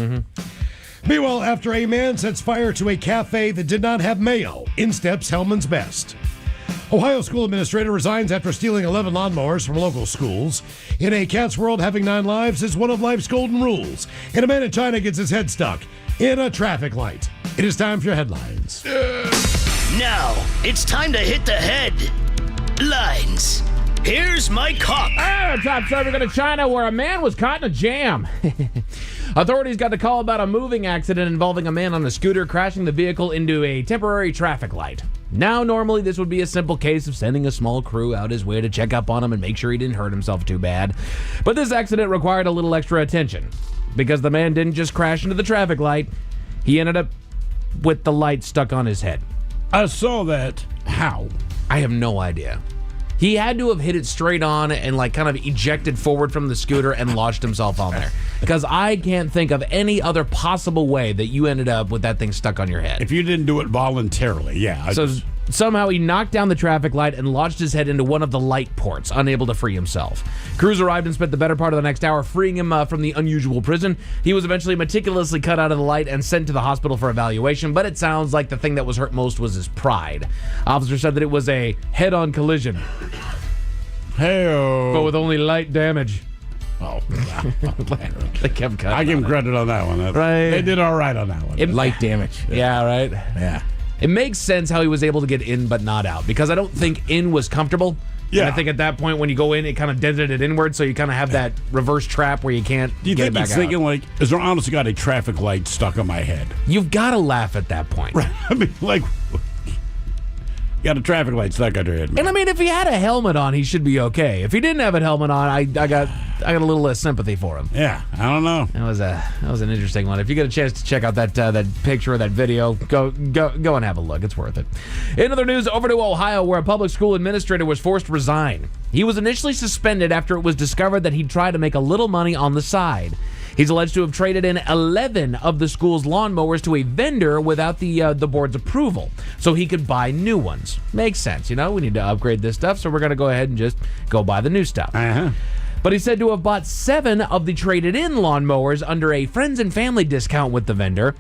Meanwhile, after a man sets fire to a cafe that did not have mayo, in steps Hellman's Best. Ohio school administrator resigns after stealing 11 lawnmowers from local schools. In a cat's world, having 9 lives is one of life's golden rules. And a man in China gets his head stuck in a traffic light. It is time for your headlines. Now, it's time to hit the headlines. Here's Mike Hawk. Our top story, we're going to China, where a man was caught in a jam. Authorities got the call about a moving accident involving a man on a scooter crashing the vehicle into a temporary traffic light. Now, normally, this would be a simple case of sending a small crew out his way to check up on him and make sure he didn't hurt himself too bad. But this accident required a little extra attention, because the man didn't just crash into the traffic light. He ended up with the light stuck on his head. I saw that. How? I have no idea. He had to have hit it straight on and like kind of ejected forward from the scooter and launched himself on there. Because I can't think of any other possible way that you ended up with that thing stuck on your head. If you didn't do it voluntarily, yeah. So Somehow he knocked down the traffic light and lodged his head into one of the light ports, unable to free himself. Crews arrived and spent the better part of the next hour freeing him from the unusual prison. He was eventually meticulously cut out of the light and sent to the hospital for evaluation, but it sounds like the thing that was hurt most was his pride. Officer said that it was a head-on collision. Hey-o. But with only light damage. Oh, they kept cutting. I give him credit on that one. Right. They did all right on that one. Light damage. Yeah, right? Yeah. It makes sense how he was able to get in but not out, because I don't think in was comfortable. Yeah. And I think at that point when you go in, it kind of dented it inward, so you kind of have that reverse trap where you can't Do you get think it back he's out. thinking, like, is there honestly got a traffic light stuck on my head? You've got to laugh at that point. Right. I mean, like, you got a traffic light stuck on your head, man. And I mean, if he had a helmet on, he should be okay. If he didn't have a helmet on, I got a little less sympathy for him. Yeah, I don't know. That was an interesting one. If you get a chance to check out that picture or that video, go and have a look. It's worth it. In other news, over to Ohio, where a public school administrator was forced to resign. He was initially suspended after it was discovered that he'd tried to make a little money on the side. He's alleged to have traded in 11 of the school's lawnmowers to a vendor without the board's approval, so he could buy new ones. Makes sense, we need to upgrade this stuff, so we're going to go ahead and just go buy the new stuff. Uh-huh. But he's said to have bought 7 of the traded-in lawnmowers under a friends and family discount with the vendor,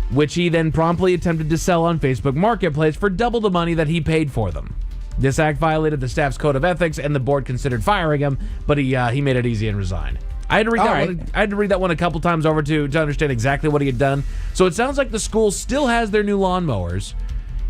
which he then promptly attempted to sell on Facebook Marketplace for double the money that he paid for them. This act violated the staff's code of ethics, and the board considered firing him, but he made it easy and resigned. I had to read that one a couple times over to understand exactly what he had done. So it sounds like the school still has their new lawnmowers.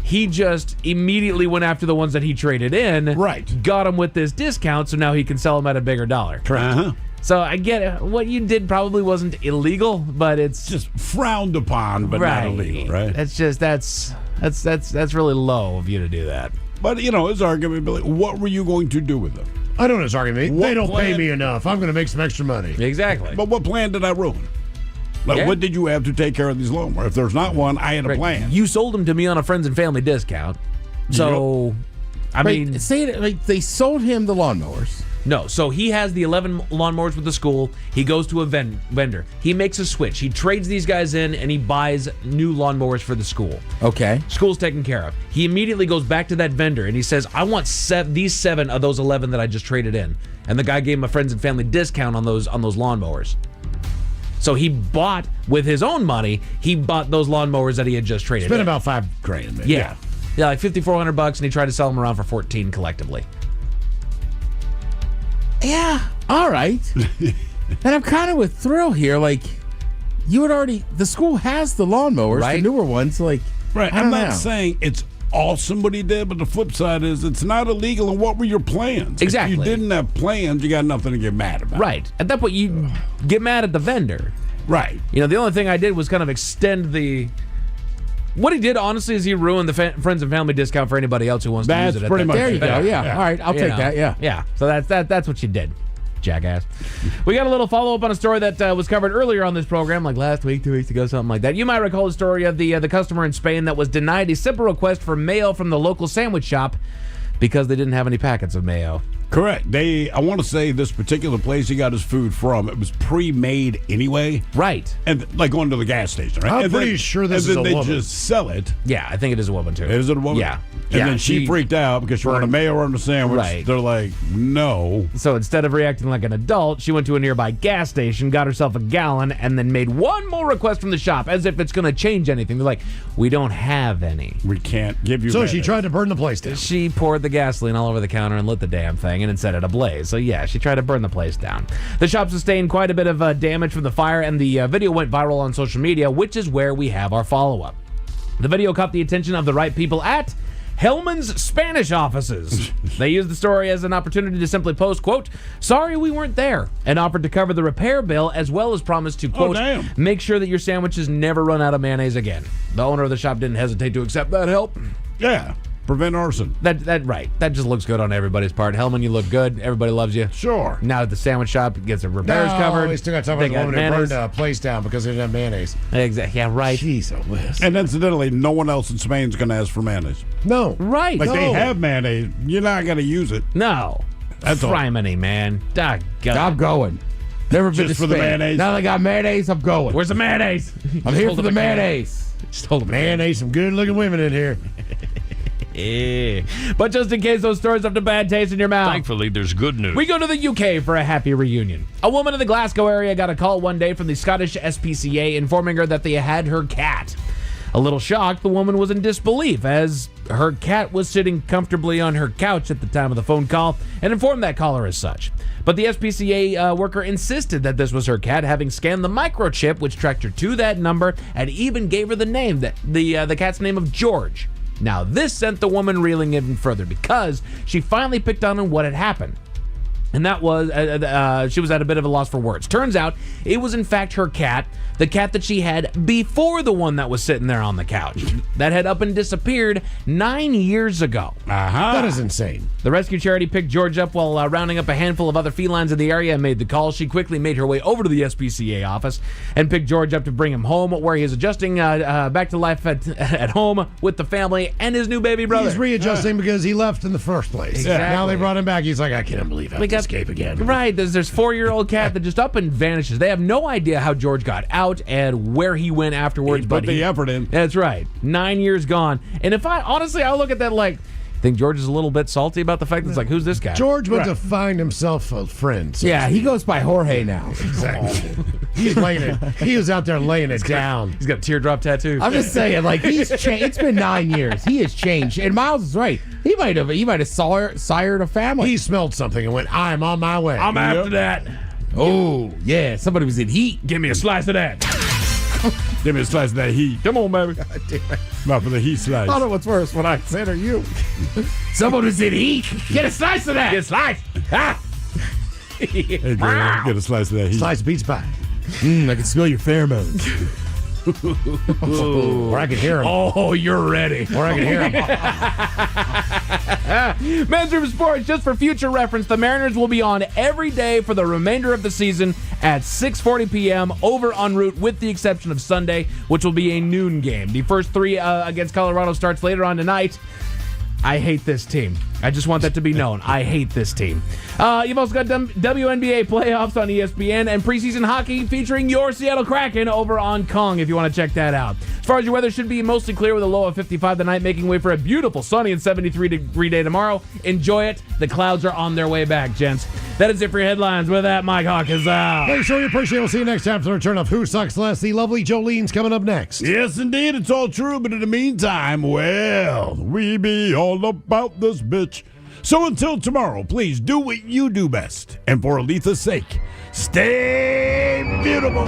He just immediately went after the ones that he traded in. Right. Got them with this discount, so now he can sell them at a bigger dollar. Correct. Uh-huh. So I get it. What you did probably wasn't illegal, but it's just frowned upon, but not illegal, right? That's just that's really low of you to do that. But his argument would be like, what were you going to do with them? I know his argument. What They don't pay plan- me enough. I'm going to make some extra money. Exactly. But what plan did I ruin? Like, what did you have to take care of these lawnmowers? If there's not one, I had a plan. You sold them to me on a friends and family discount. So, I mean, say it like they sold him the lawnmowers. No, so he has the 11 lawnmowers with the school. He goes to a vendor. He makes a switch. He trades these guys in, and he buys new lawnmowers for the school. Okay. School's taken care of. He immediately goes back to that vendor, and he says, I want these 7 of those 11 that I just traded in. And the guy gave him a friends and family discount on those lawnmowers. So he bought, with his own money, he bought those lawnmowers that he had just traded Spent in. about $5,000, man. Yeah, like $5,400, and he tried to sell them around for $14,000 collectively. Yeah, all right. And I'm kind of with Thrill here. Like, the school has the lawnmowers, Right. the newer ones. Like, Right. I I'm don't not know. saying it's awesome what he did, but the flip side is it's not illegal. And what were your plans? Exactly. If you didn't have plans, you got nothing to get mad about. Right. At that point, you get mad at the vendor. Right. The only thing I did was kind of extend the... What he did, honestly, is he ruined the friends and family discount for anybody else who wants to use it. That's pretty much. There you go. Yeah. Yeah. All right. I'll take that. Yeah. Yeah. So that's what you did, jackass. We got a little follow-up on a story that was covered earlier on this program, like last week, 2 weeks ago, something like that. You might recall the story of the customer in Spain that was denied a simple request for mayo from the local sandwich shop because they didn't have any packets of mayo. Correct. I want to say this particular place he got his food from, it was pre-made anyway. Right. And like going to the gas station, right? I'm And pretty then- sure this and is then a woman. they just sell it. Yeah, I think it is a woman, too. Is it a woman? Yeah. And Yeah, then she freaked out because she wanted mayo on the sandwich. Right. They're like, no. So instead of reacting like an adult, she went to a nearby gas station, got herself a gallon, and then made one more request from the shop, as if it's going to change anything. They're like, we don't have any. We can't give you So mayo. she tried to burn the place down. She poured the gasoline all over the counter and lit the damn thing and then set it ablaze. So yeah, she tried to burn the place down. The shop sustained quite a bit of damage from the fire, and the video went viral on social media, which is where we have our follow-up. The video caught the attention of the right people at Hellman's Spanish offices. They used the story as an opportunity to simply post, quote, sorry we weren't there, and offered to cover the repair bill, as well as promised to, quote, make sure that your sandwiches never run out of mayonnaise again. The owner of the shop didn't hesitate to accept that help. Yeah. Prevent arson. That right. That just looks good on everybody's part. Hellman, you look good. Everybody loves you. Sure. Now at the sandwich shop, it gets the repairs covered. We still got to talk They about the got woman who mayonnaise. burned a place down because they didn't have mayonnaise. Exactly. Yeah, right. Jeez, oh, Liz. And incidentally, no one else in Spain's going to ask for mayonnaise. No. Right. Like, no. they have mayonnaise. You're not going to use it. No. That's all. Criminy, man. Doggone. I'm going. Never been Just to for the Spain. mayonnaise? Now they got mayonnaise, I'm going. Where's the mayonnaise? I'm here Hold for up the a can. mayonnaise. Just hold up a can. Mayonnaise, some good-looking women in here. But just in case those stories have a bad taste in your mouth. Thankfully, there's good news. We go to the UK for a happy reunion. A woman in the Glasgow area got a call one day from the Scottish SPCA informing her that they had her cat. A little shocked, the woman was in disbelief as her cat was sitting comfortably on her couch at the time of the phone call and informed that caller as such. But the SPCA worker insisted that this was her cat, having scanned the microchip which tracked her to that number and even gave her the name, the cat's name of George. Now this sent the woman reeling even further because she finally picked on what had happened. And that was, she was at a bit of a loss for words. Turns out, it was in fact her cat, the cat that she had before the one that was sitting there on the couch. That had up and disappeared 9 years ago. That is insane. The rescue charity picked George up while rounding up a handful of other felines in the area and made the call. She quickly made her way over to the SPCA office and picked George up to bring him home, where he is adjusting back to life at home with the family and his new baby brother. He's readjusting because he left in the first place. Exactly. Now they brought him back. He's like, I can't believe I have to escape again. Right. There's 4-year-old cat that just up and vanishes. They have no idea how George got out and where he went afterwards. He put the effort in. That's right. 9 years gone. And if I look at that like, I think George is a little bit salty about the fact that it's like, who's this guy? George went to find himself a friend. So yeah, he goes by Jorge now. Exactly. He's laying it. He was out there laying it down. He's got a teardrop tattoo. I'm just saying, like, he's changed. It's been 9 years. He has changed. And Miles is right. He might have sired a family. He smelled something and went, I'm on my way. I'm after that. Oh, yeah. Somebody was in heat. Give me a slice of that. Give me a slice of that heat. Come on, baby. God damn it. Not for the heat slice. I don't know what's worse, when I said or you. Someone was in heat. Get a slice of that. Get a slice. Ah. Hey, girl, get a slice of that heat. Slice beats pie. I can smell your pheromones. Or I can hear him. Oh, you're ready. Or I can hear him. Men's Room Sports, just for future reference, the Mariners will be on every day for the remainder of the season at 6:40 p.m. over en route, with the exception of Sunday, which will be a noon game. The first three against Colorado starts later on tonight. I hate this team. I just want that to be known. I hate this team. You've also got WNBA playoffs on ESPN and preseason hockey featuring your Seattle Kraken over on Kong if you want to check that out. As far as your weather, should be mostly clear with a low of 55 tonight, making way for a beautiful sunny and 73-degree day tomorrow. Enjoy it. The clouds are on their way back, gents. That is it for your headlines. With that, Mike Hawk is out. Hey, sure you appreciate it. We'll see you next time for the return of Who Sucks Less. The lovely Jolene's coming up next. Yes, indeed. It's all true. But in the meantime, well, we be all about this bitch. So until tomorrow, please do what you do best. And for Aletha's sake, stay beautiful.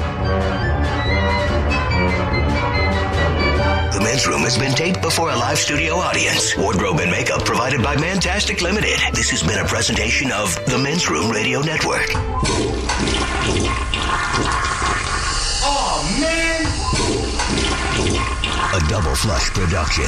The Men's Room has been taped before a live studio audience. Wardrobe and makeup provided by Mantastic Limited. This has been a presentation of the Men's Room Radio Network. Oh, man! A Double Flush production.